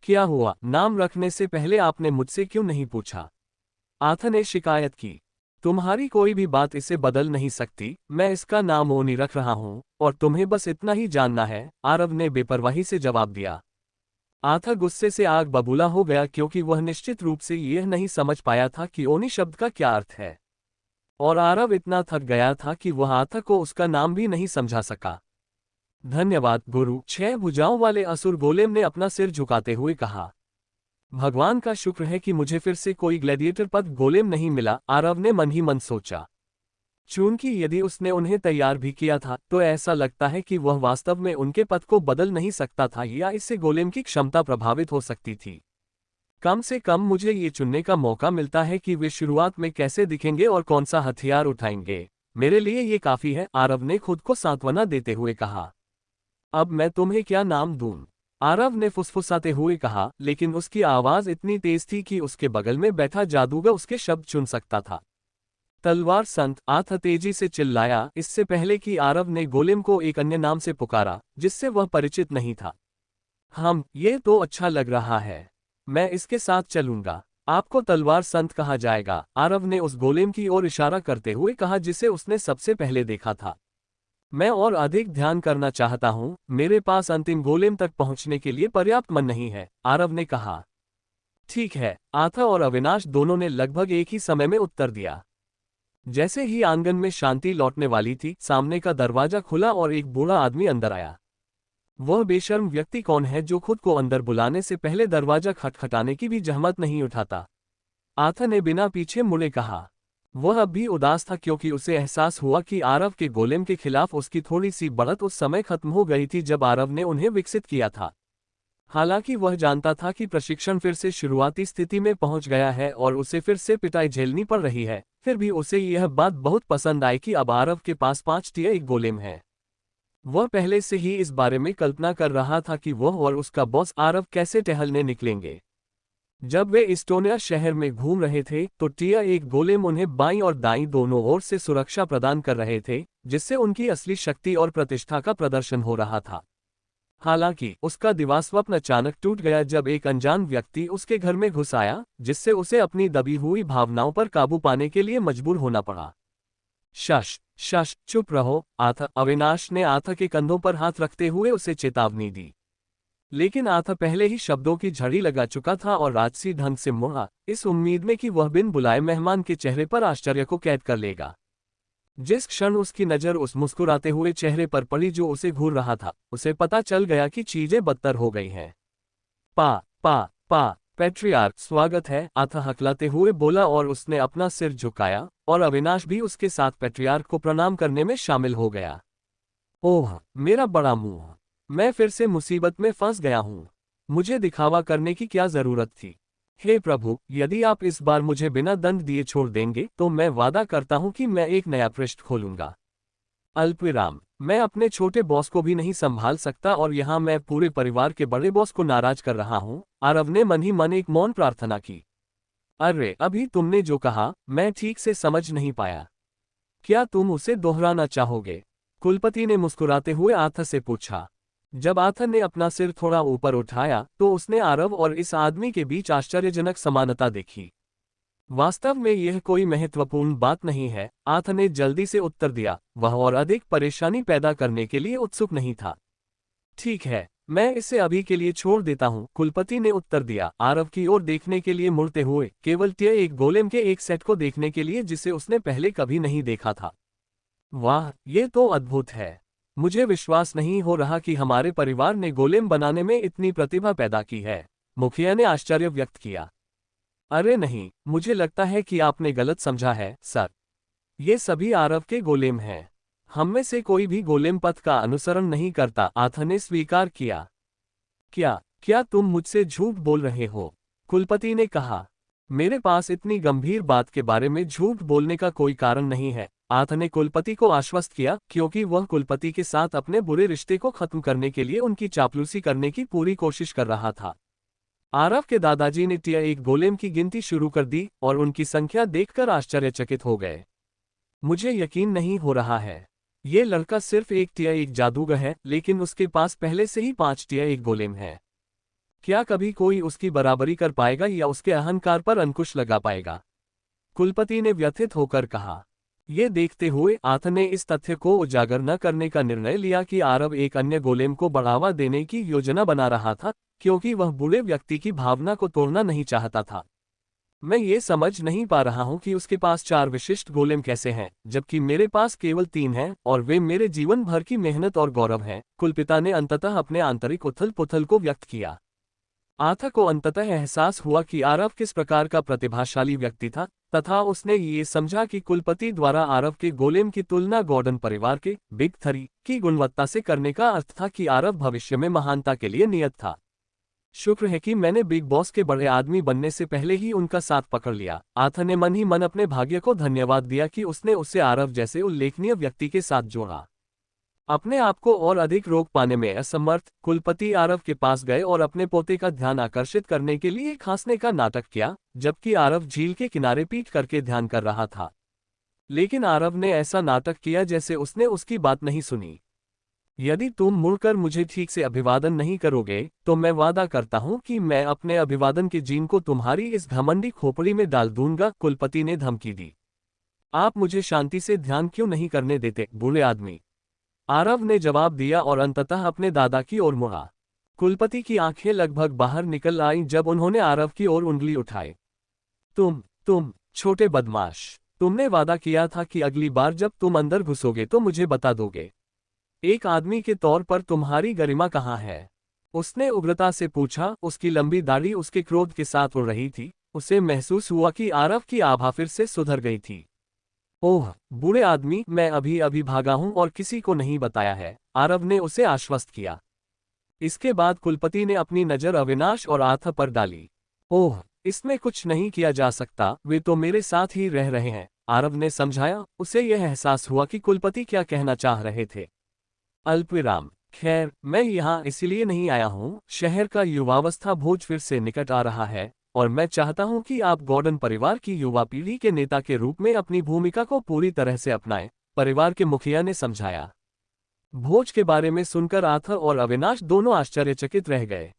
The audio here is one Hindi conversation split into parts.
क्या हुआ? नाम रखने से पहले आपने मुझसे क्यों नहीं पूछा? आथा ने शिकायत की। तुम्हारी कोई भी बात इसे बदल नहीं सकती। मैं इसका नाम ओनी रख रहा हूं और तुम्हें बस इतना ही जानना है, आरव ने बेपरवाही से जवाब दिया। आथा गुस्से से आग बबूला हो गया क्योंकि वह निश्चित रूप से यह नहीं समझ पाया था कि ओनी शब्द का क्या अर्थ है। और आरव इतना थक गया था कि वह आथा को उसका नाम भी नहीं समझा सका। धन्यवाद गुरु, 6 भुजाओं वाले असुर गोलेम ने अपना सिर झुकाते हुए कहा। भगवान का शुक्र है कि मुझे फिर से कोई ग्लैडिएटर पद गोलेम नहीं मिला, आरव ने मन ही मन सोचा। चूंकि यदि उसने उन्हें तैयार भी किया था तो ऐसा लगता है कि वह वास्तव में उनके पद को बदल नहीं सकता था या इससे गोलेम की क्षमता प्रभावित हो सकती थी। कम से कम मुझे ये चुनने का मौका मिलता है कि वे शुरुआत में कैसे दिखेंगे और कौन सा हथियार उठाएंगे। मेरे लिए ये काफी है, आरव ने खुद को सांत्वना देते हुए कहा। अब मैं तुम्हें क्या नाम दूं? आरव ने फुसफुसाते हुए कहा, लेकिन उसकी आवाज इतनी तेज थी कि उसके बगल में बैठा जादूगर उसके शब्द चुन सकता था। तलवार संत, आथा तेजी से चिल्लाया, इससे पहले कि आरव ने गोलेम को एक अन्य नाम से पुकारा जिससे वह परिचित नहीं था। ये तो अच्छा लग रहा है। मैं इसके साथ चलूंगा। आपको तलवार संत कहा जाएगा, आरव ने उस गोलेम की ओर इशारा करते हुए कहा जिसे उसने सबसे पहले देखा था। मैं और अधिक ध्यान करना चाहता हूं, मेरे पास अंतिम गोलेम तक पहुंचने के लिए पर्याप्त मन नहीं है, आरव ने कहा। ठीक है, आथा और अविनाश दोनों ने लगभग एक ही समय में उत्तर दिया। जैसे ही आंगन में शांति लौटने वाली थी, सामने का दरवाजा खुला और एक बूढ़ा आदमी अंदर आया। वह बेशर्म व्यक्ति कौन है जो खुद को अंदर बुलाने से पहले दरवाजा खटखटाने की भी जहमत नहीं उठाता? आथा ने बिना पीछे मुड़े कहा। वह अब भी उदास था क्योंकि उसे एहसास हुआ कि आरव के गोलेम के खिलाफ उसकी थोड़ी सी बढ़त उस समय खत्म हो गई थी जब आरव ने उन्हें विकसित किया था। हालांकि वह जानता था कि प्रशिक्षण फिर से शुरुआती स्थिति में पहुंच गया है और उसे फिर से पिटाई झेलनी पड़ रही है, फिर भी उसे यह बात बहुत पसंद आई कि अब आरव के पास 5 टियर एक गोलेम है। वह पहले से ही इस बारे में कल्पना कर रहा था कि वह और उसका बॉस आरव कैसे टहलने निकलेंगे। जब वे इस्टोनिया शहर में घूम रहे थे तो टिया एक गोलेम उन्हें बाईं और दाईं दोनों ओर से सुरक्षा प्रदान कर रहे थे, जिससे उनकी असली शक्ति और प्रतिष्ठा का प्रदर्शन हो रहा था। हालांकि उसका दिवास्वप्न अचानक टूट गया जब एक अनजान व्यक्ति उसके घर में घुस आया, जिससे उसे अपनी दबी हुई भावनाओं पर काबू पाने के लिए मजबूर होना पड़ा। शश शश, चुप रहो, आथा, अविनाश ने आथा के कंधों पर हाथ रखते हुए उसे चेतावनी दी। लेकिन आथा पहले ही शब्दों की झड़ी लगा चुका था और राजसी ढंग से मुड़ा, इस उम्मीद में कि वह बिन बुलाए मेहमान के चेहरे पर आश्चर्य को कैद कर लेगा। जिस क्षण उसकी नज़र उस मुस्कुराते हुए चेहरे पर पड़ी जो उसे घूर रहा था, उसे पता चल गया कि चीजें बदतर हो गई हैं। पा पा पा पैट्रियार्क, स्वागत है, आथा हकलाते हुए बोला और उसने अपना सिर झुकाया और अविनाश भी उसके साथ पैट्रियार्क को प्रणाम करने में शामिल हो गया। ओह मेरा बड़ा मुंह, मैं फिर से मुसीबत में फंस गया हूं। मुझे दिखावा करने की क्या जरूरत थी? हे प्रभु, यदि आप इस बार मुझे बिना दंड दिए छोड़ देंगे तो मैं वादा करता हूं कि मैं एक नया पृष्ठ खोलूंगा। अल्पविराम, मैं अपने छोटे बॉस को भी नहीं संभाल सकता और यहाँ मैं पूरे परिवार के बड़े बॉस को नाराज कर रहा हूँ, आरव ने मन ही मन एक मौन प्रार्थना की। अरे अभी तुमने जो कहा मैं ठीक से समझ नहीं पाया। क्या तुम उसे दोहराना चाहोगे? कुलपति ने मुस्कुराते हुए आथा से पूछा। जब आथा ने अपना सिर थोड़ा ऊपर उठाया तो उसने आरव और इस आदमी के बीच आश्चर्यजनक समानता देखी। वास्तव में यह कोई महत्वपूर्ण बात नहीं है, आथा ने जल्दी से उत्तर दिया। वह और अधिक परेशानी पैदा करने के लिए उत्सुक नहीं था। ठीक है, मैं इसे अभी के लिए छोड़ देता हूं, कुलपति ने उत्तर दिया, आरव की ओर देखने के लिए मुड़ते हुए, केवल एक गोलेम के एक सेट को देखने के लिए जिसे उसने पहले कभी नहीं देखा था। वाह, ये तो अद्भुत है। मुझे विश्वास नहीं हो रहा कि हमारे परिवार ने गोलेम बनाने में इतनी प्रतिभा पैदा की है, मुखिया ने आश्चर्य व्यक्त किया। अरे नहीं, मुझे लगता है कि आपने गलत समझा है, सर। ये सभी आरव के गोलेम हैं। हम में से कोई भी गोलेम पथ का अनुसरण नहीं करता, आथा ने स्वीकार किया। क्या क्या तुम मुझसे झूठ बोल रहे हो? कुलपति ने कहा। मेरे पास इतनी गंभीर बात के बारे में झूठ बोलने का कोई कारण नहीं है, आथा ने कुलपति को आश्वस्त किया, क्योंकि वह कुलपति के साथ अपने बुरे रिश्ते को खत्म करने के लिए उनकी चापलूसी करने की पूरी कोशिश कर रहा था। आरव के दादाजी ने एक गोलेम की गिनती शुरू कर दी और उनकी संख्या देखकर आश्चर्यचकित हो गए। मुझे यकीन नहीं हो रहा है। ये लड़का सिर्फ एक जादूगर है, लेकिन उसके पास पहले से ही 5 एक गोलेम है। क्या कभी कोई उसकी बराबरी कर पाएगा या उसके अहंकार पर अंकुश लगा पाएगा? कुलपति ने व्यथित होकर कहा। ये देखते हुए आथ ने इस तथ्य को उजागर न करने का निर्णय लिया कि आरव एक अन्य गोलेम को बढ़ावा देने की योजना बना रहा था, क्योंकि वह बूढ़े व्यक्ति की भावना को तोड़ना नहीं चाहता था। मैं ये समझ नहीं पा रहा हूं कि उसके पास 4 विशिष्ट गोलेम कैसे हैं, जबकि मेरे पास केवल 3 हैं और वे मेरे जीवन भर की मेहनत और गौरव हैं। कुलपिता ने अंततः अपने आंतरिक उथल पुथल को व्यक्त किया। आथा को अंततः एहसास हुआ कि आरव किस प्रकार का प्रतिभाशाली व्यक्ति था, तथा उसने ये समझा कि कुलपति द्वारा आरव के गोलेम की तुलना गॉर्डन परिवार के बिग 3 की गुणवत्ता से करने का अर्थ था कि आरव भविष्य में महानता के लिए नियत था। शुक्र है कि मैंने बिग बॉस के बड़े आदमी बनने से पहले ही उनका साथ पकड़ लिया। आथा ने मन ही मन अपने भाग्य को धन्यवाद दिया कि उसने उसे आरव जैसे उल्लेखनीय व्यक्ति के साथ जोड़ा। अपने आप को और अधिक रोक पाने में असमर्थ, कुलपति आरव के पास गए और अपने पोते का ध्यान आकर्षित करने के लिए हंसने का नाटक किया, जबकि आरव झील के किनारे पीठ करके ध्यान कर रहा था। लेकिन आरव ने ऐसा नाटक किया जैसे उसने उसकी बात नहीं सुनी। यदि तुम मुड़कर मुझे ठीक से अभिवादन नहीं करोगे तो मैं वादा करता हूं कि मैं अपने अभिवादन के जीन को तुम्हारी इस घमंडी खोपड़ी में डाल दूंगा, कुलपति ने धमकी दी। आप मुझे शांति से ध्यान क्यों नहीं करने देते, बूढ़े आदमी? आरव ने जवाब दिया और अंततः अपने दादा की ओर मुड़ा। कुलपति की आंखें लगभग बाहर निकल आईं जब उन्होंने आरव की ओर उंगली उठाई। तुम छोटे बदमाश, तुमने वादा किया था कि अगली बार जब तुम अंदर घुसोगे तो मुझे बता दोगे। एक आदमी के तौर पर तुम्हारी गरिमा कहाँ है? उसने उग्रता से पूछा। उसकी लंबी दाढ़ी उसके क्रोध के साथ उड़ रही थी। उसे महसूस हुआ कि आरव की आभा फिर से सुधर गई थी। ओह बूढ़े आदमी, मैं अभी अभी भागा हूं और किसी को नहीं बताया है, आरव ने उसे आश्वस्त किया। इसके बाद कुलपति ने अपनी नजर अविनाश और आथा पर डाली। ओह, इसमें कुछ नहीं किया जा सकता, वे तो मेरे साथ ही रह रहे हैं, आरव ने समझाया। उसे यह एहसास हुआ कि कुलपति क्या कहना चाह रहे थे। अल्पविराम। खैर, मैं यहाँ इसलिए नहीं आया हूँ। शहर का युवावस्था भोज फिर से निकट आ रहा है और मैं चाहता हूँ कि आप गॉर्डन परिवार की युवा पीढ़ी के नेता के रूप में अपनी भूमिका को पूरी तरह से अपनाएं, परिवार के मुखिया ने समझाया। भोज के बारे में सुनकर आथा और अविनाश दोनों आश्चर्यचकित रह गए।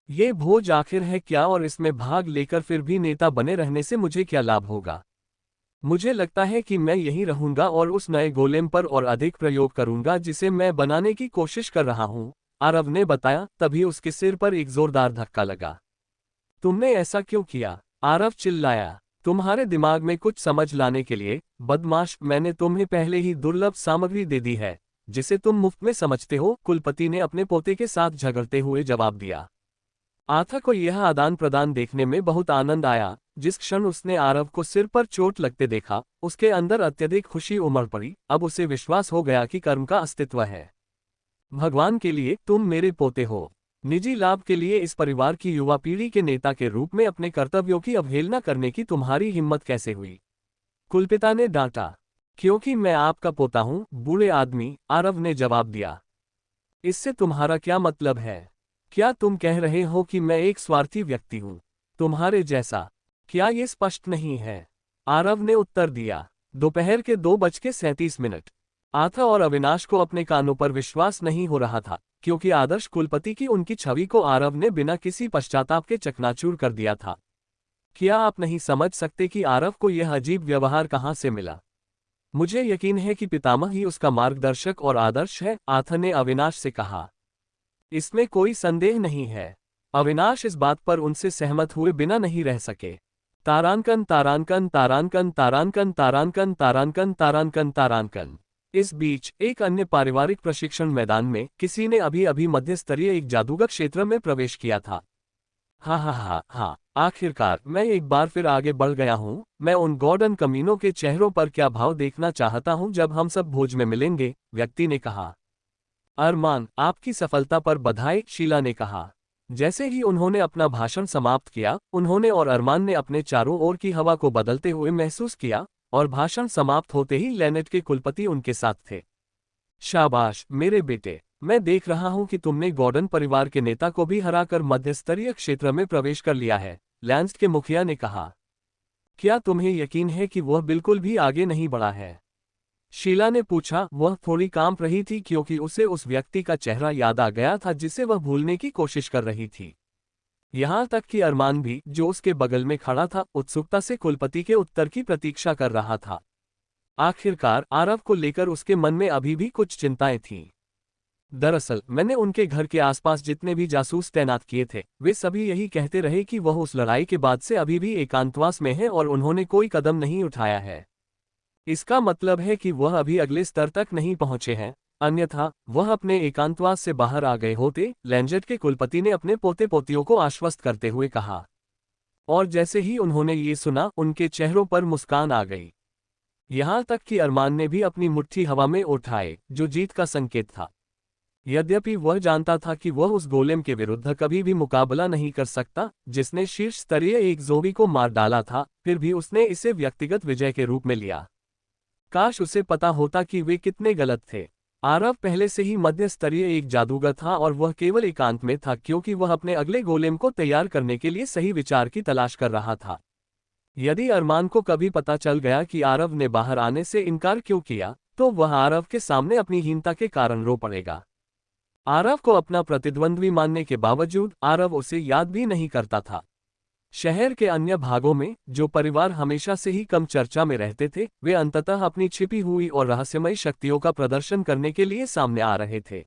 ये भोज आखिर है क्या, और इसमें भाग लेकर फिर भी नेता बने रहने से मुझे क्या लाभ होगा? मुझे लगता है कि मैं यहीं रहूंगा और उस नए गोलेम पर और अधिक प्रयोग करूंगा जिसे मैं बनाने की कोशिश कर रहा हूं, आरव ने बताया। तभी उसके सिर पर एक जोरदार धक्का लगा। तुमने ऐसा क्यों किया? आरव चिल्लाया। तुम्हारे दिमाग में कुछ समझ लाने के लिए, बदमाश, मैंने तुम्हें पहले ही दुर्लभ सामग्री दे दी है जिसे तुम मुफ्त में समझते हो, कुलपति ने अपने पोते के साथ झगड़ते हुए जवाब दिया। आथा को यह आदान प्रदान देखने में बहुत आनंद आया। जिस क्षण उसने आरव को सिर पर चोट लगते देखा, उसके अंदर अत्यधिक खुशी उमड़ पड़ी। अब उसे विश्वास हो गया कि कर्म का अस्तित्व है। भगवान के लिए तुम मेरे पोते हो। निजी लाभ के लिए इस परिवार की युवा पीढ़ी के नेता के रूप में अपने कर्तव्यों की अवहेलना करने की तुम्हारी हिम्मत कैसे हुई? कुलपिता ने डांटा। क्योंकि मैं आपका पोता हूं, बूढ़े आदमी, आरव ने जवाब दिया। इससे तुम्हारा क्या मतलब है? क्या तुम कह रहे हो कि मैं एक स्वार्थी व्यक्ति हूं, तुम्हारे जैसा? क्या ये स्पष्ट नहीं है? आरव ने उत्तर दिया। दोपहर के 2:37। आथा और अविनाश को अपने कानों पर विश्वास नहीं हो रहा था, क्योंकि आदर्श कुलपति की उनकी छवि को आरव ने बिना किसी पश्चाताप के चकनाचूर कर दिया था। क्या आप नहीं समझ सकते कि आरव को यह अजीब व्यवहार कहां से मिला? मुझे यकीन है कि पितामह ही उसका मार्गदर्शक और आदर्श है, आथा ने अविनाश से कहा। इसमें कोई संदेह नहीं है। अविनाश इस बात पर उनसे सहमत हुए बिना नहीं रह सके। तारांकन तारांकन तारांकन तारांकन तारांकन तारांकन तारांकन तारांकन। इस बीच एक अन्य पारिवारिक प्रशिक्षण मैदान में किसी ने अभी अभी मध्य स्तरीय एक जादूगर क्षेत्र में प्रवेश किया था। हाँ, आखिरकार मैं एक बार फिर आगे बढ़ गया हूँ। मैं उन गॉर्डन कमीनों के चेहरों पर क्या भाव देखना चाहता हूँ जब हम सब भोज में मिलेंगे, व्यक्ति ने कहा। अरमान, आपकी सफलता पर बधाई, शीला ने कहा। जैसे ही उन्होंने अपना भाषण समाप्त किया, उन्होंने और अरमान ने अपने चारों ओर की हवा को बदलते हुए महसूस किया, और भाषण समाप्त होते ही लेनेट के कुलपति उनके साथ थे। शाबाश मेरे बेटे, मैं देख रहा हूं कि तुमने गॉर्डन परिवार के नेता को भी हराकर मध्य स्तरीय क्षेत्र में प्रवेश कर लिया है, लैंस के मुखिया ने कहा। क्या तुम्हें यकीन है कि वह बिल्कुल भी आगे नहीं बढ़ा है? शीला ने पूछा। वह थोड़ी कांप रही थी क्योंकि उसे उस व्यक्ति का चेहरा याद आ गया था जिसे वह भूलने की कोशिश कर रही थी। यहाँ तक कि अरमान भी, जो उसके बगल में खड़ा था, उत्सुकता से कुलपति के उत्तर की प्रतीक्षा कर रहा था। आखिरकार आरव को लेकर उसके मन में अभी भी कुछ चिंताएं थीं। दरअसल मैंने उनके घर के आसपास जितने भी जासूस तैनात किए थे, वे सभी यही कहते रहे कि वह उस लड़ाई के बाद से अभी भी एकांतवास में है और उन्होंने कोई कदम नहीं उठाया है। इसका मतलब है कि वह अभी अगले स्तर तक नहीं पहुंचे हैं, अन्यथा वह अपने एकांतवास से बाहर आ गए होते, लैंजेट के कुलपति ने अपने पोते पोतियों को आश्वस्त करते हुए कहा। और जैसे ही उन्होंने ये सुना, उनके चेहरों पर मुस्कान आ गई। यहां तक कि अरमान ने भी अपनी मुट्ठी हवा में उठाए, जो जीत का संकेत था। यद्यपि वह जानता था कि वह उस गोलेम के विरुद्ध कभी भी मुकाबला नहीं कर सकता, जिसने शीर्ष स्तरीय एक ज़ोंबी को मार डाला था, फिर भी उसने इसे व्यक्तिगत विजय के रूप में लिया। काश उसे पता होता कि वे कितने गलत थे। आरव पहले से ही मध्य स्तरीय एक जादूगर था और वह केवल एकांत में था क्योंकि वह अपने अगले गोलेम को तैयार करने के लिए सही विचार की तलाश कर रहा था। यदि अरमान को कभी पता चल गया कि आरव ने बाहर आने से इनकार क्यों किया, तो वह आरव के सामने अपनी हीनता के कारण रो पड़ेगा। आरव को अपना प्रतिद्वंद्वी मानने के बावजूद आरव उसे याद भी नहीं करता था। शहर के अन्य भागों में, जो परिवार हमेशा से ही कम चर्चा में रहते थे, वे अंततः अपनी छिपी हुई और रहस्यमयी शक्तियों का प्रदर्शन करने के लिए सामने आ रहे थे।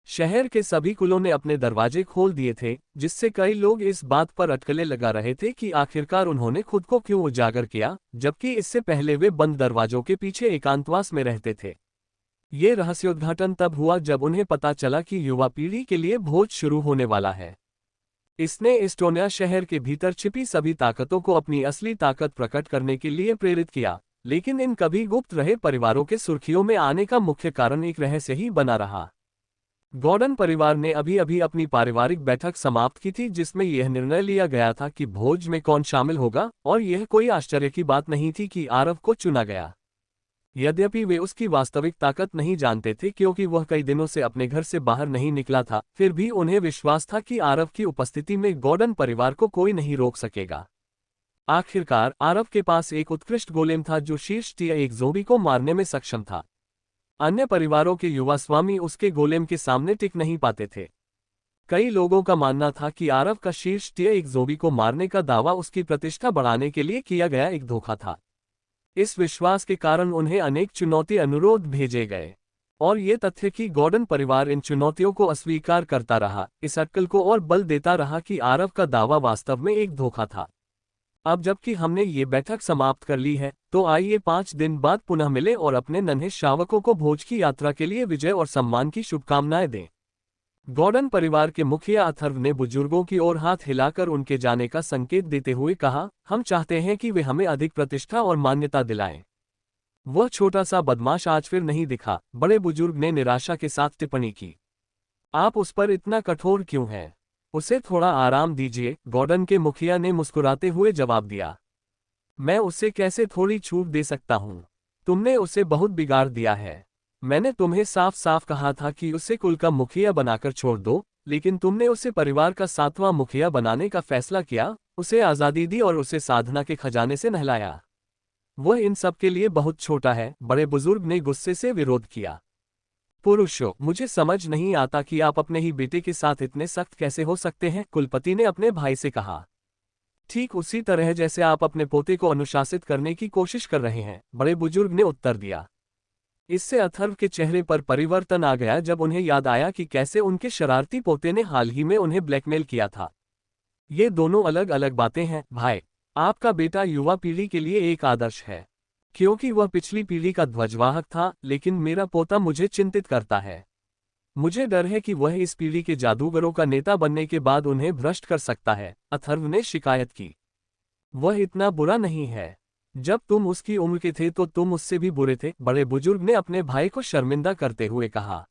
शहर के सभी कुलों ने अपने दरवाजे खोल दिए थे, जिससे कई लोग इस बात पर अटकलें लगा रहे थे कि आखिरकार उन्होंने खुद को क्यों उजागर किया, जबकि इससे पहले वे बंद दरवाजों के पीछे एकांतवास में रहते थे। ये रहस्योद्घाटन तब हुआ जब उन्हें पता चला कि युवा पीढ़ी के लिए भोज शुरू होने वाला है। इसने एस्टोनिया शहर के भीतर छिपी सभी ताकतों को अपनी असली ताकत प्रकट करने के लिए प्रेरित किया, लेकिन इन कभी गुप्त रहे परिवारों के सुर्खियों में आने का मुख्य कारण एक रहस्य ही बना रहा। गॉर्डन परिवार ने अभी अभी अपनी पारिवारिक बैठक समाप्त की थी, जिसमें यह निर्णय लिया गया था कि भोज में कौन शामिल होगा, और यह कोई आश्चर्य की बात नहीं थी कि आरव को चुना गया। यद्यपि वे उसकी वास्तविक ताकत नहीं जानते थे क्योंकि वह कई दिनों से अपने घर से बाहर नहीं निकला था, फिर भी उन्हें विश्वास था कि आरव की उपस्थिति में गॉर्डन परिवार को कोई नहीं रोक सकेगा। आखिरकार आरव के पास एक उत्कृष्ट गोलेम था जो शीर्ष टियर एक ज़ोंबी को मारने में सक्षम था। अन्य परिवारों के युवा स्वामी उसके गोलेम के सामने टिक नहीं पाते थे। कई लोगों का मानना था कि आरव का शीर्ष टियर एक ज़ोंबी को मारने का दावा उसकी प्रतिष्ठा बढ़ाने के लिए किया गया एक धोखा था। इस विश्वास के कारण उन्हें अनेक चुनौती अनुरोध भेजे गए, और ये तथ्य कि गॉर्डन परिवार इन चुनौतियों को अस्वीकार करता रहा, इस अटकल को और बल देता रहा कि आरव का दावा वास्तव में एक धोखा था। अब जबकि हमने ये बैठक समाप्त कर ली है, तो आइए 5 दिन बाद पुनः मिले और अपने नन्हे शावकों को भोज की यात्रा के लिए विजय और सम्मान की शुभकामनाएं दें। गॉर्डन परिवार के मुखिया अथर्व ने बुजुर्गों की ओर हाथ हिलाकर उनके जाने का संकेत देते हुए कहा, हम चाहते हैं कि वे हमें अधिक प्रतिष्ठा और मान्यता दिलाएं। वह छोटा सा बदमाश आज फिर नहीं दिखा, बड़े बुजुर्ग ने निराशा के साथ टिप्पणी की। आप उस पर इतना कठोर क्यों हैं? उसे थोड़ा आराम दीजिए, गॉर्डन के मुखिया ने मुस्कुराते हुए जवाब दिया। मैं उसे कैसे थोड़ी छूट दे सकता हूँ? तुमने उसे बहुत बिगाड़ दिया है। मैंने तुम्हें साफ साफ कहा था कि उसे कुल का मुखिया बनाकर छोड़ दो, लेकिन तुमने उसे परिवार का 7वां मुखिया बनाने का फैसला किया, उसे आज़ादी दी और उसे साधना के खजाने से नहलाया। वह इन सब के लिए बहुत छोटा है, बड़े बुजुर्ग ने गुस्से से विरोध किया। पुरुषों, मुझे समझ नहीं आता कि आप अपने ही बेटे के साथ इतने सख्त कैसे हो सकते हैं, कुलपति ने अपने भाई से कहा। ठीक उसी तरह जैसे आप अपने पोते को अनुशासित करने की कोशिश कर रहे हैं, बड़े बुजुर्ग ने उत्तर दिया। इससे अथर्व के चेहरे पर परिवर्तन आ गया जब उन्हें याद आया कि कैसे उनके शरारती पोते ने हाल ही में उन्हें ब्लैकमेल किया था। ये दोनों अलग अलग बातें हैं, भाई। आपका बेटा युवा पीढ़ी के लिए एक आदर्श है, क्योंकि वह पिछली पीढ़ी का ध्वजवाहक था, लेकिन मेरा पोता मुझे चिंतित करता है। मुझे डर है कि वह इस पीढ़ी के जादूगरों का नेता बनने के बाद उन्हें भ्रष्ट कर सकता है, अथर्व ने शिकायत की। वह इतना बुरा नहीं है। जब तुम उसकी उम्र के थे तो तुम उससे भी बुरे थे, बड़े बुजुर्ग ने अपने भाई को शर्मिंदा करते हुए कहा।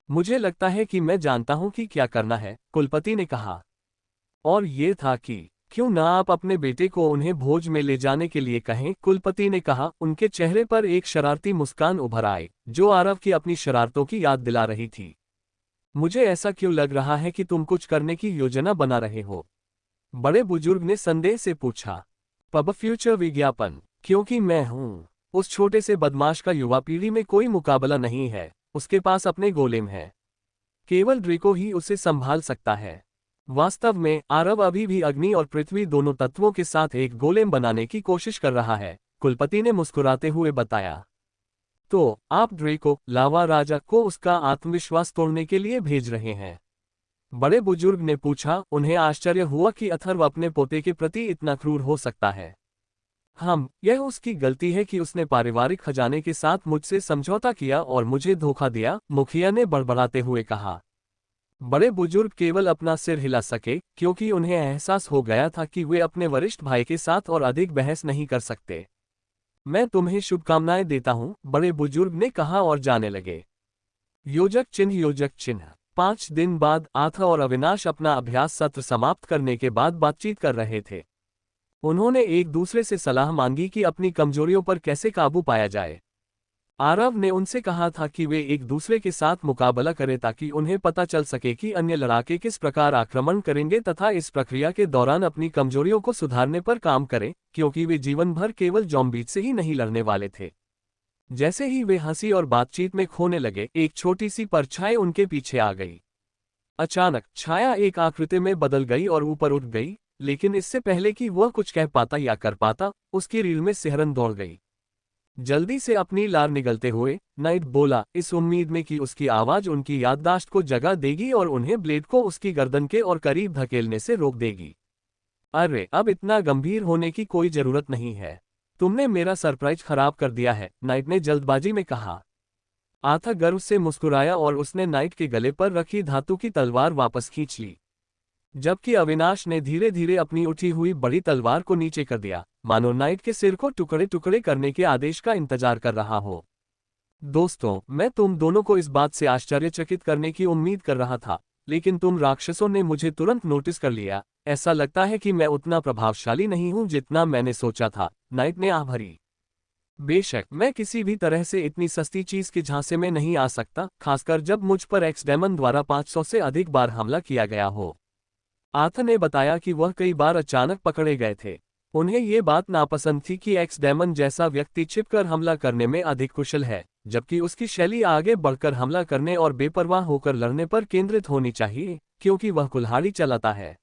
मुझे लगता है कि मैं जानता हूं कि क्या करना है, कुलपति ने कहा। और ये था कि क्यों ना आप अपने बेटे को उन्हें भोज में ले जाने के लिए कहें, कुलपति ने कहा। उनके चेहरे पर एक शरारती मुस्कान उभर आई, जो आरव की अपनी शरारतों की याद दिला रही थी। मुझे ऐसा क्यों लग रहा है कि तुम कुछ करने की योजना बना रहे हो? बड़े बुजुर्ग ने संदेह से पूछा। पब फ्यूचर विज्ञापन, क्योंकि मैं हूँ। उस छोटे से बदमाश का युवा पीढ़ी में कोई मुकाबला नहीं है, उसके पास अपने गोलेम है। केवल ड्रेको ही उसे संभाल सकता है। वास्तव में आरव अभी भी अग्नि और पृथ्वी दोनों तत्वों के साथ एक गोलेम बनाने की कोशिश कर रहा है, कुलपति ने मुस्कुराते हुए बताया। तो आप ड्रेको, लावा राजा को उसका आत्मविश्वास तोड़ने के लिए भेज रहे हैं? बड़े बुजुर्ग ने पूछा। उन्हें आश्चर्य हुआ कि अथर्व अपने पोते के प्रति इतना क्रूर हो सकता है। यह उसकी गलती है कि उसने पारिवारिक खजाने के साथ मुझसे समझौता किया और मुझे धोखा दिया, मुखिया ने बड़बड़ाते हुए कहा। बड़े बुजुर्ग केवल अपना सिर हिला सके, क्योंकि उन्हें एहसास हो गया था कि वे अपने वरिष्ठ भाई के साथ और अधिक बहस नहीं कर सकते। मैं तुम्हें शुभकामनाएं देता हूं, बड़े बुजुर्ग ने कहा और जाने लगे। योजक चिन्ह। 5 दिन बाद आथा और अविनाश अपना अभ्यास सत्र समाप्त करने के बाद बातचीत कर रहे थे। उन्होंने एक दूसरे से सलाह मांगी कि अपनी कमजोरियों पर कैसे काबू पाया जाए। आरव ने उनसे कहा था कि वे एक दूसरे के साथ मुकाबला करें ताकि उन्हें पता चल सके कि अन्य लड़ाके किस प्रकार आक्रमण करेंगे तथा इस प्रक्रिया के दौरान अपनी कमजोरियों को सुधारने पर काम करें, क्योंकि वे जीवन भर केवल ज़ॉम्बीज से ही नहीं लड़ने वाले थे। जैसे ही वे हंसी और बातचीत में खोने लगे, एक छोटी सी परछाई उनके पीछे आ गई। अचानक छाया एक आकृति में बदल गई और ऊपर उठ गई, लेकिन इससे पहले कि वह कुछ कह पाता या कर पाता, उसकी रीढ़ में सिहरन दौड़ गई। जल्दी से अपनी लार निगलते हुए नाइट बोला, इस उम्मीद में कि उसकी आवाज उनकी याददाश्त को जगा देगी और उन्हें ब्लेड को उसकी गर्दन के और करीब धकेलने से रोक देगी। अरे, अब इतना गंभीर होने की कोई जरूरत नहीं है। तुमने मेरा सरप्राइज खराब कर दिया है, नाइट ने जल्दबाजी में कहा। आथा गर्व से मुस्कुराया और उसने नाइट के गले पर रखी धातु की तलवार वापस खींच ली, जबकि अविनाश ने धीरे धीरे अपनी उठी हुई बड़ी तलवार को नीचे कर दिया, मानो नाइट के सिर को टुकड़े टुकड़े करने के आदेश का इंतजार कर रहा हो। दोस्तों, मैं तुम दोनों को इस बात से आश्चर्यचकित करने की उम्मीद कर रहा था, लेकिन तुम राक्षसों ने मुझे तुरंत नोटिस कर लिया। ऐसा लगता है कि मैं उतना प्रभावशाली नहीं हूं जितना मैंने सोचा था, नाइट ने आह भरी। बेशक, मैं किसी भी तरह से इतनी सस्ती चीज के झांसे में नहीं आ सकता, खासकर जब मुझ पर एक्स डेमन द्वारा 500 से अधिक बार हमला किया गया हो। आथा ने बताया कि वह कई बार अचानक पकड़े गए थे। उन्हें ये बात नापसंद थी कि एक्स डेमन जैसा व्यक्ति छिपकर हमला करने में अधिक कुशल है, जबकि उसकी शैली आगे बढ़कर हमला करने और बेपरवाह होकर लड़ने पर केंद्रित होनी चाहिए, क्योंकि वह कुल्हाड़ी चलाता है।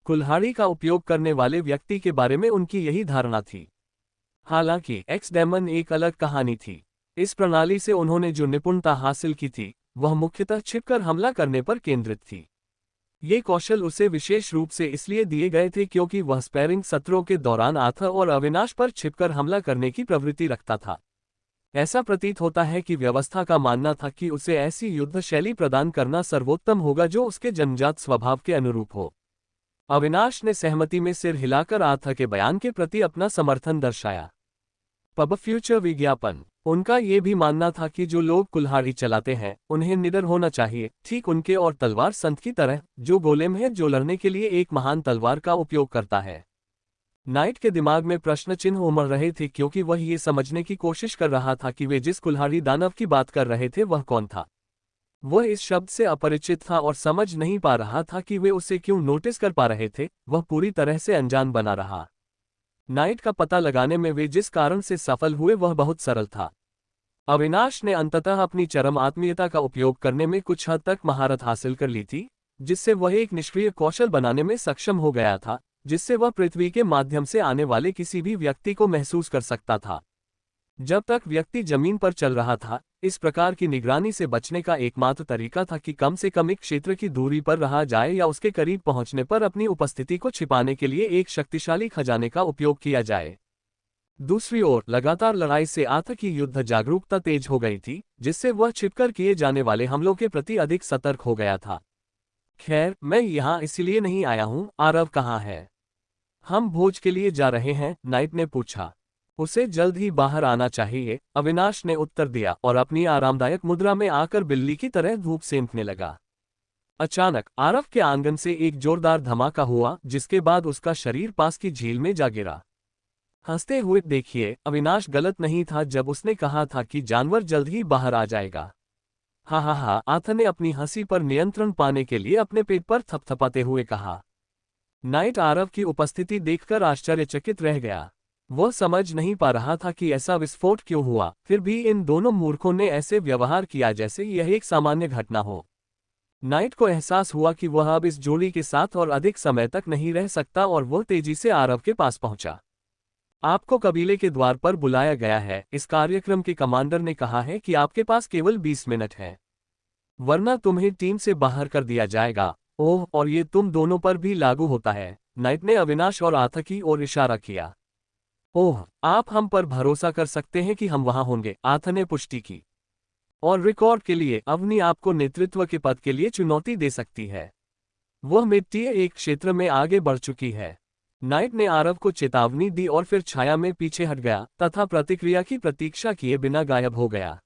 कुल्हाड़ी का उपयोग करने वाले व्यक्ति के बारे में उनकी यही धारणा थी। हालांकि एक्स डेमन एक अलग कहानी थी। इस प्रणाली से उन्होंने जो निपुणता हासिल की थी, वह मुख्यतः छिपकर हमला करने पर केंद्रित थी। ये कौशल उसे विशेष रूप से इसलिए दिए गए थे क्योंकि वह स्पैरिंग सत्रों के दौरान आथा और अविनाश पर छिपकर हमला करने की प्रवृत्ति रखता था। ऐसा प्रतीत होता है कि व्यवस्था का मानना था कि उसे ऐसी युद्ध शैली प्रदान करना सर्वोत्तम होगा जो उसके जन्मजात स्वभाव के अनुरूप हो। अविनाश ने सहमति में सिर हिलाकर आथा के बयान के प्रति अपना समर्थन दर्शाया। पब फ्यूचर विज्ञापन। उनका ये भी मानना था कि जो लोग कुल्हाड़ी चलाते हैं, उन्हें निडर होना चाहिए, ठीक उनके और तलवार संत की तरह, जो गोलेम है जो लड़ने के लिए एक महान तलवार का उपयोग करता है। नाइट के दिमाग में प्रश्न चिन्ह उमड़ रहे थे क्योंकि वह ये समझने की कोशिश कर रहा था कि वे जिस कुल्हाड़ी दानव की बात कर रहे थे वह कौन था। वह इस शब्द से अपरिचित था और समझ नहीं पा रहा था कि वे उसे क्यों नोटिस कर पा रहे थे। वह पूरी तरह से अनजान बना रहा। नाइट का पता लगाने में वे जिस कारण से सफल हुए वह बहुत सरल था। अविनाश ने अंततः अपनी चरम आत्मीयता का उपयोग करने में कुछ हद तक महारत हासिल कर ली थी, जिससे वह एक निष्क्रिय कौशल बनाने में सक्षम हो गया था, जिससे वह पृथ्वी के माध्यम से आने वाले किसी भी व्यक्ति को महसूस कर सकता था। जब तक व्यक्ति जमीन पर चल रहा था, इस प्रकार की निगरानी से बचने का एकमात्र तरीका था कि कम से कम एक क्षेत्र की दूरी पर रहा जाए या उसके करीब पहुंचने पर अपनी उपस्थिति को छिपाने के लिए एक शक्तिशाली खजाने का उपयोग किया जाए। दूसरी ओर लगातार लड़ाई से आथा की युद्ध जागरूकता तेज हो गई थी, जिससे वह छिपकर किए जाने वाले हमलों के प्रति अधिक सतर्क हो गया था। खैर, मैं यहाँ इसलिए नहीं आया हूँ। आरव कहाँ है? हम भोज के लिए जा रहे हैं, नाइट ने पूछा। उसे जल्द ही बाहर आना चाहिए, अविनाश ने उत्तर दिया और अपनी आरामदायक मुद्रा में आकर बिल्ली की तरह धूप सेंकने लगा। अचानक आरव के आंगन से एक जोरदार धमाका हुआ, जिसके बाद उसका शरीर पास की झील में जा गिरा। हंसते हुए देखिए, अविनाश गलत नहीं था जब उसने कहा था कि जानवर जल्द ही बाहर आ जाएगा। हा, आथा ने अपनी हंसी पर नियंत्रण पाने के लिए अपने पेट पर थपथपाते हुए कहा। नाइट आरव की उपस्थिति देखकर आश्चर्यचकित रह गया। वह समझ नहीं पा रहा था कि ऐसा विस्फोट क्यों हुआ, फिर भी इन दोनों मूर्खों ने ऐसे व्यवहार किया जैसे यह एक सामान्य घटना हो। नाइट को एहसास हुआ कि वह अब इस जोड़ी के साथ और अधिक समय तक नहीं रह सकता और वह तेजी से आरव के पास पहुंचा। आपको कबीले के द्वार पर बुलाया गया है। इस कार्यक्रम के कमांडर ने कहा है कि आपके पास केवल 20 मिनट है, वरना तुम्हें टीम से बाहर कर दिया जाएगा। ओह, और ये तुम दोनों पर भी लागू होता है। नाइट ने अविनाश और आथा की ओर इशारा किया। ओह, आप हम पर भरोसा कर सकते हैं कि हम वहां होंगे, आथा ने पुष्टि की। और रिकॉर्ड के लिए अवनी आपको नेतृत्व के पद के लिए चुनौती दे सकती है। वह मिट्टी एक क्षेत्र में आगे बढ़ चुकी है। नाइट ने आरव को चेतावनी दी और फिर छाया में पीछे हट गया तथा प्रतिक्रिया की प्रतीक्षा किए बिना गायब हो गया।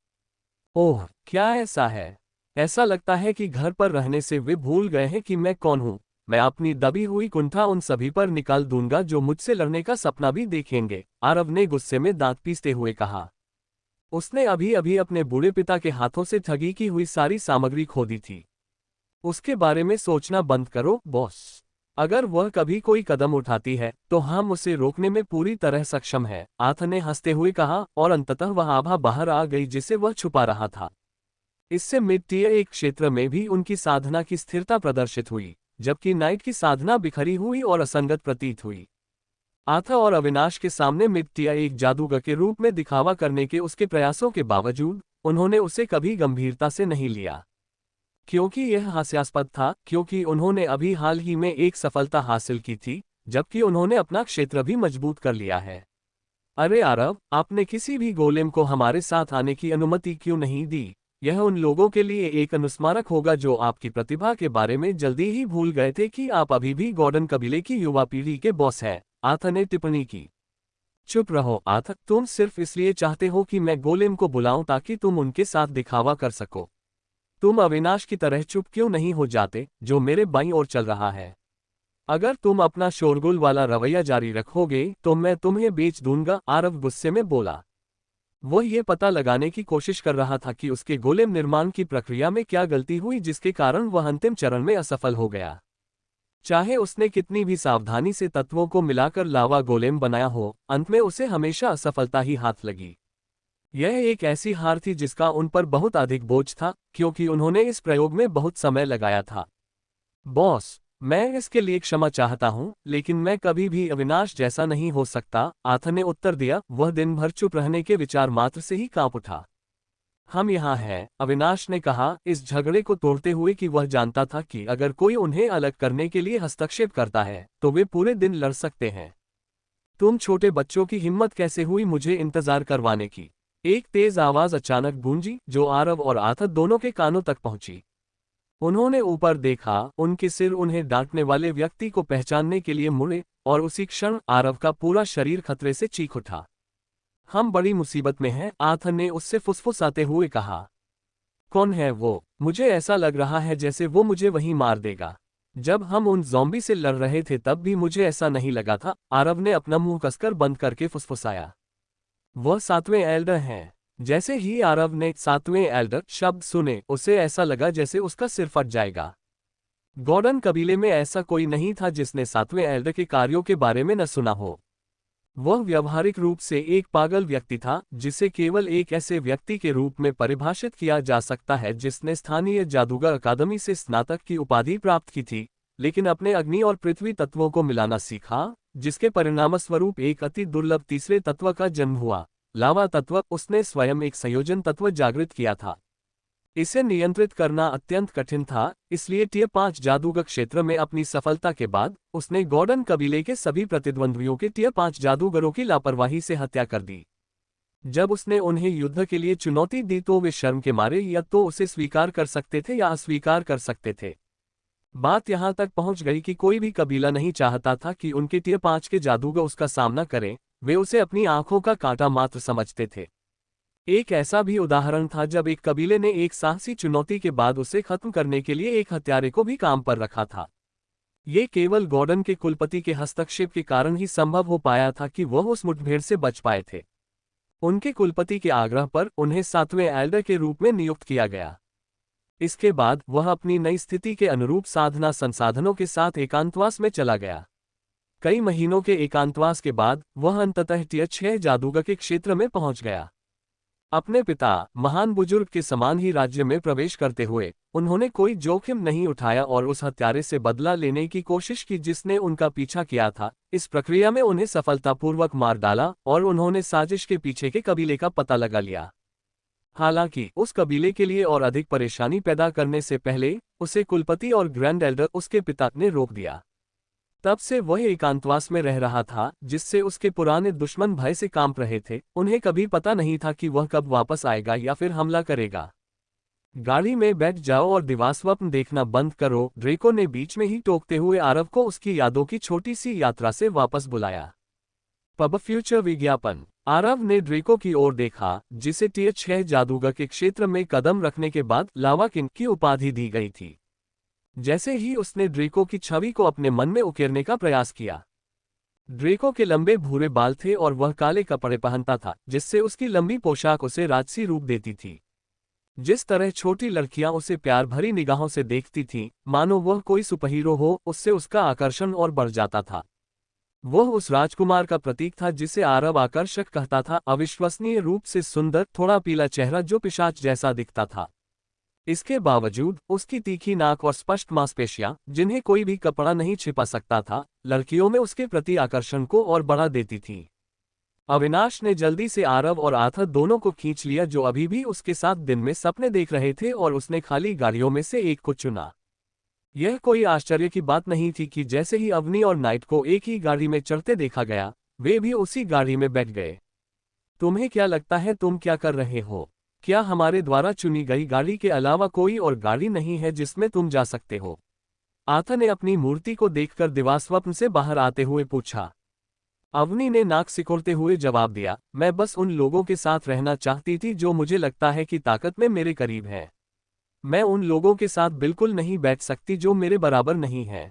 ओह, क्या ऐसा है? ऐसा लगता है कि घर पर रहने से वे भूल गए हैं कि मैं कौन हूं। मैं अपनी दबी हुई कुंठा उन सभी पर निकाल दूंगा जो मुझसे लड़ने का सपना भी देखेंगे, आरव ने गुस्से में दांत पीसते हुए कहा। उसने अभी अभी अपने बूढ़े पिता के हाथों से ठगी की हुई सारी सामग्री खो दी थी। उसके बारे में सोचना बंद करो, बॉस। अगर वह कभी कोई कदम उठाती है तो हम उसे रोकने में पूरी तरह सक्षम हैं, आथा ने हंसते हुए कहा और अंततः वह आभा बाहर आ गई जिसे वह छुपा रहा था। इससे मिट्टी एक क्षेत्र में भी उनकी साधना की स्थिरता प्रदर्शित हुई, जबकि नाइट की साधना बिखरी हुई और असंगत प्रतीत हुई। आथा और अविनाश के सामने मिट्टिया एक जादूगर के रूप में दिखावा करने के उसके प्रयासों के बावजूद उन्होंने उसे कभी गंभीरता से नहीं लिया, क्योंकि यह हास्यास्पद था, क्योंकि उन्होंने अभी हाल ही में एक सफलता हासिल की थी, जबकि उन्होंने अपना क्षेत्र भी मजबूत कर लिया है। अरे आरव, आपने किसी भी गोलेम को हमारे साथ आने की अनुमति क्यों नहीं दी? यह उन लोगों के लिए एक अनुस्मारक होगा जो आपकी प्रतिभा के बारे में जल्दी ही भूल गए थे कि आप अभी भी गॉर्डन कबीले की युवा पीढ़ी के बॉस हैं, आथा ने टिप्पणी की। चुप रहो आथा, तुम सिर्फ इसलिए चाहते हो कि मैं गोलेम को बुलाऊं ताकि तुम उनके साथ दिखावा कर सको। तुम अविनाश की तरह चुप क्यों नहीं हो जाते, जो मेरे बाईं ओर चल रहा है? अगर तुम अपना शोरगुल वाला रवैया जारी रखोगे तो मैं तुम्हें बेच दूंगा, आरव गुस्से में बोला। वह ये पता लगाने की कोशिश कर रहा था कि उसके गोलेम निर्माण की प्रक्रिया में क्या गलती हुई जिसके कारण वह अंतिम चरण में असफल हो गया। चाहे उसने कितनी भी सावधानी से तत्वों को मिलाकर लावा गोलेम बनाया हो, अंत में उसे हमेशा असफलता ही हाथ लगी। यह एक ऐसी हार थी जिसका उन पर बहुत अधिक बोझ था, क्योंकि उन्होंने इस प्रयोग में बहुत समय लगाया था। बॉस, मैं इसके लिए क्षमा चाहता हूं, लेकिन मैं कभी भी अविनाश जैसा नहीं हो सकता, आथा ने उत्तर दिया। वह दिन भर चुप रहने के विचार मात्र से ही कांप उठा। हम यहाँ हैं, अविनाश ने कहा, इस झगड़े को तोड़ते हुए कि वह जानता था कि अगर कोई उन्हें अलग करने के लिए हस्तक्षेप करता है तो वे पूरे दिन लड़ सकते हैं। तुम छोटे बच्चों की हिम्मत कैसे हुई मुझे इंतजार करवाने की? एक तेज आवाज अचानक गूंजी जो आरव और आथा दोनों के कानों तक पहुंची। उन्होंने ऊपर देखा, उनके सिर उन्हें डांटने वाले व्यक्ति को पहचानने के लिए मुड़े और उसी क्षण आरव का पूरा शरीर खतरे से चीख उठा। हम बड़ी मुसीबत में हैं, आथा ने उससे फुसफुसाते हुए कहा। कौन है वो? मुझे ऐसा लग रहा है जैसे वो मुझे वहीं मार देगा। जब हम उन ज़ॉम्बी से लड़ रहे थे तब भी मुझे ऐसा नहीं लगा था, आरव ने अपना मुंह कसकर बंद करके फुसफुसाया। वह 7वें एल्डर हैं। जैसे ही आरव ने 7वें एल्डर शब्द सुने, उसे ऐसा लगा जैसे उसका सिर फट जाएगा। गॉर्डन कबीले में ऐसा कोई नहीं था जिसने 7वें एल्डर के कार्यों के बारे में न सुना हो। वह व्यावहारिक रूप से एक पागल व्यक्ति था, जिसे केवल एक ऐसे व्यक्ति के रूप में परिभाषित किया जा सकता है जिसने स्थानीय जादूगर अकादमी से स्नातक की उपाधि प्राप्त की थी, लेकिन अपने अग्नि और पृथ्वी तत्वों को मिलाना सीखा, जिसके परिणामस्वरूप एक अति दुर्लभ तीसरे तत्व का जन्म हुआ, लावा तत्व। उसने स्वयं एक संयोजन तत्व जागृत किया था। इसे नियंत्रित करना अत्यंत कठिन था, इसलिए टियर 5 जादूगर क्षेत्र में अपनी सफलता के बाद उसने गॉर्डन कबीले के सभी प्रतिद्वंद्वियों के टियर 5 जादूगरों की लापरवाही से हत्या कर दी। जब उसने उन्हें युद्ध के लिए चुनौती दी तो वे शर्म के मारे या तो उसे स्वीकार कर सकते थे या अस्वीकार कर सकते थे। बात यहां तक पहुंच गई कि कोई भी कबीला नहीं चाहता था कि उनके टियर 5 के जादूगर उसका सामना करें, वे उसे अपनी आंखों का कांटा मात्र समझते थे। एक ऐसा भी उदाहरण था जब एक कबीले ने एक साहसी चुनौती के बाद उसे खत्म करने के लिए एक हत्यारे को भी काम पर रखा था। ये केवल गॉर्डन के कुलपति के हस्तक्षेप के कारण ही संभव हो पाया था कि वह उस मुठभेड़ से बच पाए थे। उनके कुलपति के आग्रह पर उन्हें 7वें एल्डर के रूप में नियुक्त किया गया। इसके बाद वह अपनी नई स्थिति के अनुरूप साधना संसाधनों के साथ एकांतवास में चला गया। कई महीनों के एकांतवास के बाद वह अंततः टियर 6 जादूगर के क्षेत्र में पहुंच गया। अपने पिता महान बुजुर्ग के समान ही राज्य में प्रवेश करते हुए उन्होंने कोई जोखिम नहीं उठाया और उस हत्यारे से बदला लेने की कोशिश की जिसने उनका पीछा किया था। इस प्रक्रिया में उन्हें सफलतापूर्वक मार डाला और उन्होंने साजिश के पीछे के कबीले का पता लगा लिया। हालांकि उस कबीले के लिए और अधिक परेशानी पैदा करने से पहले उसे कुलपति और ग्रैंड एल्डर उसके पिता ने रोक दिया। तब से वह एकांतवास में रह रहा था जिससे उसके पुराने दुश्मन भय से कांप रहे थे। उन्हें कभी पता नहीं था कि वह कब वापस आएगा या फिर हमला करेगा। गाड़ी में बैठ जाओ और दिवास्वप्न देखना बंद करो, ड्रेको ने बीच में ही टोकते हुए आरव को उसकी यादों की छोटी सी यात्रा से वापस बुलाया। पब फ्यूचर विज्ञापन। आरव ने ड्रेको की ओर देखा जिसे टीएच6 जादूगर के क्षेत्र में कदम रखने के बाद लावा किंग की उपाधि दी गई थी। जैसे ही उसने ड्रेको की छवि को अपने मन में उकेरने का प्रयास किया। ड्रेको के लंबे भूरे बाल थे और वह काले कपड़े पहनता था जिससे उसकी लंबी पोशाक उसे राजसी रूप देती थी। जिस तरह छोटी लड़कियां उसे प्यार भरी निगाहों से देखती थीं, मानो वह कोई सुपरहीरो हो, उससे उसका आकर्षण और बढ़ जाता था। वह उस राजकुमार का प्रतीक था जिसे आरव आकर्षक कहता था, अविश्वसनीय रूप से सुंदर, थोड़ा पीला चेहरा जो पिशाच जैसा दिखता था। इसके बावजूद उसकी तीखी नाक और स्पष्ट मांसपेशियां, जिन्हें कोई भी कपड़ा नहीं छिपा सकता था, लड़कियों में उसके प्रति आकर्षण को और बढ़ा देती थीं। अविनाश ने जल्दी से आरव और आथर दोनों को खींच लिया जो अभी भी उसके साथ दिन में सपने देख रहे थे और उसने खाली गाड़ियों में से एक को चुना। यह कोई आश्चर्य की बात नहीं थी कि जैसे ही अवनी और नाइट को एक ही गाड़ी में चढ़ते देखा गया, वे भी उसी गाड़ी में बैठ गए। तुम्हें क्या लगता है तुम क्या कर रहे हो? क्या हमारे द्वारा चुनी गई गाड़ी के अलावा कोई और गाड़ी नहीं है जिसमें तुम जा सकते हो? आथा ने अपनी मूर्ति को देखकर दिवास्वप्न से बाहर आते हुए पूछा। अवनी ने नाक सिकोड़ते हुए जवाब दिया, मैं बस उन लोगों के साथ रहना चाहती थी जो मुझे लगता है कि ताकत में मेरे करीब है। मैं उन लोगों के साथ बिल्कुल नहीं बैठ सकती जो मेरे बराबर नहीं है।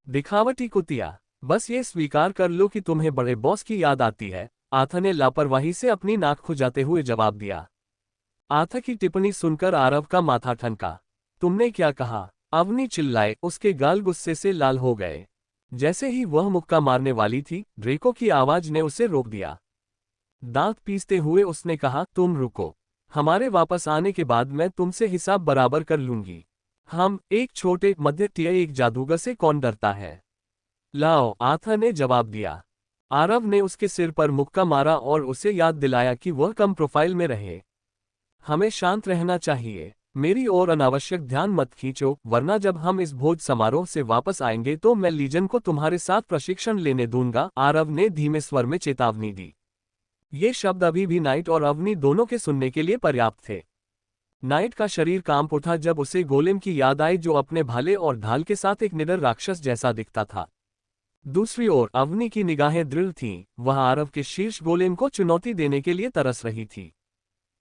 दिखावटी कुतिया, बस ये स्वीकार कर लो कि तुम्हें बड़े बॉस की याद आती है, आथा ने लापरवाही से अपनी नाक खुजाते हुए जवाब दिया। आथा की टिप्पणी सुनकर आरव का माथा ठनका। तुमने क्या कहा? अवनी चिल्लाए, उसके गाल गुस्से से लाल हो गए। जैसे ही वह मुक्का मारने वाली थी, ड्रेको की आवाज ने उसे रोक दिया। दांत पीसते हुए उसने कहा, तुम रुको, हमारे वापस आने के बाद मैं तुमसे हिसाब बराबर कर लूंगी। हम एक छोटे मध्य टिया एक जादूगर से कौन डरता है? लाओ, आथा ने जवाब दिया। आरव ने उसके सिर पर मुक्का मारा और उसे याद दिलाया कि वह कम प्रोफाइल में रहे। हमें शांत रहना चाहिए, मेरी ओर अनावश्यक ध्यान मत खींचो, वरना जब हम इस भोज समारोह से वापस आएंगे तो मैं लीजन को तुम्हारे साथ प्रशिक्षण लेने दूंगा, आरव ने धीमे स्वर में चेतावनी दी। ये शब्द अभी भी नाइट और अवनी दोनों के सुनने के लिए पर्याप्त थे। नाइट का शरीर कांप उठा जब उसे गोलेम की याद आई जो अपने भाले और ढाल के साथ एक निडर राक्षस जैसा दिखता था। दूसरी ओर अवनी की निगाहें दृढ़ थीं, वह आरव के शीर्ष गोलेम को चुनौती देने के लिए तरस रही थी।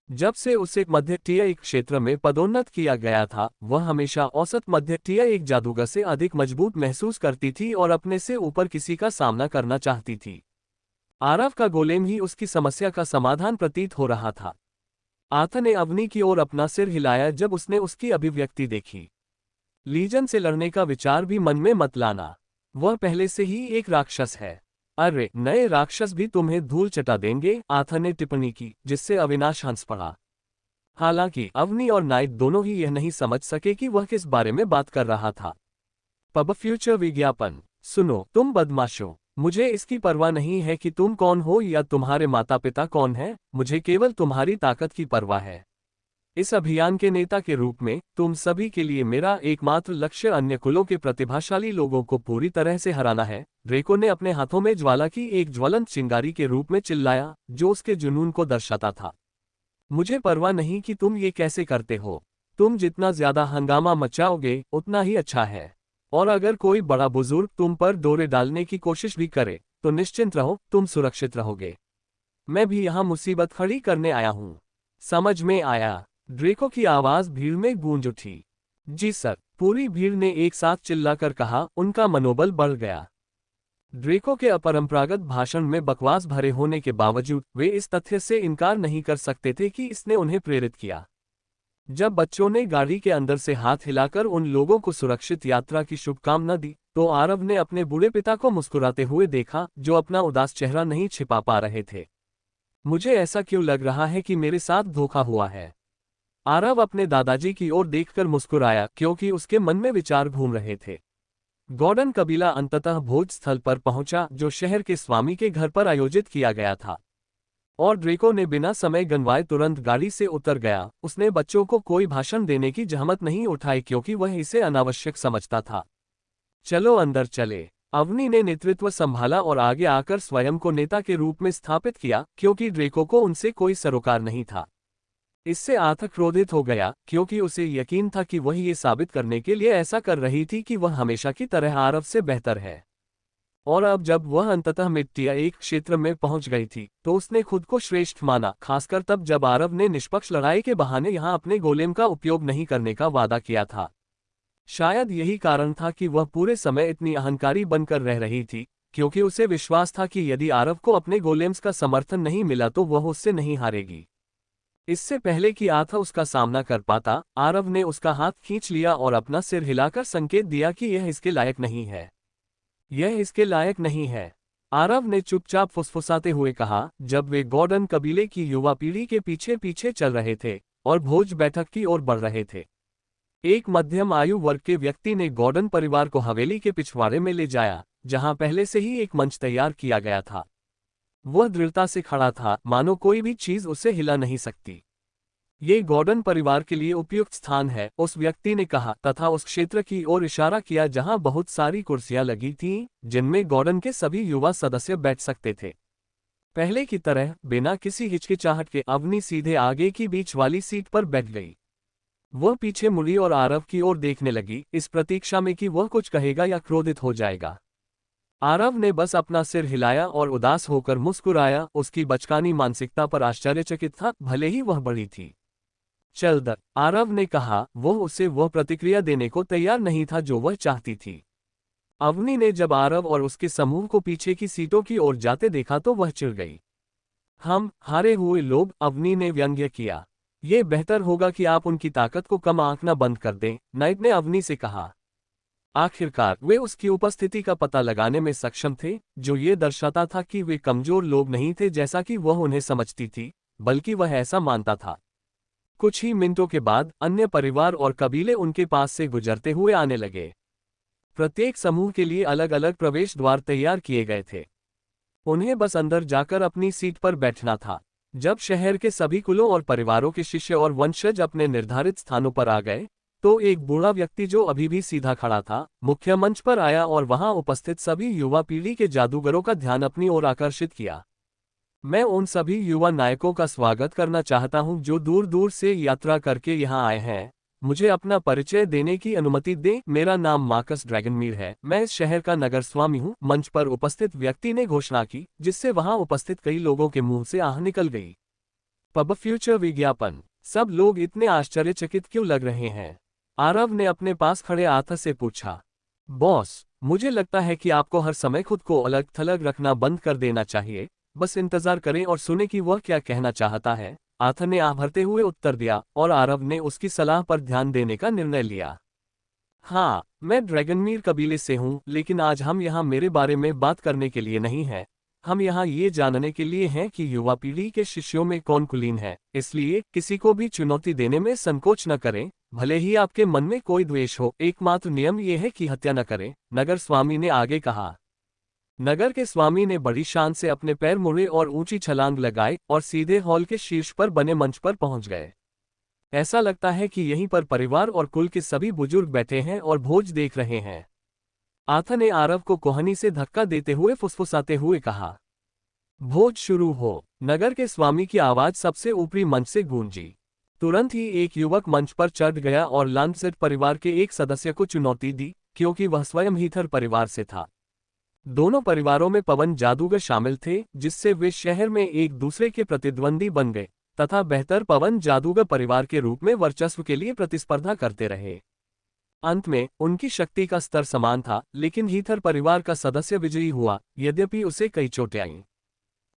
जब से उसे मध्य टिया क्षेत्र में पदोन्नत किया गया था, वह हमेशा औसत मध्य टिया एक जादूगर से अधिक मजबूत महसूस करती थी और अपने से ऊपर किसी का सामना करना चाहती थी। आरव का गोलेम ही उसकी समस्या का समाधान प्रतीत हो रहा था। आथा ने अवनी की ओर अपना सिर हिलाया जब उसने उसकी अभिव्यक्ति देखी। लीजन से लड़ने का विचार भी मन में मत लाना, वह पहले से ही एक राक्षस है। अरे, नए राक्षस भी तुम्हें धूल चटा देंगे, आथा ने टिप्पणी की, जिससे अविनाश हंस पड़ा। हालांकि अवनी और नाइट दोनों ही यह नहीं समझ सके कि वह किस बारे में बात कर रहा था। पब फ्यूचर विज्ञापन। सुनो तुम बदमाशों, मुझे इसकी परवाह नहीं है कि तुम कौन हो या तुम्हारे माता पिता कौन हैं, मुझे केवल तुम्हारी ताकत की परवाह है। इस अभियान के नेता के रूप में तुम सभी के लिए मेरा एकमात्र लक्ष्य अन्य कुलों के प्रतिभाशाली लोगों को पूरी तरह से हराना है। ड्रेको ने अपने हाथों में ज्वाला की एक ज्वलंत चिंगारी के रूप में चिल्लाया, जो उसके जुनून को दर्शाता था। मुझे परवाह नहीं कि तुम ये कैसे करते हो, तुम जितना ज्यादा हंगामा मचाओगे उतना ही अच्छा है। और अगर कोई बड़ा बुजुर्ग तुम पर डोरे डालने की कोशिश भी करे तो निश्चिंत रहो, तुम सुरक्षित रहोगे। मैं भी यहाँ मुसीबत खड़ी करने आया हूँ। समझ में आया? ड्रेको की आवाज भीड़ में गूंज उठी। जी सर, पूरी भीड़ ने एक साथ चिल्लाकर कहा, उनका मनोबल बढ़ गया। ड्रेको के अपरंपरागत भाषण में बकवास भरे होने के बावजूद वे इस तथ्य से इनकार नहीं कर सकते थे कि इसने उन्हें प्रेरित किया। जब बच्चों ने गाड़ी के अंदर से हाथ हिलाकर उन लोगों को सुरक्षित यात्रा की शुभकामना दी, तो आरव ने अपने बूढ़े पिता को मुस्कुराते हुए देखा, जो अपना उदास चेहरा नहीं छिपा पा रहे थे। मुझे ऐसा क्यों लग रहा है कि मेरे साथ धोखा हुआ है। आरव अपने दादाजी की ओर देखकर मुस्कुराया क्योंकि उसके मन में विचार घूम रहे थे। गॉर्डन कबीला अंततः भोज स्थल पर पहुंचा जो शहर के स्वामी के घर पर आयोजित किया गया था। और ड्रेको ने बिना समय गंवाए तुरंत गाड़ी से उतर गया। उसने बच्चों को कोई भाषण देने की जहमत नहीं उठाई क्योंकि वह इसे अनावश्यक समझता था। चलो अंदर चले। अवनी ने नेतृत्व संभाला और आगे आकर स्वयं को नेता के रूप में स्थापित किया क्योंकि ड्रेको को उनसे कोई सरोकार नहीं था। इससे आर्थ क्रोधित हो गया क्योंकि उसे यकीन था कि वह ये साबित करने के लिए ऐसा कर रही थी कि वह हमेशा की तरह आरव से बेहतर है। और अब जब वह अंततः मिट्टिया एक क्षेत्र में पहुंच गई थी तो उसने खुद को श्रेष्ठ माना, खासकर तब जब आरव ने निष्पक्ष लड़ाई के बहाने यहां अपने गोलेम का उपयोग नहीं करने का वादा किया था। शायद यही कारण था कि वह पूरे समय इतनी अहंकारी बनकर रह रही थी, क्योंकि उसे विश्वास था कि यदि आरव को अपने गोलेम्स का समर्थन नहीं मिला तो वह उससे नहीं हारेगी। इससे पहले कि आर्थ उसका सामना कर पाता, आरव ने उसका हाथ खींच लिया और अपना सिर हिलाकर संकेत दिया कि यह इसके लायक नहीं है। यह इसके लायक नहीं है। आरव ने चुपचाप फुसफुसाते हुए कहा जब वे गॉर्डन कबीले की युवा पीढ़ी के पीछे पीछे चल रहे थे और भोज बैठक की ओर बढ़ रहे थे। एक मध्यम आयु वर्ग के व्यक्ति ने गॉर्डन परिवार को हवेली के पिछवाड़े में ले जाया, जहां पहले से ही एक मंच तैयार किया गया था। वह दृढ़ता से खड़ा था, मानो कोई भी चीज उसे हिला नहीं सकती। ये गॉर्डन परिवार के लिए उपयुक्त स्थान है, उस व्यक्ति ने कहा तथा उस क्षेत्र की ओर इशारा किया जहां बहुत सारी कुर्सियां लगी थीं, जिनमें गॉर्डन के सभी युवा सदस्य बैठ सकते थे। पहले की तरह बिना किसी हिचकिचाहट के अवनी सीधे आगे की बीच वाली सीट पर बैठ गई। वह पीछे मुड़ी और आरव की ओर देखने लगी, इस प्रतीक्षा में कि वह कुछ कहेगा या क्रोधित हो जाएगा। आरव ने बस अपना सिर हिलाया और उदास होकर मुस्कुराया। उसकी बचकानी मानसिकता पर आश्चर्यचकित था, भले ही वह बड़ी थी। चल द, आरव ने कहा। वह प्रतिक्रिया देने को तैयार नहीं था जो वह चाहती थी। अवनी ने जब आरव और उसके समूह को पीछे की सीटों की ओर जाते देखा तो वह चिढ़ गई। हम हारे हुए लोग, अवनी ने व्यंग्य किया। ये बेहतर होगा कि आप उनकी ताकत को कम आंकना बंद कर दें, नाइट ने अवनी से कहा। आखिरकार वे उसकी उपस्थिति का पता लगाने में सक्षम थे, जो ये दर्शाता था कि वे कमजोर लोग नहीं थे जैसा कि वह उन्हें समझती थी, बल्कि वह ऐसा मानता था। कुछ ही मिनटों के बाद अन्य परिवार और कबीले उनके पास से गुजरते हुए आने लगे। प्रत्येक समूह के लिए अलग अलग प्रवेश द्वार तैयार किए गए थे। उन्हें बस अंदर जाकर अपनी सीट पर बैठना था। जब शहर के सभी कुलों और परिवारों के शिष्य और वंशज अपने निर्धारित स्थानों पर आ गए, तो एक बूढ़ा व्यक्ति जो अभी भी सीधा खड़ा था, मुख्य मंच पर आया और वहां उपस्थित सभी युवा पीढ़ी के जादूगरों का ध्यान अपनी ओर आकर्षित किया। मैं उन सभी युवा नायकों का स्वागत करना चाहता हूं जो दूर दूर से यात्रा करके यहां आए हैं। मुझे अपना परिचय देने की अनुमति दें। मेरा नाम मार्कस ड्रैगनमीर है, मैं इस शहर का नगर स्वामी हूं। मंच पर उपस्थित व्यक्ति ने घोषणा की, जिससे वहां उपस्थित कई लोगों के मुंह से आह निकल गई। पब फ्यूचर विज्ञापन। सब लोग इतने आश्चर्यचकित क्यों लग रहे हैं? आरव ने अपने पास खड़े आर्थ से पूछा। बॉस, मुझे लगता है कि आपको हर समय खुद को अलग थलग रखना बंद कर देना चाहिए। बस इंतजार करें और सुने कि वह क्या कहना चाहता है, आर्थ ने आह भरते हुए उत्तर दिया, और आरव ने उसकी सलाह पर ध्यान देने का निर्णय लिया। हाँ, मैं ड्रैगनमीर कबीले से हूँ, लेकिन आज हम यहाँ मेरे बारे में बात करने के लिए नहीं हैं। हम यहाँ ये जानने के लिए हैं कि युवा पीढ़ी के शिष्यों में कौन कुलीन है। इसलिए किसी को भी चुनौती देने में संकोच न करें, भले ही आपके मन में कोई द्वेष हो। एकमात्र नियम यह है कि हत्या न करें, नगर स्वामी ने आगे कहा। नगर के स्वामी ने बड़ी शान से अपने पैर मुड़े और ऊंची छलांग लगाई और सीधे हॉल के शीर्ष पर बने मंच पर पहुंच गए। ऐसा लगता है कि यहीं पर परिवार और कुल के सभी बुजुर्ग बैठे हैं और भोज देख रहे हैं। आर्थ ने आरव को कोहनी से धक्का देते हुए फुसफुसाते हुए कहा। भोज शुरू हो। नगर के स्वामी की आवाज सबसे ऊपरी मंच से गूंजी। तुरंत ही एक युवक मंच पर चढ़ गया और लांसेट परिवार के एक सदस्य को चुनौती दी, क्योंकि वह स्वयं हीथर परिवार से था। दोनों परिवारों में पवन जादूगर शामिल थे, जिससे वे शहर में एक दूसरे के प्रतिद्वंदी बन गए तथा बेहतर पवन जादूगर परिवार के रूप में वर्चस्व के लिए प्रतिस्पर्धा करते रहे। अंत में उनकी शक्ति का स्तर समान था, लेकिन हीथर परिवार का सदस्य विजयी हुआ, यद्यपि उसे कई चोटें आईं।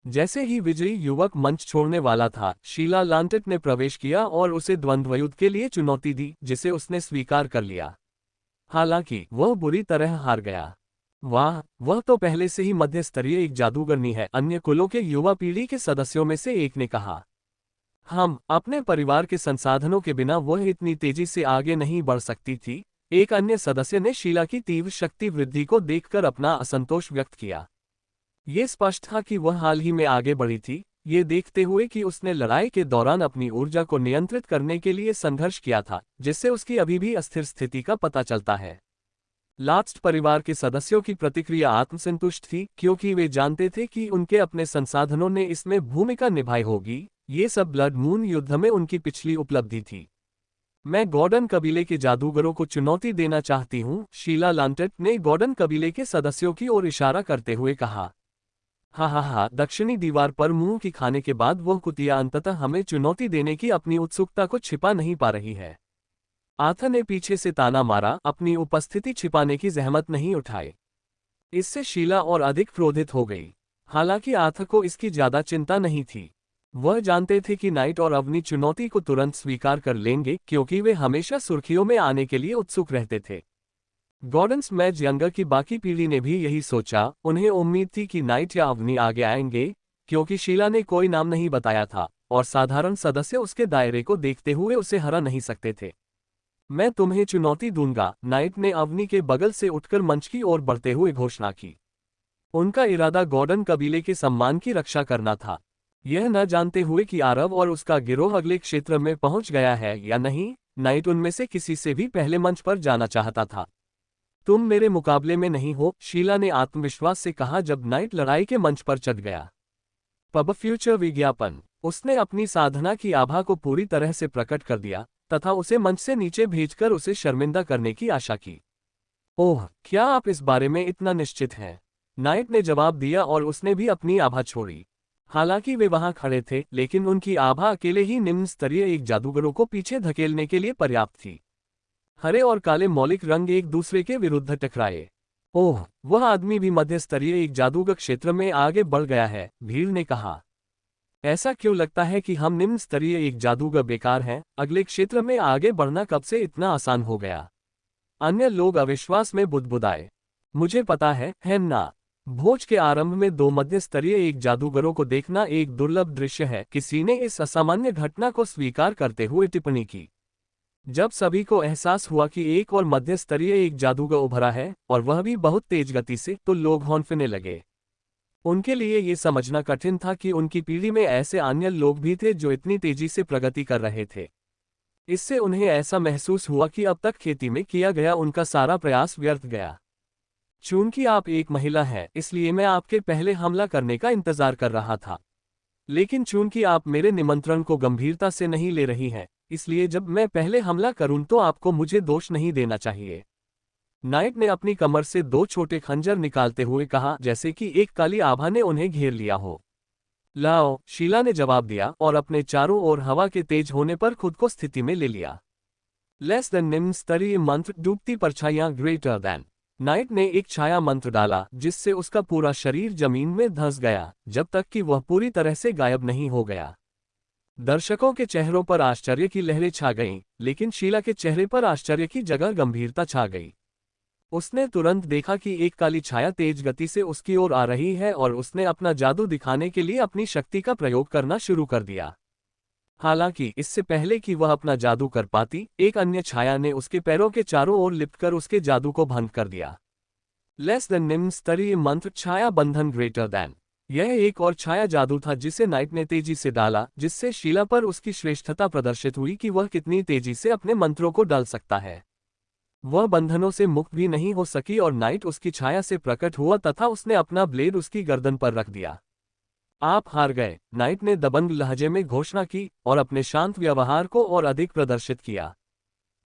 जैसे ही विजयी युवक मंच छोड़ने वाला था, शीला लांटेट ने प्रवेश किया और उसे द्वंद्वयुद्ध के लिए चुनौती दी, जिसे उसने स्वीकार कर लिया। हालांकि वह बुरी तरह हार गया। वाह, वह तो पहले से ही मध्य स्तरीय एक जादूगरनी है, अन्य कुलों के युवा पीढ़ी के सदस्यों में से एक ने कहा। हम अपने परिवार के संसाधनों के बिना वह इतनी तेजी से आगे नहीं बढ़ सकती थी। एक अन्य सदस्य ने शीला की तीव्र शक्ति वृद्धि को देखकर अपना असंतोष व्यक्त किया। ये स्पष्ट था कि वह हाल ही में आगे बढ़ी थी, ये देखते हुए कि उसने लड़ाई के दौरान अपनी ऊर्जा को नियंत्रित करने के लिए संघर्ष किया था, जिससे उसकी अभी भी अस्थिर स्थिति का पता चलता है। लास्ट परिवार के सदस्यों की प्रतिक्रिया आत्मसंतुष्ट थी, क्योंकि वे जानते थे कि उनके अपने संसाधनों ने इसमें भूमिका निभाई होगी। ये सब ब्लड मून युद्ध में उनकी पिछली उपलब्धि थी। मैं गॉर्डन कबीले के जादूगरों को चुनौती देना चाहती हूँ, शीला लांटेट ने गॉर्डन कबीले के सदस्यों की ओर इशारा करते हुए कहा। हा, दक्षिणी दीवार पर मुंह की खाने के बाद वह कुतिया अंततः हमें चुनौती देने की अपनी उत्सुकता को छिपा नहीं पा रही है। आथर ने पीछे से ताना मारा, अपनी उपस्थिति छिपाने की जहमत नहीं उठाई। इससे शीला और अधिक क्रोधित हो गई। हालांकि आथर को इसकी ज्यादा चिंता नहीं थी। वह जानते थे कि नाइट और अवनी चुनौती को तुरंत स्वीकार कर लेंगे, क्योंकि वे हमेशा सुर्खियों में आने के लिए उत्सुक रहते थे। गॉर्डन्स मैज यंगर की बाकी पीढ़ी ने भी यही सोचा। उन्हें उम्मीद थी कि नाइट या अवनी आगे आएंगे, क्योंकि शीला ने कोई नाम नहीं बताया था और साधारण सदस्य उसके दायरे को देखते हुए उसे हरा नहीं सकते थे। मैं तुम्हें चुनौती दूंगा, नाइट ने अवनी के बगल से उठकर मंच की ओर बढ़ते हुए घोषणा की। उनका इरादा गॉर्डन कबीले के सम्मान की रक्षा करना था, यह न जानते हुए कि आरव और उसका गिरोह अगले क्षेत्र में पहुंच गया है या नहीं। नाइट उनमें से किसी से भी पहले मंच पर जाना चाहता था। तुम मेरे मुकाबले में नहीं हो, शीला ने आत्मविश्वास से कहा जब नाइट लड़ाई के मंच पर चढ़ गया। पब फ्यूचर विज्ञापन। उसने अपनी साधना की आभा को पूरी तरह से प्रकट कर दिया तथा उसे मंच से नीचे भेजकर उसे शर्मिंदा करने की आशा की। ओह, क्या आप इस बारे में इतना निश्चित हैं? नाइट ने जवाब दिया और उसने भी अपनी आभा छोड़ी। हालांकि वे वहां खड़े थे, लेकिन उनकी आभा अकेले ही निम्न स्तरीय एक जादूगरों को पीछे धकेलने के लिए पर्याप्त थी। हरे और काले मौलिक रंग एक दूसरे के विरुद्ध टकराए। ओह, वह आदमी भी मध्य स्तरीय एक जादूगर क्षेत्र में आगे बढ़ गया है, भीड़ ने कहा। ऐसा क्यों लगता है कि हम निम्न स्तरीय एक जादूगर बेकार हैं? अगले क्षेत्र में आगे बढ़ना कब से इतना आसान हो गया? अन्य लोग अविश्वास में बुदबुदाए। मुझे पता है ना? भोज के आरंभ में दो मध्य स्तरीय एक जादूगरों को देखना एक दुर्लभ दृश्य है, किसी ने इस असामान्य घटना को स्वीकार करते हुए टिप्पणी की। जब सभी को एहसास हुआ कि एक और मध्य स्तरीय एक जादूगर उभरा है, और वह भी बहुत तेज गति से, तो लोग हौंफने लगे। उनके लिए ये समझना कठिन था कि उनकी पीढ़ी में ऐसे अन्य लोग भी थे जो इतनी तेजी से प्रगति कर रहे थे। इससे उन्हें ऐसा महसूस हुआ कि अब तक खेती में किया गया उनका सारा प्रयास व्यर्थ गया। चूंकि आप एक महिला हैं, इसलिए मैं आपके पहले हमला करने का इंतजार कर रहा था। लेकिन चूंकि आप मेरे निमंत्रण को गंभीरता से नहीं ले रही हैं, इसलिए जब मैं पहले हमला करूं तो आपको मुझे दोष नहीं देना चाहिए। नाइट ने अपनी कमर से दो छोटे खंजर निकालते हुए कहा, जैसे कि एक काली आभा ने उन्हें घेर लिया हो। लाओ, शीला ने जवाब दिया और अपने चारों ओर हवा के तेज होने पर खुद को स्थिति में ले लिया। लेस देन निम्न स्तरीय मंत्र, डूबती परछाइयां, ग्रेटर देन। नाइट ने एक छाया मंत्र डाला, जिससे उसका पूरा शरीर जमीन में धंस गया, जब तक कि वह पूरी तरह से गायब नहीं हो गया। दर्शकों के चेहरों पर आश्चर्य की लहरें छा गईं, लेकिन शीला के चेहरे पर आश्चर्य की जगह गंभीरता छा गई। उसने तुरंत देखा कि एक काली छाया तेज गति से उसकी ओर आ रही है और उसने अपना जादू दिखाने के लिए अपनी शक्ति का प्रयोग करना शुरू कर दिया। हालांकि इससे पहले कि वह अपना जादू कर पाती, एक अन्य छाया ने उसके पैरों के चारों ओर लिपटकर उसके जादू को भंग कर दिया। लेस देन निम्न स्तरीय मंत्र, छाया बंधन, ग्रेटर देन। यह एक और छाया जादू था जिसे नाइट ने तेजी से डाला, जिससे शीला पर उसकी श्रेष्ठता प्रदर्शित हुई कि वह कितनी तेजी से अपने मंत्रों को डाल सकता है। वह बंधनों से मुक्त भी नहीं हो सकी और नाइट उसकी छाया से प्रकट हुआ तथा उसने अपना ब्लेड उसकी गर्दन पर रख दिया। आप हार गए, नाइट ने दबंग लहजे में घोषणा की और अपने शांत व्यवहार को और अधिक प्रदर्शित किया।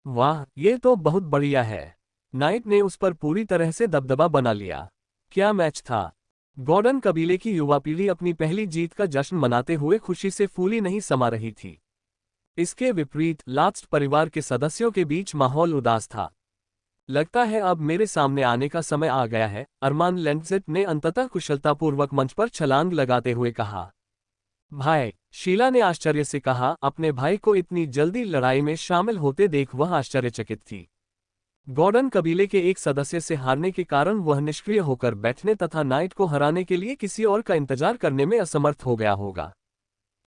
वाह, ये तो बहुत बढ़िया है। नाइट ने उस पर पूरी तरह से दबदबा बना लिया। क्या मैच था! गॉर्डन कबीले की युवा पीढ़ी अपनी पहली जीत का जश्न मनाते हुए खुशी से फूली नहीं समा रही थी। इसके विपरीत लास्ट परिवार के सदस्यों के बीच माहौल उदास था। लगता है अब मेरे सामने आने का समय आ गया है, अरमान लेंटजेट ने अंततः कुशलतापूर्वक मंच पर छलांग लगाते हुए कहा। भाई, शीला ने आश्चर्य से कहा, अपने भाई को इतनी जल्दी लड़ाई में शामिल होते देख वह आश्चर्यचकित थी। गॉर्डन कबीले के एक सदस्य से हारने के कारण वह निष्क्रिय होकर बैठने तथा नाइट को हराने के लिए किसी और का इंतजार करने में असमर्थ हो गया होगा।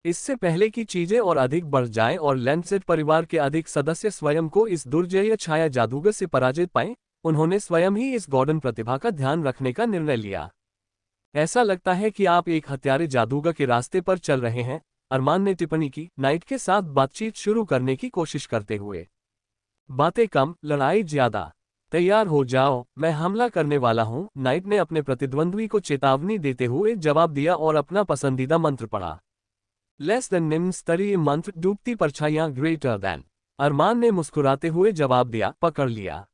इससे पहले कि चीजें और अधिक बढ़ जाएं और लैंडसेट परिवार के अधिक सदस्य स्वयं को इस दुर्जय छाया जादूगर से पराजित पाएं, उन्होंने स्वयं ही इस गॉर्डन प्रतिभा का ध्यान रखने का निर्णय लिया। ऐसा लगता है कि आप एक हत्यारे जादूगर के रास्ते पर चल रहे हैं, अरमान ने टिप्पणी की, नाइट के साथ बातचीत शुरू करने की कोशिश करते हुए। बातें कम, लड़ाई ज्यादा। तैयार हो जाओ, मैं हमला करने वाला हूं, नाइट ने अपने प्रतिद्वंद्वी को चेतावनी देते हुए जवाब दिया और अपना पसंदीदा मंत्र पढ़ा। लेस देन निम्न स्तरीय मंत्र, डूबती परछाइयां, ग्रेटर देन। अरमान ने मुस्कुराते हुए जवाब दिया, पकड़ लिया।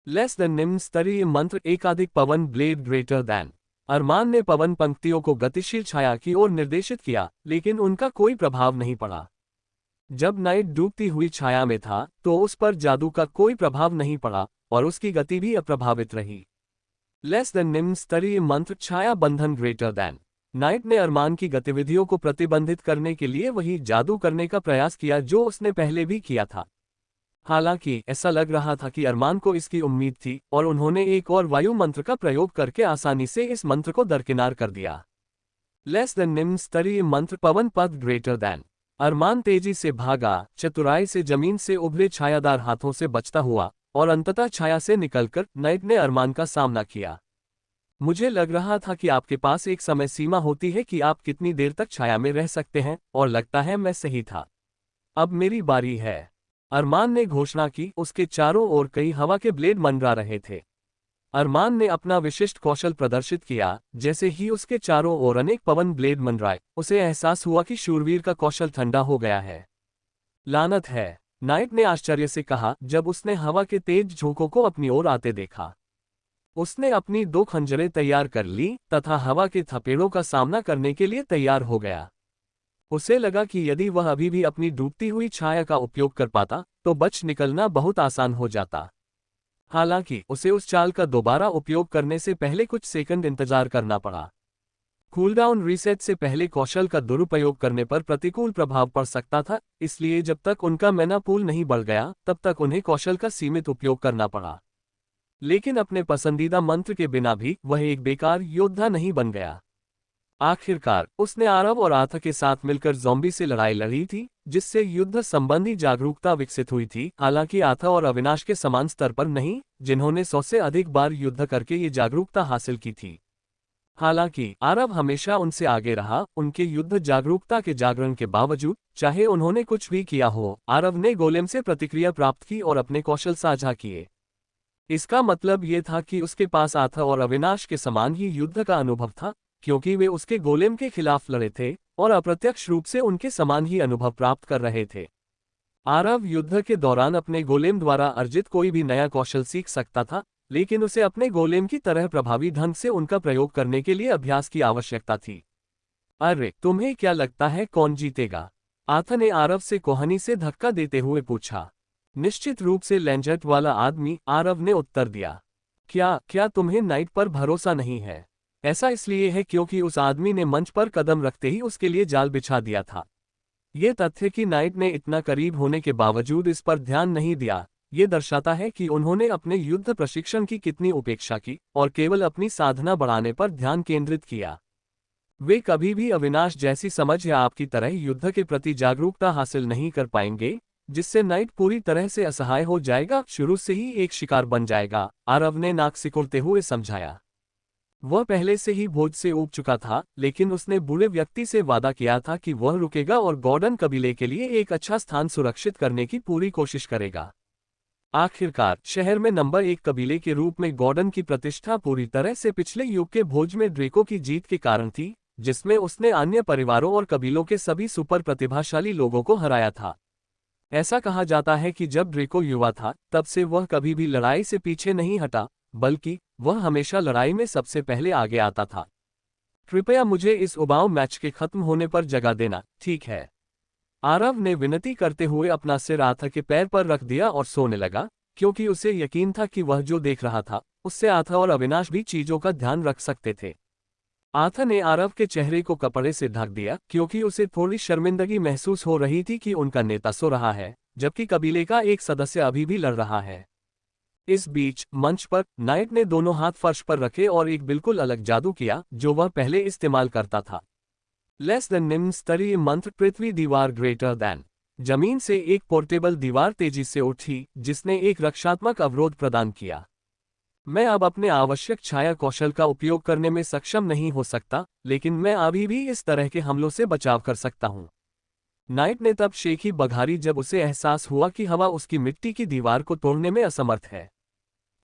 लेस देन निम्न स्तरीय मंत्र, एकाधिक पवन ब्लेड, ग्रेटर देन। अरमान ने पवन पंक्तियों को गतिशील छाया की ओर निर्देशित किया, लेकिन उनका कोई प्रभाव नहीं पड़ा। जब नाइट डूबती हुई छाया में था तो उस पर जादू का कोई प्रभाव नहीं पड़ा और उसकी गति भी अप्रभावित रही। लेस देन निम्न स्तरीय मंत्र, छाया बंधन, ग्रेटर देन। नाइट ने अरमान की गतिविधियों को प्रतिबंधित करने के लिए वही जादू करने का प्रयास किया जो उसने पहले भी किया था। हालांकि ऐसा लग रहा था कि अरमान को इसकी उम्मीद थी और उन्होंने एक और वायु मंत्र का प्रयोग करके आसानी से इस मंत्र को दरकिनार कर दिया। लेस देन निम्न स्तरीय मंत्र, पवन पथ, ग्रेटर देन। अरमान तेजी से भागा, चतुराई से जमीन से उभरे छायादार हाथों से बचता हुआ और अंततः छाया से निकलकर नाइट ने अरमान का सामना किया। मुझे लग रहा था कि आपके पास एक समय सीमा होती है कि आप कितनी देर तक छाया में रह सकते हैं, और लगता है मैं सही था। अब मेरी बारी है, अरमान ने घोषणा की। उसके चारों ओर कई हवा के ब्लेड मंडरा रहे थे। अरमान ने अपना विशिष्ट कौशल प्रदर्शित किया। जैसे ही उसके चारों ओर अनेक पवन ब्लेड मंडराए, उसे एहसास हुआ कि शूरवीर का कौशल ठंडा हो गया है। लानत है, नाइट ने आश्चर्य से कहा जब उसने हवा के तेज झोंकों को अपनी ओर आते देखा। उसने अपनी 2 खंजरें तैयार कर ली तथा हवा के थपेड़ों का सामना करने के लिए तैयार हो गया। उसे लगा कि यदि वह अभी भी अपनी डूबती हुई छाया का उपयोग कर पाता तो बच निकलना बहुत आसान हो जाता। हालांकि उसे उस चाल का दोबारा उपयोग करने से पहले कुछ सेकंड इंतजार करना पड़ा। कूलडाउन रीसेट से पहले कौशल का दुरुपयोग करने पर प्रतिकूल प्रभाव पड़ सकता था, इसलिए जब तक उनका मैना पूल नहीं बढ़ गया तब तक उन्हें कौशल का सीमित उपयोग करना पड़ा। लेकिन अपने पसंदीदा मंत्र के बिना भी वह एक बेकार योद्धा नहीं बन गया। आखिरकार उसने आरव और आथा के साथ मिलकर ज़ॉम्बी से लड़ाई लड़ी थी, जिससे युद्ध संबंधी जागरूकता विकसित हुई थी। हालांकि आथा और अविनाश के समान स्तर पर नहीं, जिन्होंने 100 से अधिक बार युद्ध करके ये जागरूकता हासिल की थी। हालांकि आरव हमेशा उनसे आगे रहा। उनके युद्ध जागरूकता के जागरण के बावजूद, चाहे उन्होंने कुछ भी किया हो, आरव ने गोलेम से प्रतिक्रिया प्राप्त की और अपने कौशल साझा किए। इसका मतलब ये था कि उसके पास आथा और अविनाश के समान ही युद्ध का अनुभव था, क्योंकि वे उसके गोलेम के खिलाफ लड़े थे और अप्रत्यक्ष रूप से उनके समान ही अनुभव प्राप्त कर रहे थे। आरव युद्ध के दौरान अपने गोलेम द्वारा अर्जित कोई भी नया कौशल सीख सकता था, लेकिन उसे अपने गोलेम की तरह प्रभावी ढंग से उनका प्रयोग करने के लिए अभ्यास की आवश्यकता थी। अरे, तुम्हें क्या लगता है कौन जीतेगा? आथा ने आरव से कोहनी से धक्का देते हुए पूछा। निश्चित रूप से लैंजट वाला आदमी, आरव ने उत्तर दिया। क्या तुम्हें नाइट पर भरोसा नहीं है? ऐसा इसलिए है क्योंकि उस आदमी ने मंच पर कदम रखते ही उसके लिए जाल बिछा दिया था। ये तथ्य कि नाइट ने इतना करीब होने के बावजूद इस पर ध्यान नहीं दिया, ये दर्शाता है कि उन्होंने अपने युद्ध प्रशिक्षण की कितनी उपेक्षा की और केवल अपनी साधना बढ़ाने पर ध्यान केंद्रित किया। वे कभी भी अविनाश जैसी समझ या आपकी तरह युद्ध के प्रति जागरूकता हासिल नहीं कर पाएंगे, जिससे नाइट पूरी तरह से असहाय हो जाएगा, शुरू से ही एक शिकार बन जाएगा, आरव ने नाक सिकुड़ते हुए समझाया। वह पहले से ही भोज से ऊब चुका था, लेकिन उसने बुरे व्यक्ति से वादा किया था कि वह रुकेगा और गॉर्डन कबीले के लिए एक अच्छा स्थान सुरक्षित करने की पूरी कोशिश करेगा। आखिरकार शहर में नंबर 1 कबीले के रूप में गॉर्डन की प्रतिष्ठा पूरी तरह से पिछले युग के भोज में ड्रेको की जीत के कारण थी, जिसमें उसने अन्य परिवारों और कबीलों के सभी सुपर प्रतिभाशाली लोगों को हराया था। ऐसा कहा जाता है कि जब ड्रेको युवा था तब से वह कभी भी लड़ाई से पीछे नहीं हटा, बल्कि वह हमेशा लड़ाई में सबसे पहले आगे आता था। कृपया मुझे इस उबाऊ मैच के खत्म होने पर जगा देना, ठीक है? आरव ने विनती करते हुए अपना सिर आथा के पैर पर रख दिया और सोने लगा, क्योंकि उसे यकीन था कि वह जो देख रहा था उससे आथा और अविनाश भी चीजों का ध्यान रख सकते थे। आथा ने आरव के चेहरे को कपड़े से ढक दिया, क्योंकि उसे थोड़ी शर्मिंदगी महसूस हो रही थी कि उनका नेता सो रहा है, जबकि कबीले का एक सदस्य अभी भी लड़ रहा है। इस बीच मंच पर नाइट ने दोनों हाथ फर्श पर रखे और एक बिल्कुल अलग जादू किया जो वह पहले इस्तेमाल करता था। लेस देन निम्न स्तरीय मंत्र पृथ्वी दीवार ग्रेटर दैन। जमीन से एक पोर्टेबल दीवार तेजी से उठी जिसने एक रक्षात्मक अवरोध प्रदान किया। मैं अब अपने आवश्यक छाया कौशल का उपयोग करने में सक्षम नहीं हो सकता, लेकिन मैं अभी भी इस तरह के हमलों से बचाव कर सकता हूं। नाइट ने तब शेखी बघारी जब उसे एहसास हुआ कि हवा उसकी मिट्टी की दीवार को तोड़ने में असमर्थ है।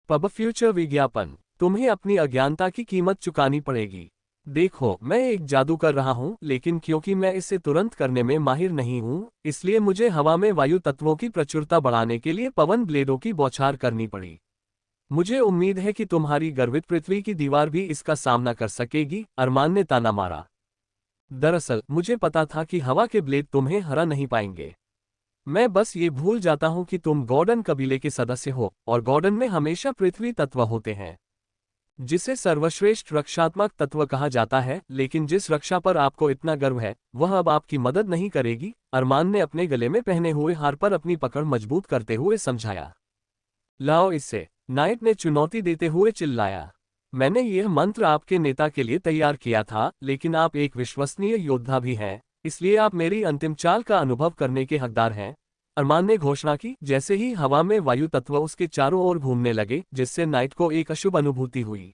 पब फ्यूचर विज्ञापन। तुम्हें अपनी अज्ञानता की कीमत चुकानी पड़ेगी। देखो, मैं एक जादू कर रहा हूं, लेकिन क्योंकि मैं इसे तुरंत करने में माहिर नहीं हूं, इसलिए मुझे हवा में वायु तत्वों की प्रचुरता बढ़ाने के लिए पवन ब्लेडों की बौछार करनी पड़ी। मुझे उम्मीद है कि तुम्हारी गर्वित पृथ्वी की दीवार भी इसका सामना कर सकेगी, अरमान ने ताना मारा। दरअसल मुझे पता था कि हवा के ब्लेड तुम्हें हरा नहीं पाएंगे। मैं बस ये भूल जाता हूं कि तुम गॉर्डन कबीले के सदस्य हो और गॉर्डन में हमेशा पृथ्वी तत्व होते हैं, जिसे सर्वश्रेष्ठ रक्षात्मक तत्व कहा जाता है, लेकिन जिस रक्षा पर आपको इतना गर्व है वह अब आपकी मदद नहीं करेगी, अरमान ने अपने गले में पहने हुए हार पर अपनी पकड़ मजबूत करते हुए समझाया। लाओ इससे, नाइट ने चुनौती देते हुए चिल्लाया। मैंने यह मंत्र आपके नेता के लिए तैयार किया था, लेकिन आप एक विश्वसनीय योद्धा भी हैं, इसलिए आप मेरी अंतिम चाल का अनुभव करने के हकदार हैं, अरमान ने घोषणा की जैसे ही हवा में वायु तत्व उसके चारों ओर घूमने लगे, जिससे नाइट को एक अशुभ अनुभूति हुई।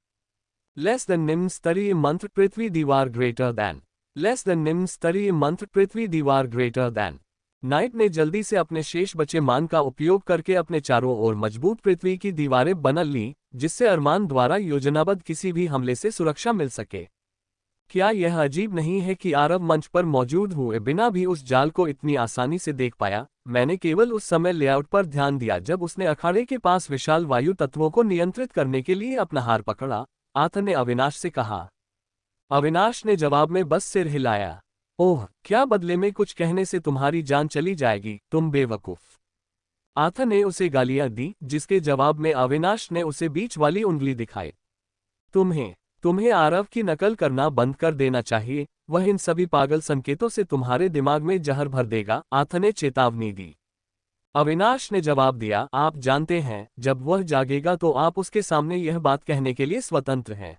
लेस देन निम्न स्तरीय मंत्र पृथ्वी दीवार ग्रेटर दैन। लेस देन निम्न स्तरीय मंत्र पृथ्वी दीवार ग्रेटर दैन। नाइट ने जल्दी से अपने शेष बचे मान का उपयोग करके अपने चारों ओर मजबूत पृथ्वी की दीवारें बना लीं, जिससे अरमान द्वारा योजनाबद्ध किसी भी हमले से सुरक्षा मिल सके। क्या यह अजीब नहीं है कि आरव मंच पर मौजूद हुए बिना भी उस जाल को इतनी आसानी से देख पाया? मैंने केवल उस समय लेआउट पर ध्यान दिया जब उसने अखाड़े के पास विशाल वायु तत्वों को नियंत्रित करने के लिए अपना हार पकड़ा, आथर ने अविनाश से कहा। अविनाश ने जवाब में बस सिर हिलाया। ओह, क्या बदले में कुछ कहने से तुम्हारी जान चली जाएगी, तुम बेवकूफ। आथर ने उसे गालियां दी, जिसके जवाब में अविनाश ने उसे बीच वाली उंगली दिखाई। तुम्हें आरव की नकल करना बंद कर देना चाहिए, वह इन सभी पागल संकेतों से तुम्हारे दिमाग में जहर भर देगा, आथर ने चेतावनी दी। अविनाश ने जवाब दिया, आप जानते हैं, जब वह जागेगा तो आप उसके सामने यह बात कहने के लिए स्वतंत्र हैं।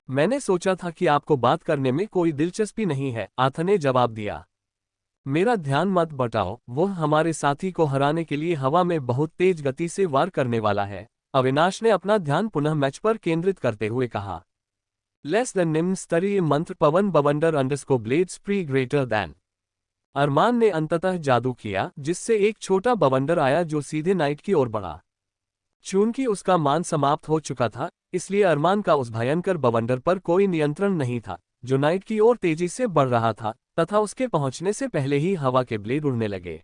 मैंने सोचा था कि आपको बात करने में कोई दिलचस्पी नहीं है, आथर ने जवाब दिया। मेरा ध्यान मत बटाओ, वह हमारे साथी को हराने के लिए हवा में बहुत तेज गति से वार करने वाला है, अविनाश ने अपना ध्यान पुनः मैच पर केंद्रित करते हुए कहा। लेस देन निम्न स्तरीय मंत्र पवन बवंडर underscore blade spree greater than. Armaan ने अंततः जादू किया, जिससे एक छोटा बवंडर आया जो सीधे नाइट की ओर बढ़ा। चूंकि उसका मान समाप्त हो चुका था, इसलिए अरमान का उस भयंकर बवंडर पर कोई नियंत्रण नहीं था, जो नाइट की ओर तेजी से बढ़ रहा था, तथा उसके पहुंचने से पहले ही हवा के ब्लेड उड़ने लगे।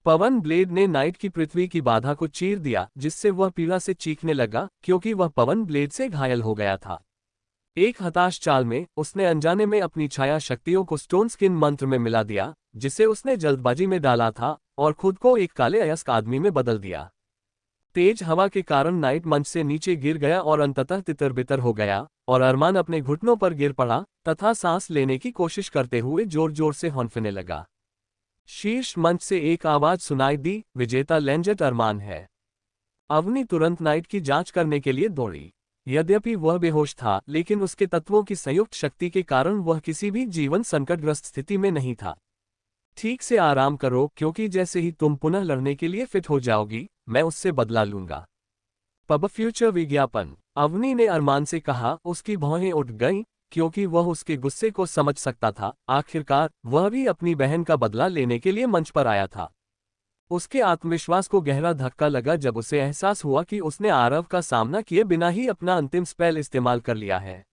पवन ब्लेड ने नाइट की पृथ्वी की बाधा को चीर दिया, जिससे वह पीड़ा से चीखने लगा, क्योंकि वह पवन ब्लेड से घायल हो गया था। एक हताश चाल में उसने अनजाने में अपनी छाया शक्तियों को स्टोन स्किन मंत्र में मिला दिया, जिसे उसने जल्दबाजी में डाला था, और खुद को एक काले अयस्क आदमी में बदल दिया। तेज हवा के कारण नाइट मंच से नीचे गिर गया और अंततः तितर-बितर हो गया, और अरमान अपने घुटनों पर गिर पड़ा तथा सांस लेने की कोशिश करते हुए जोर जोर से हौंफने लगा। शीर्ष मंच से एक आवाज सुनाई दी, विजेता लेंजेट अरमान है। अवनी तुरंत नाइट की जांच करने के लिए दौड़ी। यद्यपि वह बेहोश था, लेकिन उसके तत्वों की संयुक्त शक्ति के कारण वह किसी भी जीवन संकटग्रस्त स्थिति में नहीं था। ठीक से आराम करो, क्योंकि जैसे ही तुम पुनः लड़ने के लिए फिट हो जाओगी, मैं उससे बदला लूंगा। पब फ्यूचर विज्ञापन। अवनी ने अरमान से कहा। उसकी भौहें उठ गईं, क्योंकि वह उसके गुस्से को समझ सकता था। आखिरकार वह भी अपनी बहन का बदला लेने के लिए मंच पर आया था। उसके आत्मविश्वास को गहरा धक्का लगा जब उसे एहसास हुआ कि उसने आरव का सामना किए बिना ही अपना अंतिम स्पेल इस्तेमाल कर लिया है।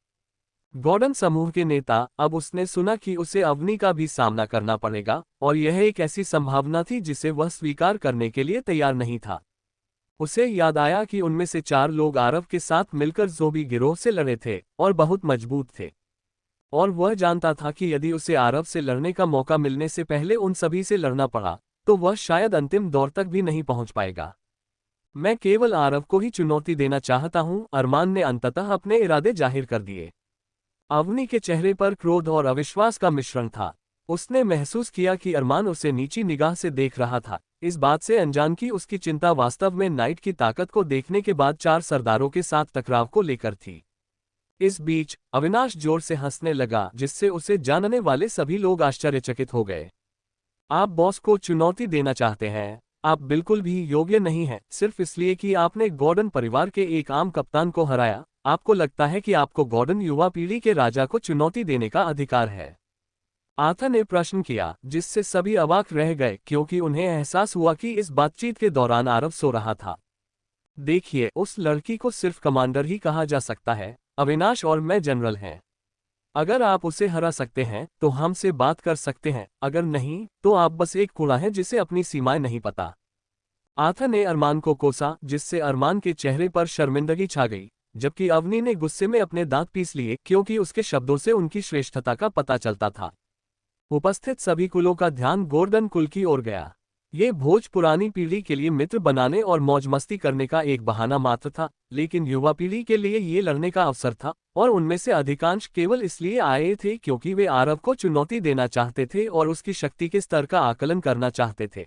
गॉर्डन समूह के नेता, अब उसने सुना कि उसे अवनी का भी सामना करना पड़ेगा, और यह एक ऐसी संभावना थी जिसे वह स्वीकार करने के लिए तैयार नहीं था। उसे याद आया कि उनमें से 4 लोग आरव के साथ मिलकर ज़ोंबी गिरोह से लड़े थे और बहुत मजबूत थे, और वह जानता था कि यदि उसे आरव से लड़ने का मौका मिलने से पहले उन सभी से लड़ना पड़ा, तो वह शायद अंतिम दौर तक भी नहीं पहुंच पाएगा। मैं केवल आरव को ही चुनौती देना चाहता हूं, अरमान ने अंततः अपने इरादे जाहिर कर दिए। अवनी के चेहरे पर क्रोध और अविश्वास का मिश्रण था। उसने महसूस किया कि अरमान उसे नीची निगाह से देख रहा था। इस बात से अनजान की उसकी चिंता वास्तव में नाइट की ताकत को देखने के बाद 4 सरदारों के साथ टकराव को लेकर थी। इस बीच अविनाश जोर से हंसने लगा, जिससे उसे जानने वाले सभी लोग आश्चर्यचकित हो गए। आप बॉस को चुनौती देना चाहते हैं? आप बिल्कुल भी योग्य नहीं हैं, सिर्फ इसलिए कि आपने गॉर्डन परिवार के एक आम कप्तान को हराया। आपको लगता है कि आपको गॉर्डन युवा पीढ़ी के राजा को चुनौती देने का अधिकार है? आर्थर ने प्रश्न किया, जिससे सभी अवाक रह गए क्योंकि उन्हें एहसास हुआ कि इस बातचीत के दौरान आरव सो रहा था। देखिए, उस लड़की को सिर्फ कमांडर ही कहा जा सकता है। अविनाश और मैं जनरल हैं। अगर आप उसे हरा सकते हैं तो हमसे बात कर सकते हैं, अगर नहीं तो आप बस एक कूड़ा हैं जिसे अपनी सीमाएं नहीं पता। आर्थर ने अरमान को कोसा, जिससे अरमान के चेहरे पर शर्मिंदगी छा गई, जबकि अवनी ने गुस्से में अपने दांत पीस लिए क्योंकि उसके शब्दों से उनकी श्रेष्ठता का पता चलता था। उपस्थित सभी कुलों का ध्यान गोर्डन कुल की ओर गया। ये भोज पुरानी पीढ़ी के लिए मित्र बनाने और मौज मस्ती करने का एक बहाना मात्र था, लेकिन युवा पीढ़ी के लिए ये लड़ने का अवसर था, और उनमें से अधिकांश केवल इसलिए आए थे क्योंकि वे आरव को चुनौती देना चाहते थे और उसकी शक्ति के स्तर का आकलन करना चाहते थे।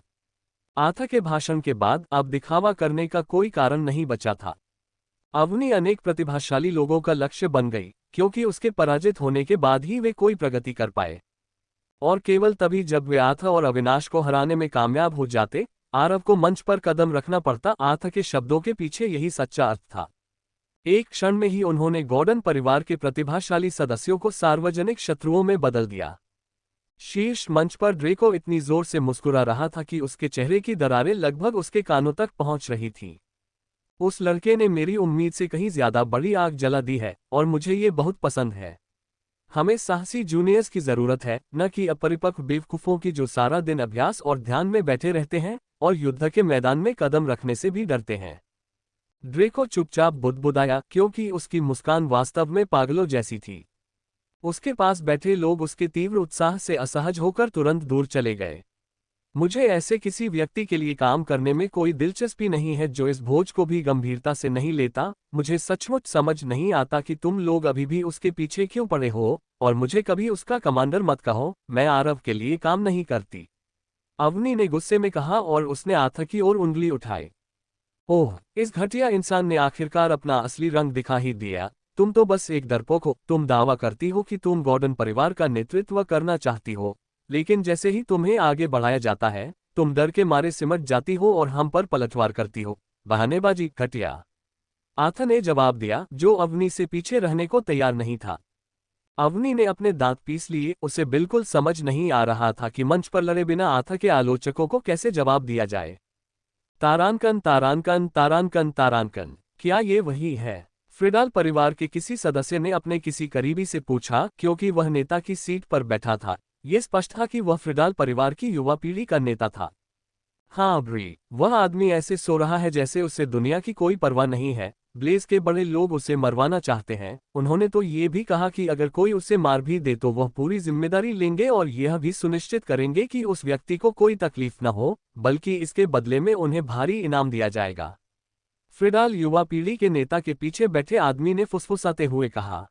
आर्थर के भाषण के बाद अब दिखावा करने का कोई कारण नहीं बचा था। अवनी अनेक प्रतिभाशाली लोगों का लक्ष्य बन गई, क्योंकि उसके पराजित होने के बाद ही वे कोई प्रगति कर पाए। और केवल तभी जब वे आर्थर और अविनाश को हराने में कामयाब हो जाते, आरव को मंच पर कदम रखना पड़ता। आर्थर के शब्दों के पीछे यही सच्चा अर्थ था। एक क्षण में ही उन्होंने गॉर्डन परिवार के प्रतिभाशाली सदस्यों को सार्वजनिक शत्रुओं में बदल दिया। शीर्ष मंच पर ड्रेको इतनी जोर से मुस्कुरा रहा था कि उसके चेहरे की दरारें लगभग उसके कानों तक पहुंच रही थीं। उस लड़के ने मेरी उम्मीद से कहीं ज्यादा बड़ी आग जला दी है, और मुझे ये बहुत पसंद है। हमें साहसी जूनियर्स की जरूरत है, न कि अपरिपक्व बेवकूफों की जो सारा दिन अभ्यास और ध्यान में बैठे रहते हैं और युद्ध के मैदान में कदम रखने से भी डरते हैं। ड्रेको चुपचाप बुदबुदाया, क्योंकि उसकी मुस्कान वास्तव में पागलों जैसी थी। उसके पास बैठे लोग उसके तीव्र उत्साह से असहज होकर तुरंत दूर चले गए। मुझे ऐसे किसी व्यक्ति के लिए काम करने में कोई दिलचस्पी नहीं है जो इस भोज को भी गंभीरता से नहीं लेता। मुझे सचमुच समझ नहीं आता कि तुम लोग अभी भी उसके पीछे क्यों पड़े हो, और मुझे कभी उसका कमांडर मत कहो। मैं आरव के लिए काम नहीं करती, अवनी ने गुस्से में कहा, और उसने आर्थर की ओर उंगली उठाई। ओह, इस घटिया इंसान ने आखिरकार अपना असली रंग दिखा ही दिया। तुम तो बस एक डरपोक हो। तुम दावा करती हो कि तुम गॉर्डन परिवार का नेतृत्व करना चाहती हो, लेकिन जैसे ही तुम्हें आगे बढ़ाया जाता है, तुम डर के मारे सिमट जाती हो और हम पर पलटवार करती हो। बहानेबाजी, घटिया, आर्थर ने जवाब दिया, जो अवनी से पीछे रहने को तैयार नहीं था। अवनी ने अपने दांत पीस लिए। उसे बिल्कुल समझ नहीं आ रहा था कि मंच पर लड़े बिना आर्थर के आलोचकों को कैसे जवाब दिया जाए। तारांकन, तारांकन, तारांकन, तारांकन, क्या ये वही है? फ्रिडाल परिवार के किसी सदस्य ने अपने किसी करीबी से पूछा, क्योंकि वह नेता की सीट पर बैठा था। ये स्पष्ट था कि वह फ्रिडाल परिवार की युवा पीढ़ी का नेता था। हाँ ब्री, वह आदमी ऐसे सो रहा है जैसे उसे दुनिया की कोई परवाह नहीं है। ब्लेज के बड़े लोग उसे मरवाना चाहते हैं। उन्होंने तो ये भी कहा कि अगर कोई उसे मार भी दे तो वह पूरी जिम्मेदारी लेंगे और यह भी सुनिश्चित करेंगे कि उस व्यक्ति को कोई तकलीफ न हो, बल्कि इसके बदले में उन्हें भारी इनाम दिया जाएगा। फ्रिडाल युवा पीढ़ी के नेता के पीछे बैठे आदमी ने फुसफुसाते हुए कहा।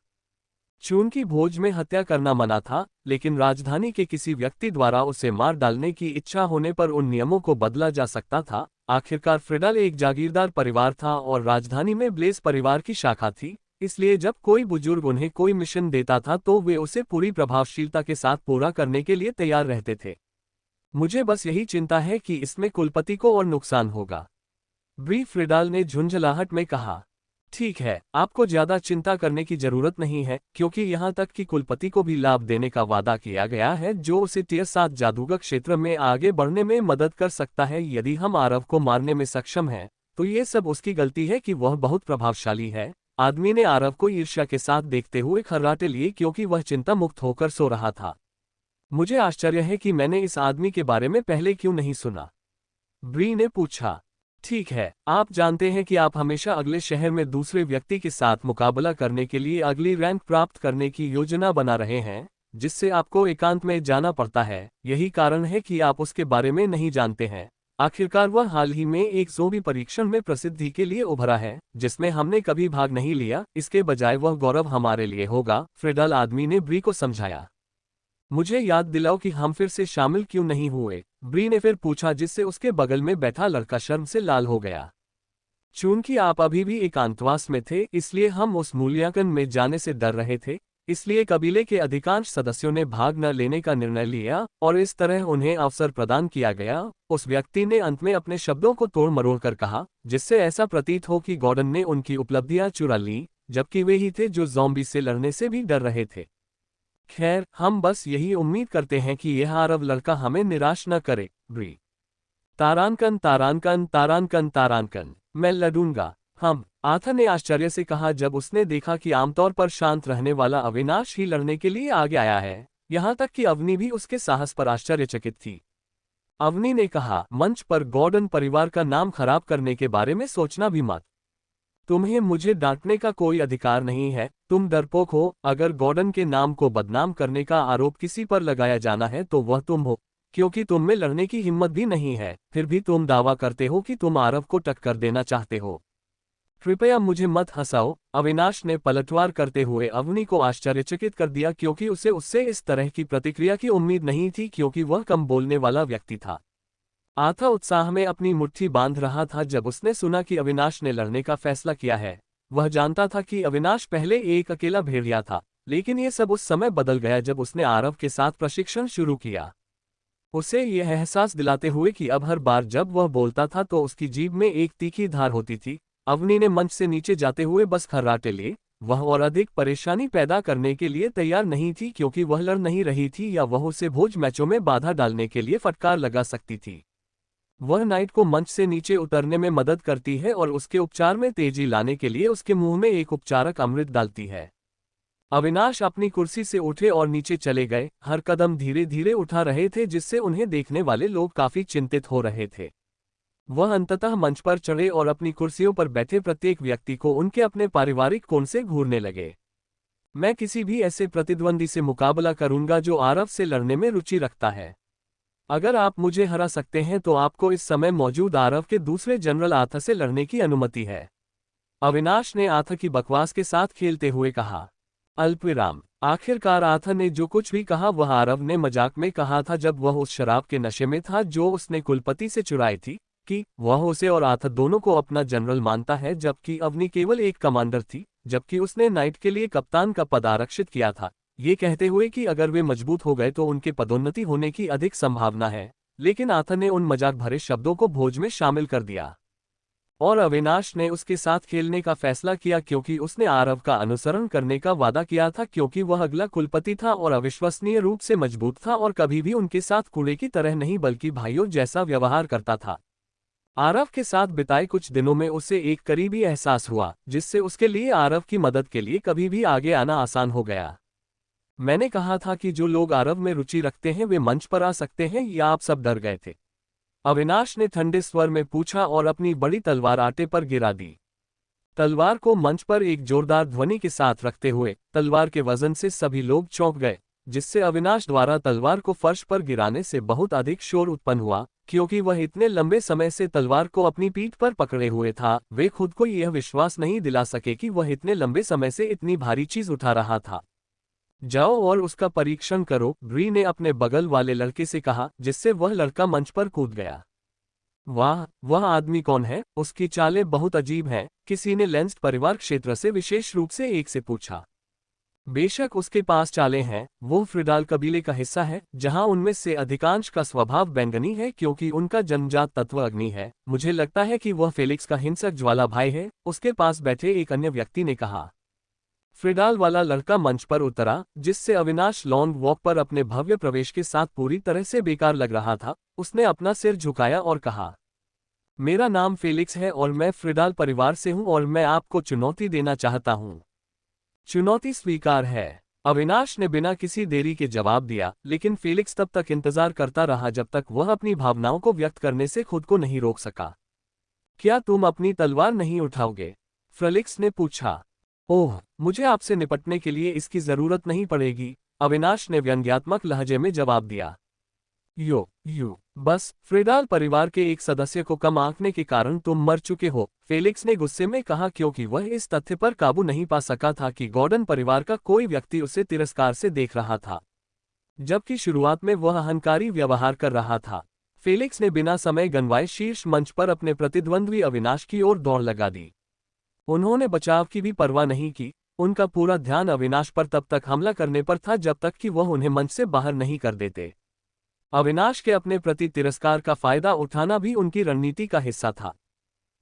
चून की भोज में हत्या करना मना था, लेकिन राजधानी के किसी व्यक्ति द्वारा उसे मार डालने की इच्छा होने पर उन नियमों को बदला जा सकता था। आखिरकार फ्रिडाल एक जागीरदार परिवार था और राजधानी में ब्लेज परिवार की शाखा थी, इसलिए जब कोई बुजुर्ग उन्हें कोई मिशन देता था तो वे उसे पूरी प्रभावशीलता के साथ पूरा करने के लिए तैयार रहते थे। मुझे बस यही चिंता है कि इसमें कुलपति को और नुकसान होगा, ब्री फ्रिडाल ने झुंझलाहट में कहा। ठीक है, आपको ज्यादा चिंता करने की जरूरत नहीं है, क्योंकि यहाँ तक कि कुलपति को भी लाभ देने का वादा किया गया है, जो उसे टियर 7 जादूगर क्षेत्र में आगे बढ़ने में मदद कर सकता है। यदि हम आरव को मारने में सक्षम हैं, तो ये सब उसकी गलती है कि वह बहुत प्रभावशाली है। आदमी ने आरव को ईर्ष्या के साथ देखते हुए खर्राटे लिए, क्योंकि वह चिंता मुक्त होकर सो रहा था। मुझे आश्चर्य है कि मैंने इस आदमी के बारे में पहले क्यों नहीं सुना, ब्री ने पूछा। ठीक है, आप जानते हैं कि आप हमेशा अगले शहर में दूसरे व्यक्ति के साथ मुकाबला करने के लिए अगली रैंक प्राप्त करने की योजना बना रहे हैं, जिससे आपको एकांत में जाना पड़ता है। यही कारण है कि आप उसके बारे में नहीं जानते हैं। आखिरकार वह हाल ही में एक ज़ोंबी परीक्षण में प्रसिद्धि के लिए उभरा है, जिसमें हमने कभी भाग नहीं लिया। इसके बजाय वह गौरव हमारे लिए होगा, फ्रिडाल आदमी ने ब्री को समझाया। मुझे याद दिलाओ कि हम फिर से शामिल क्यों नहीं हुए, ब्री ने फिर पूछा, जिससे उसके बगल में बैठा लड़का शर्म से लाल हो गया। चूंकि आप अभी भी एकांतवास में थे, इसलिए हम उस मूल्यांकन में जाने से डर रहे थे, इसलिए कबीले के अधिकांश सदस्यों ने भाग न लेने का निर्णय लिया और इस तरह उन्हें अवसर प्रदान किया गया। उस व्यक्ति ने अंत में अपने शब्दों को तोड़ मरोड़ कर कहा, जिससे ऐसा प्रतीत हो कि गॉर्डन ने उनकी उपलब्धियां चुरा लीं, जबकि वे ही थे जो ज़ॉम्बी से लड़ने से भी डर रहे थे। खैर, हम बस यही उम्मीद करते हैं कि यह अरब लड़का हमें निराश न करे, ब्री। तारानकन तारानकन तारानकन तारानकन, मैं लड़ूंगा। हम, आर्थर ने आश्चर्य से कहा जब उसने देखा कि आमतौर पर शांत रहने वाला अविनाश ही लड़ने के लिए आगे आया है। यहां तक कि अवनी भी उसके साहस पर आश्चर्यचकित थी। अवनी ने कहा, मंच पर गॉर्डन परिवार का नाम खराब करने के बारे में सोचना भी मत। तुम्हें मुझे डांटने का कोई अधिकार नहीं है, तुम डरपोक हो। अगर गॉर्डन के नाम को बदनाम करने का आरोप किसी पर लगाया जाना है तो वह तुम हो, क्योंकि तुम में लड़ने की हिम्मत भी नहीं है, फिर भी तुम दावा करते हो कि तुम आरव को टक्कर देना चाहते हो। कृपया मुझे मत हंसाओ, अविनाश ने पलटवार करते हुए अवनी को आश्चर्यचकित कर दिया, क्योंकि उसे उससे इस तरह की प्रतिक्रिया की उम्मीद नहीं थी, क्योंकि वह कम बोलने वाला व्यक्ति था। आथा उत्साह में अपनी मुट्ठी बांध रहा था जब उसने सुना कि अविनाश ने लड़ने का फैसला किया है। वह जानता था कि अविनाश पहले एक अकेला भेड़िया था, लेकिन यह सब उस समय बदल गया जब उसने आरव के साथ प्रशिक्षण शुरू किया। उसे यह एहसास दिलाते हुए कि अब हर बार जब वह बोलता था तो उसकी जीभ में एक तीखी धार होती थी, अवनी ने मंच से नीचे जाते हुए बस खर्राटे लिए। वह और अधिक परेशानी पैदा करने के लिए तैयार नहीं थी, क्योंकि वह लड़ नहीं रही थी या वह उसे भोज मैचों में बाधा डालने के लिए फटकार लगा सकती थी। वह नाइट को मंच से नीचे उतरने में मदद करती है और उसके उपचार में तेजी लाने के लिए उसके मुंह में एक उपचारक अमृत डालती है। अविनाश अपनी कुर्सी से उठे और नीचे चले गए, हर कदम धीरे धीरे उठा रहे थे, जिससे उन्हें देखने वाले लोग काफी चिंतित हो रहे थे। वह अंततः मंच पर चढ़े और अपनी कुर्सियों पर बैठे प्रत्येक व्यक्ति को उनके अपने पारिवारिक कोण से घूरने लगे। मैं किसी भी ऐसे प्रतिद्वंदी से मुकाबला करूंगा जो आरव से लड़ने में रुचि रखता है। अगर आप मुझे हरा सकते हैं तो आपको इस समय मौजूद आरव के दूसरे जनरल आथा से लड़ने की अनुमति है। अविनाश ने आथा की बकवास के साथ खेलते हुए कहा। अल्पविराम। आखिरकार आथा ने जो कुछ भी कहा वह आरव ने मजाक में कहा था जब वह उस शराब के नशे में था जो उसने कुलपति से चुराई थी, कि वह उसे और आथा दोनों को अपना जनरल मानता है, जबकि अवनी केवल एक कमांडर थी, जबकि उसने नाइट के लिए कप्तान का पद आरक्षित किया था, ये कहते हुए कि अगर वे मजबूत हो गए तो उनके पदोन्नति होने की अधिक संभावना है। लेकिन आथा ने उन मजाक भरे शब्दों को भोज में शामिल कर दिया और अविनाश ने उसके साथ खेलने का फैसला किया, क्योंकि उसने आरव का अनुसरण करने का वादा किया था, क्योंकि वह अगला कुलपति था और अविश्वसनीय रूप से मजबूत था और कभी भी उनके साथ कूड़े की तरह नहीं बल्कि भाइयों जैसा व्यवहार करता था। आरव के साथ बिताए कुछ दिनों में उसे एक करीबी एहसास हुआ, जिससे उसके लिए आरव की मदद के लिए कभी भी आगे आना आसान हो गया। मैंने कहा था कि जो लोग आरव में रुचि रखते हैं वे मंच पर आ सकते हैं, या आप सब डर गए थे? अविनाश ने ठंडे स्वर में पूछा और अपनी बड़ी तलवार आटे पर गिरा दी। तलवार को मंच पर एक जोरदार ध्वनि के साथ रखते हुए तलवार के वजन से सभी लोग चौंक गए, जिससे अविनाश द्वारा तलवार को फर्श पर गिराने से बहुत अधिक शोर उत्पन्न हुआ, क्योंकि वह इतने लंबे समय से तलवार को अपनी पीठ पर पकड़े हुए था। वे खुद को यह विश्वास नहीं दिला सके कि वह इतने लंबे समय से इतनी भारी चीज उठा रहा था। जाओ और उसका परीक्षण करो, ब्री ने अपने बगल वाले लड़के से कहा, जिससे वह लड़का मंच पर कूद गया। वाह, वह आदमी कौन है? उसकी चालें बहुत अजीब हैं, किसी ने लेंस्ट परिवार क्षेत्र से विशेष रूप से एक से पूछा। बेशक उसके पास चालें हैं, वो फ्रिडाल कबीले का हिस्सा है, जहां उनमें से अधिकांश का स्वभाव बैंगनी है क्योंकि उनका जन्मजात तत्व अग्नि है। मुझे लगता है कि वह फेलिक्स का हिंसक ज्वाला भाई है, उसके पास बैठे एक अन्य व्यक्ति ने कहा। फ्रिडाल वाला लड़का मंच पर उतरा, जिससे अविनाश लॉन्ग वॉक पर अपने भव्य प्रवेश के साथ पूरी तरह से बेकार लग रहा था। उसने अपना सिर झुकाया और कहा, मेरा नाम फेलिक्स है और मैं फ्रिडाल परिवार से हूं और मैं आपको चुनौती देना चाहता हूं। चुनौती स्वीकार है। अविनाश ने बिना किसी देरी के जवाब दिया, लेकिन फेलिक्स तब तक इंतजार करता रहा जब तक वह अपनी भावनाओं को व्यक्त करने से खुद को नहीं रोक सका। क्या तुम अपनी तलवार नहीं उठाओगे? फेलिक्स ने पूछा। ओह, मुझे आपसे निपटने के लिए इसकी जरूरत नहीं पड़ेगी, अविनाश ने व्यंग्यात्मक लहजे में जवाब दिया। यू बस फ्रिडाल परिवार के एक सदस्य को कम आंकने के कारण तुम मर चुके हो, फेलिक्स ने गुस्से में कहा, क्योंकि वह इस तथ्य पर काबू नहीं पा सका था कि गॉर्डन परिवार का कोई व्यक्ति उसे तिरस्कार से देख रहा था। जबकि शुरुआत में वह अहंकारी व्यवहार कर रहा था। फेलिक्स ने बिना समय गंवाए शीर्ष मंच पर अपने प्रतिद्वंद्वी अविनाश की ओर दौड़ लगा दी। उन्होंने बचाव की भी परवाह नहीं की, उनका पूरा ध्यान अविनाश पर तब तक हमला करने पर था जब तक कि वह उन्हें मंच से बाहर नहीं कर देते। अविनाश के अपने प्रति तिरस्कार का फायदा उठाना भी उनकी रणनीति का हिस्सा था।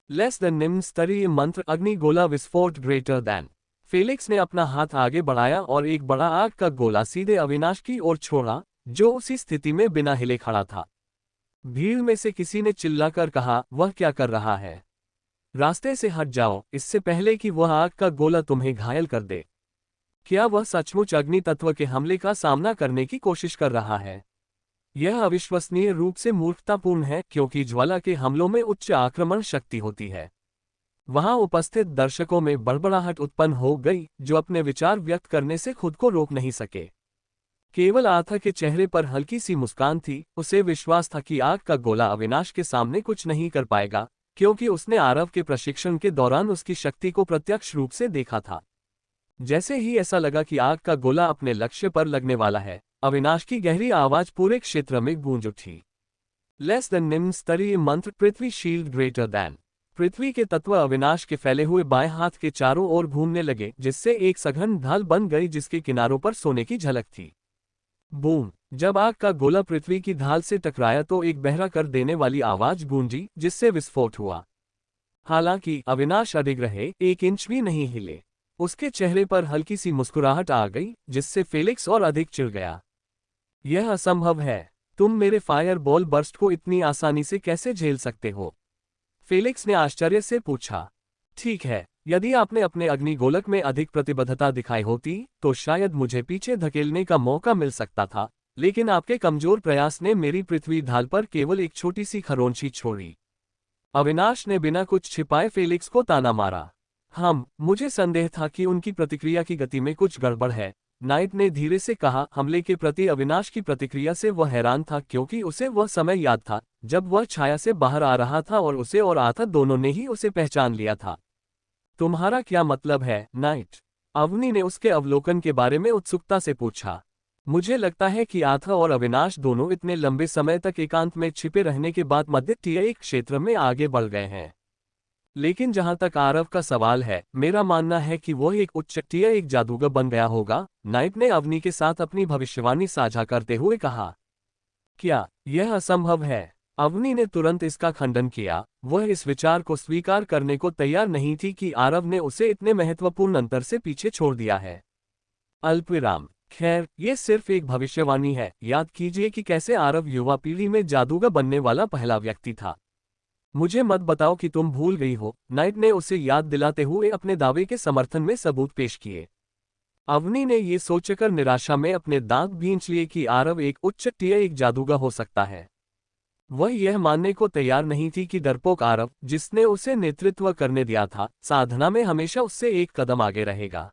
लेस देन निम्न स्तरीय मंत्र अग्नि गोला विस्फोट ग्रेटर दैन। फेलिक्स ने अपना हाथ आगे बढ़ाया और एक बड़ा आग का गोला सीधे अविनाश की ओर छोड़ा, जो उसी स्थिति में बिना हिले खड़ा था। भीड़ में से किसी ने चिल्लाकर कहा, वह क्या कर रहा है? रास्ते से हट जाओ, इससे पहले कि वह आग का गोला तुम्हें घायल कर दे। क्या वह सचमुच अग्नि तत्व के हमले का सामना करने की कोशिश कर रहा है? यह अविश्वसनीय रूप से मूर्खतापूर्ण है, क्योंकि ज्वाला के हमलों में उच्च आक्रमण शक्ति होती है। वहां उपस्थित दर्शकों में बड़बड़ाहट उत्पन्न हो गई, जो अपने विचार व्यक्त करने से खुद को रोक नहीं सके। केवल आथा के चेहरे पर हल्की सी मुस्कान थी। उसे विश्वास था कि आग का गोला अविनाश के सामने कुछ नहीं कर पाएगा, क्योंकि उसने आरव के प्रशिक्षण के दौरान उसकी शक्ति को प्रत्यक्ष रूप से देखा था। जैसे ही ऐसा लगा कि आग का गोला अपने लक्ष्य पर लगने वाला है, अविनाश की गहरी आवाज पूरे क्षेत्र में गूंज उठी। लेस देन निम्न स्तरीय मंत्र पृथ्वी शील्ड ग्रेटर दैन। पृथ्वी के तत्व अविनाश के फैले हुए बाएं हाथ के चारों ओर घूमने लगे, जिससे एक सघन ढाल बन गई जिसके किनारों पर सोने की झलक थी। बूम! जब आग का गोला पृथ्वी की ढाल से टकराया तो एक बहरा कर देने वाली आवाज गूंजी, जिससे विस्फोट हुआ। हालांकि अविनाश अडिग रहे, 1 इंच भी नहीं हिले। उसके चेहरे पर हल्की सी मुस्कुराहट आ गई, जिससे फेलिक्स और अधिक चिढ़ गया। यह असंभव है। तुम मेरे फायर बॉल बर्स्ट को इतनी आसानी से कैसे झेल सकते हो? फेलिक्स ने आश्चर्य से पूछा। ठीक है, यदि आपने अपने अग्निगोलक में अधिक प्रतिबद्धता दिखाई होती तो शायद मुझे पीछे धकेलने का मौका मिल सकता था, लेकिन आपके कमजोर प्रयास ने मेरी पृथ्वी ढाल पर केवल एक छोटी सी खरोंची छोड़ी। अविनाश ने बिना कुछ छिपाए फेलिक्स को ताना मारा। मुझे संदेह था कि उनकी प्रतिक्रिया की गति में कुछ गड़बड़ है, नाइट ने धीरे से कहा। हमले के प्रति अविनाश की प्रतिक्रिया से वह हैरान था, क्योंकि उसे वह समय याद था जब वह छाया से बाहर आ रहा था और उसे और आथा दोनों ने ही उसे पहचान लिया था। तुम्हारा क्या मतलब है, नाइट? अवनी ने उसके अवलोकन के बारे में उत्सुकता से पूछा। मुझे लगता है कि आथा और अविनाश दोनों इतने लंबे समय तक एकांत में छिपे रहने के बाद मध्य टीआई क्षेत्र में आगे बढ़ गए हैं। लेकिन जहां तक आरव का सवाल है, मेरा मानना है कि वह एक उच्च टीआई जादूगर बन गया होगा, नाइट ने अवनी के साथ अपनी भविष्यवाणी साझा करते हुए कहा। क्या यह असंभव है? अवनी ने तुरंत इसका खंडन किया। वह इस विचार को स्वीकार करने को तैयार नहीं थी कि आरव ने उसे इतने महत्वपूर्ण अंतर से पीछे छोड़ दिया है। अल्पविराम। खैर, ये सिर्फ एक भविष्यवाणी है। याद कीजिए कि कैसे आरव युवा पीढ़ी में जादूगर बनने वाला पहला व्यक्ति था। मुझे मत बताओ कि तुम भूल गई हो, नाइट ने उसे याद दिलाते हुए अपने दावे के समर्थन में सबूत पेश किए। अवनी ने ये सोचकर निराशा में अपने दांत भींच लिए कि आरव एक उच्च टीआई जादूगर हो सकता है। वह यह मानने को तैयार नहीं थी कि डरपोक आरव, जिसने उसे नेतृत्व करने दिया था, साधना में हमेशा उससे एक कदम आगे रहेगा।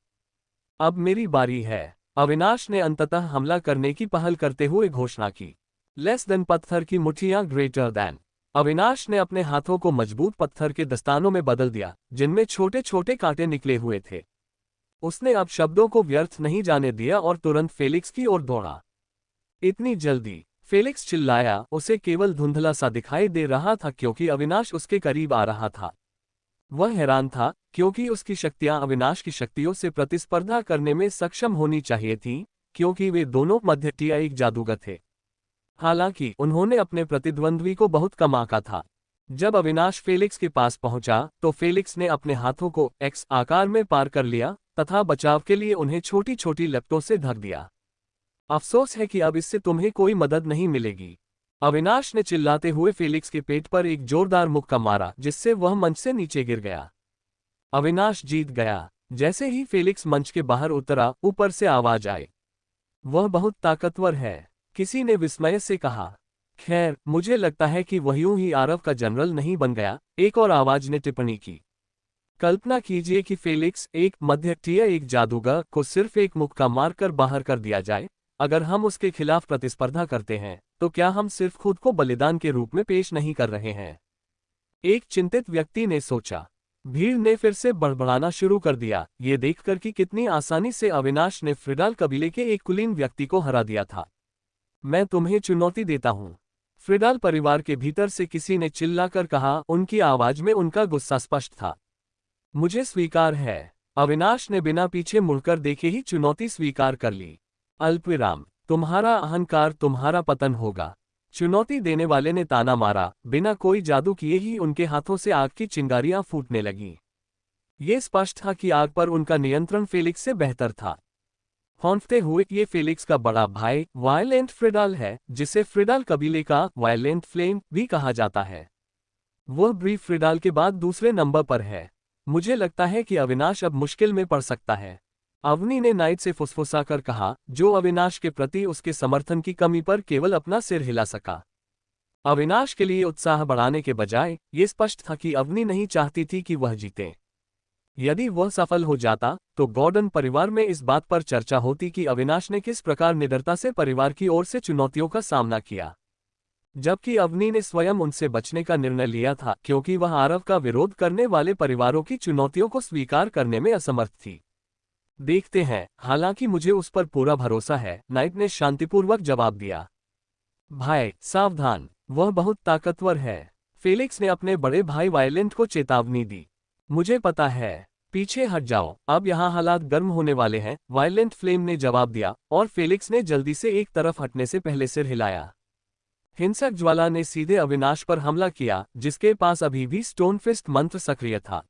अब मेरी बारी है, अविनाश ने अंततः हमला करने की पहल करते हुए घोषणा की। लेस देन पत्थर की मुठ्ठियां ग्रेटर दैन। अविनाश ने अपने हाथों को मजबूत पत्थर के दस्तानों में बदल दिया, जिनमें छोटे छोटे कांटे निकले हुए थे। उसने अब शब्दों को व्यर्थ नहीं जाने दिया और तुरंत फेलिक्स की ओर दौड़ा। इतनी जल्दी? फेलिक्स चिल्लाया। उसे केवल धुंधला सा दिखाई दे रहा था, क्योंकि अविनाश उसके करीब आ रहा था। वह हैरान था, क्योंकि उसकी शक्तियां अविनाश की शक्तियों से प्रतिस्पर्धा करने में सक्षम होनी चाहिए थीं, क्योंकि वे दोनों मध्य टीआई जादूगर थे। हालांकि उन्होंने अपने प्रतिद्वंद्वी को बहुत कम आंका था। जब अविनाश फेलिक्स के पास पहुंचा तो फेलिक्स ने अपने हाथों को एक्स आकार में पार कर लिया तथा बचाव के लिए उन्हें छोटी छोटी लपटों से ढक दिया। अफसोस है कि अब इससे तुम्हें कोई मदद नहीं मिलेगी, अविनाश ने चिल्लाते हुए फेलिक्स के पेट पर एक जोरदार मुक्का मारा, जिससे वह मंच से नीचे गिर गया। अविनाश जीत गया। जैसे ही फेलिक्स मंच के बाहर उतरा, ऊपर से आवाज आई, वह बहुत ताकतवर है, किसी ने विस्मय से कहा। खैर, मुझे लगता है कि वह यूं ही आरव का जनरल नहीं बन गया, एक और आवाज ने टिप्पणी की। कल्पना कीजिए कि फेलिक्स, एक मध्य टीआई जादूगर, को सिर्फ एक मुक्का मारकर बाहर कर दिया जाए। अगर हम उसके खिलाफ प्रतिस्पर्धा करते हैं, तो क्या हम सिर्फ खुद को बलिदान के रूप में पेश नहीं कर रहे हैं? एक चिंतित व्यक्ति ने सोचा। भीड़ ने फिर से बड़बड़ाना शुरू कर दिया, ये देखकर कि कितनी आसानी से अविनाश ने फ्रिडाल कबीले के एक कुलीन व्यक्ति को हरा दिया था। मैं तुम्हें चुनौती देता हूँ। फ्रिडाल परिवार के भीतर से किसी ने चिल्लाकर कहा, उनकी आवाज में उनका गुस्सा स्पष्ट था। मुझे स्वीकार है। अविनाश ने बिना पीछे मुड़कर देखे ही चुनौती स्वीकार कर ली। अल्पविराम, तुम्हारा अहंकार तुम्हारा पतन होगा। चुनौती देने वाले ने ताना मारा। बिना कोई जादू किए ही उनके हाथों से आग की चिंगारियां फूटने लगीं। ये स्पष्ट था कि आग पर उनका नियंत्रण फेलिक्स से बेहतर था। हौंफते हुए ये फेलिक्स का बड़ा भाई वायलेंट फ्रिडाल है, जिसे फ्रिडाल कबीले का वायलेंट फ्लेम भी कहा जाता है। वह ब्रीफ फ्रिडाल के बाद दूसरे नंबर पर है। मुझे लगता है कि अविनाश अब मुश्किल में पड़ सकता है, अवनी ने नाइट से फुसफुसाकर कहा, जो अविनाश के प्रति उसके समर्थन की कमी पर केवल अपना सिर हिला सका। अविनाश के लिए उत्साह बढ़ाने के बजाय ये स्पष्ट था कि अवनी नहीं चाहती थी कि वह जीते। यदि वह सफल हो जाता तो गॉर्डन परिवार में इस बात पर चर्चा होती कि अविनाश ने किस प्रकार निडरता से परिवार की ओर से चुनौतियों का सामना किया, जबकि अवनी ने स्वयं उनसे बचने का निर्णय लिया था क्योंकि वह आरव का विरोध करने वाले परिवारों की चुनौतियों को स्वीकार करने में असमर्थ थी। देखते हैं, हालांकि मुझे उस पर पूरा भरोसा है, नाइट ने शांतिपूर्वक जवाब दिया। भाई सावधान, वह बहुत ताकतवर है। फेलिक्स ने अपने बड़े भाई वायलेंट को चेतावनी दी। मुझे पता है, पीछे हट जाओ, अब यहाँ हालात गर्म होने वाले हैं, वायलेंट फ्लेम ने जवाब दिया, और फेलिक्स ने जल्दी से एक तरफ हटने से पहले सिर हिलाया। हिंसक ज्वाला ने सीधे अविनाश पर हमला किया, जिसके पास अभी भी स्टोन फिस्ट मंत्र सक्रिय था।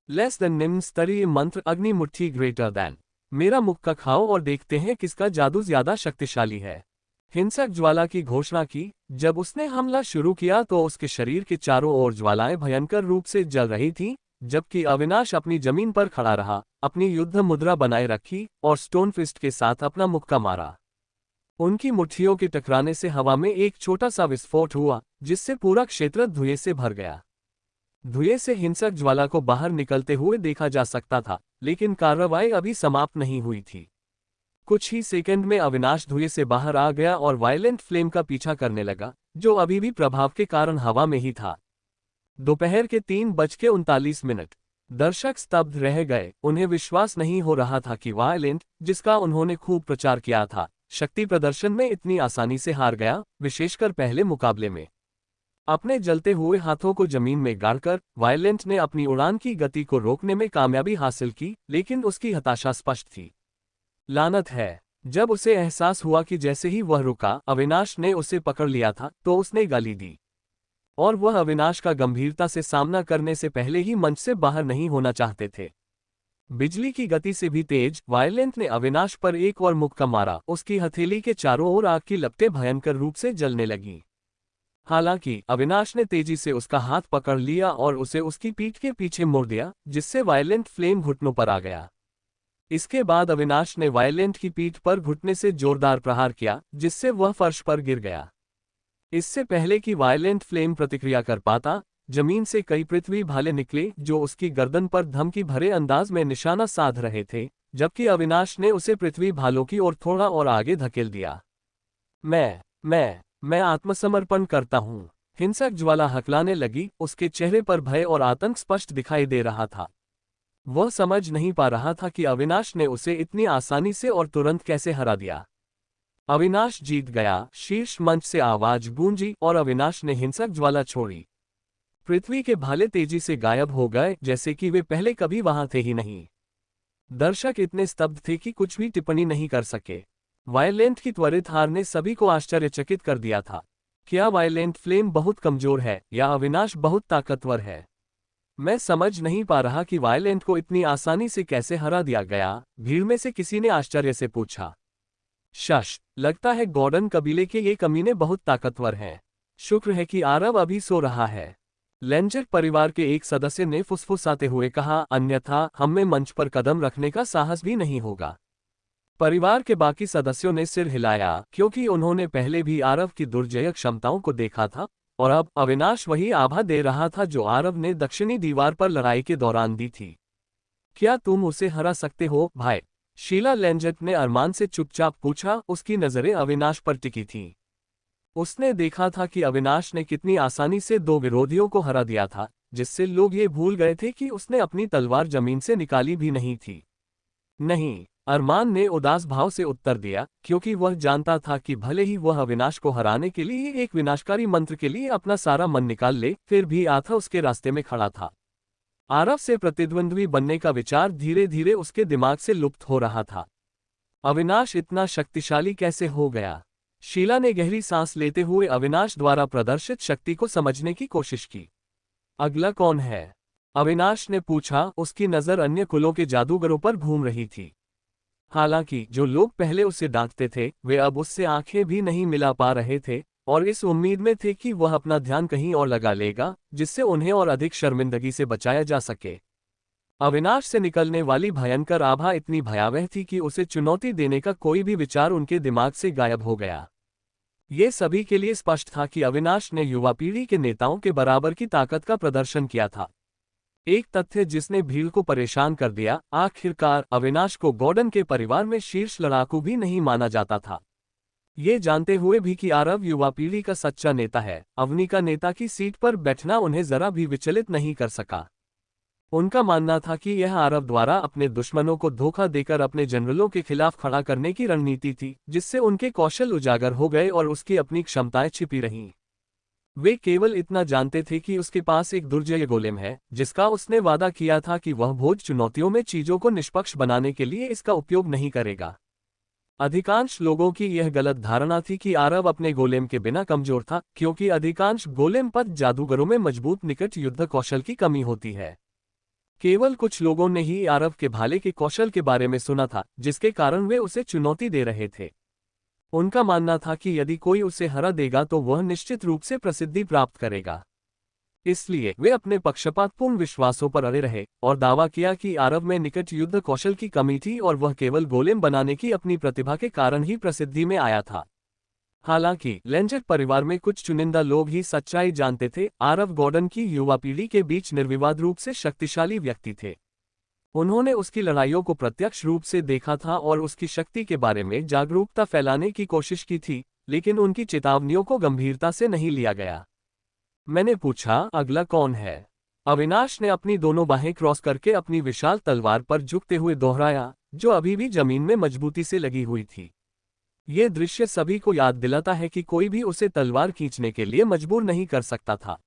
लेस देन निम्न स्तरीय मंत्र अग्नि मुट्ठी ग्रेटर देन। मेरा मुक्का खाओ और देखते हैं किसका जादू ज्यादा शक्तिशाली है। हिंसक ज्वाला की घोषणा की। जब उसने हमला शुरू किया तो उसके शरीर के चारों ओर ज्वालाएं भयंकर रूप से जल रही थीं, जबकि अविनाश अपनी जमीन पर खड़ा रहा, अपनी युद्ध मुद्रा बनाए रखी और स्टोन फिस्ट के साथ अपना मुक्का मारा। उनकी मुट्ठियों के टकराने से हवा में एक छोटा सा विस्फोट हुआ, जिससे पूरा क्षेत्र धुएं से भर गया। धुएं से हिंसक ज्वाला को बाहर निकलते हुए देखा जा सकता था, लेकिन कार्रवाई अभी समाप्त नहीं हुई थी। कुछ ही सेकंड में अविनाश धुएं से बाहर आ गया और वायलेंट फ्लेम का पीछा करने लगा, जो अभी भी प्रभाव के कारण हवा में ही था। दोपहर के 3:39। दर्शक स्तब्ध रह गए। उन्हें विश्वास नहीं हो रहा था कि वायलेंट, जिसका उन्होंने खूब प्रचार किया था, शक्ति प्रदर्शन में इतनी आसानी से हार गया, विशेषकर पहले मुकाबले में। अपने जलते हुए हाथों को जमीन में गाड़कर वायलेंट ने अपनी उड़ान की गति को रोकने में कामयाबी हासिल की, लेकिन उसकी हताशा स्पष्ट थी। लानत है। जब उसे एहसास हुआ कि जैसे ही वह रुका, अविनाश ने उसे पकड़ लिया था, तो उसने गाली दी। और वह अविनाश का गंभीरता से सामना करने से पहले ही मंच से बाहर नहीं होना चाहते थे। बिजली की गति से भी तेज, वायलेंट ने अविनाश पर एक और मुक्का मारा। उसकी हथेली के चारों ओर आग की लपटें भयंकर रूप से जलने लगीं। हालांकि अविनाश ने तेजी से उसका हाथ पकड़ लिया और उसे उसकी पीठ के पीछे मोड़ दिया, जिससे वायलेंट फ्लेम घुटनों पर आ गया। इसके बाद अविनाश ने वायलेंट की पीठ पर घुटने से जोरदार प्रहार किया, जिससे वह फर्श पर गिर गया। इससे पहले कि वायलेंट फ्लेम प्रतिक्रिया कर पाता, जमीन से कई पृथ्वी भाले निकले जो उसकी गर्दन पर धमकी भरे अंदाज में निशाना साध रहे थे, जबकि अविनाश ने उसे पृथ्वी भालों की ओर थोड़ा और आगे धकेल दिया। मैं आत्मसमर्पण करता हूं। हिंसक ज्वाला हकलाने लगी, उसके चेहरे पर भय और आतंक स्पष्ट दिखाई दे रहा था। वह समझ नहीं पा रहा था कि अविनाश ने उसे इतनी आसानी से और तुरंत कैसे हरा दिया। अविनाश जीत गया, शीर्ष मंच से आवाज गूंजी और अविनाश ने हिंसक ज्वाला छोड़ी। पृथ्वी के भाले तेजी से गायब हो गए, जैसे कि वे पहले कभी वहां थे ही नहीं। दर्शक इतने स्तब्ध थे कि कुछ भी टिप्पणी नहीं कर सके। वायलेंट की त्वरित हार ने सभी को आश्चर्यचकित कर दिया था। क्या वायलेंट फ्लेम बहुत कमजोर है या अविनाश बहुत ताकतवर है? मैं समझ नहीं पा रहा कि वायलेंट को इतनी आसानी से कैसे हरा दिया गया, भीड़ में से किसी ने आश्चर्य से पूछा। शश, लगता है गॉर्डन कबीले के ये कमीने बहुत ताकतवर हैं। शुक्र है कि आरव अभी सो रहा है। लेंजर परिवार के एक सदस्य ने फुसफुसाते हुए कहा, अन्यथा हमें मंच पर कदम रखने का साहस भी नहीं होगा। परिवार के बाकी सदस्यों ने सिर हिलाया, क्योंकि उन्होंने पहले भी आरव की दुर्जय क्षमताओं को देखा था, और अब अविनाश वही आभा दे रहा था जो आरव ने दक्षिणी दीवार पर लड़ाई के दौरान दी थी। क्या तुम उसे हरा सकते हो, भाई? शीला लेंजट ने अरमान से चुपचाप पूछा। उसकी नजरें अविनाश पर टिकी थीं। उसने देखा था कि अविनाश ने कितनी आसानी से दो विरोधियों को हरा दिया था, जिससे लोग ये भूल गए थे कि उसने अपनी तलवार जमीन से निकाली भी नहीं थी। नहीं, अरमान ने उदास भाव से उत्तर दिया, क्योंकि वह जानता था कि भले ही वह अविनाश को हराने के लिए एक विनाशकारी मंत्र के लिए अपना सारा मन निकाल ले, फिर भी आथा उसके रास्ते में खड़ा था। आरव से प्रतिद्वंद्वी बनने का विचार धीरे धीरे उसके दिमाग से लुप्त हो रहा था। अविनाश इतना शक्तिशाली कैसे हो गया? शीला ने गहरी सांस लेते हुए अविनाश द्वारा प्रदर्शित शक्ति को समझने की कोशिश की। अगला कौन है? अविनाश ने पूछा। उसकी नजर अन्य कुलों के जादूगरों पर घूम रही थी। हालांकि जो लोग पहले उसे डांटते थे वे अब उससे आंखें भी नहीं मिला पा रहे थे और इस उम्मीद में थे कि वह अपना ध्यान कहीं और लगा लेगा, जिससे उन्हें और अधिक शर्मिंदगी से बचाया जा सके। अविनाश से निकलने वाली भयंकर आभा इतनी भयावह थी कि उसे चुनौती देने का कोई भी विचार उनके दिमाग से गायब हो गया। ये सभी के लिए स्पष्ट था कि अविनाश ने युवा पीढ़ी के नेताओं के बराबर की ताकत का प्रदर्शन किया था। एक तथ्य जिसने भीड़ को परेशान कर दिया, आखिरकार अविनाश को गॉर्डन के परिवार में शीर्ष लड़ाकू भी नहीं माना जाता था। ये जानते हुए भी कि आरव युवा पीढ़ी का सच्चा नेता है, अवनी का नेता की सीट पर बैठना उन्हें जरा भी विचलित नहीं कर सका। उनका मानना था कि यह आरव द्वारा अपने दुश्मनों को धोखा देकर अपने जनरलों के खिलाफ खड़ा करने की रणनीति थी, जिससे उनके कौशल उजागर हो गए और उसकी अपनी क्षमताएं छिपी रहीं। वे केवल इतना जानते थे कि उसके पास एक दुर्जय गोलेम है, जिसका उसने वादा किया था कि वह भोज चुनौतियों में चीजों को निष्पक्ष बनाने के लिए इसका उपयोग नहीं करेगा। अधिकांश लोगों की यह गलत धारणा थी कि आरव अपने गोलेम के बिना कमजोर था, क्योंकि अधिकांश गोलेम पद जादूगरों में मजबूत निकट युद्ध कौशल की कमी होती है। केवल कुछ लोगों ने ही आरव के भाले के कौशल के बारे में सुना था, जिसके कारण वे उसे चुनौती दे रहे थे। उनका मानना था कि यदि कोई उसे हरा देगा तो वह निश्चित रूप से प्रसिद्धि प्राप्त करेगा। इसलिए वे अपने पक्षपातपूर्ण विश्वासों पर अड़े रहे और दावा किया कि आरव में निकट युद्ध कौशल की कमी थी और वह केवल गोलेम बनाने की अपनी प्रतिभा के कारण ही प्रसिद्धि में आया था। हालांकि लेंजर परिवार में कुछ चुनिंदा लोग ही सच्चाई जानते थे। आरव गॉर्डन की युवा पीढ़ी के बीच निर्विवाद रूप से शक्तिशाली व्यक्ति थे। उन्होंने उसकी लड़ाइयों को प्रत्यक्ष रूप से देखा था और उसकी शक्ति के बारे में जागरूकता फैलाने की कोशिश की थी, लेकिन उनकी चेतावनियों को गंभीरता से नहीं लिया गया। मैंने पूछा, अगला कौन है? अविनाश ने अपनी दोनों बाहें क्रॉस करके अपनी विशाल तलवार पर झुकते हुए दोहराया, जो अभी भी जमीन में मजबूती से लगी हुई थी। ये दृश्य सभी को याद दिलाता है कि कोई भी उसे तलवार खींचने के लिए मजबूर नहीं कर सकता था।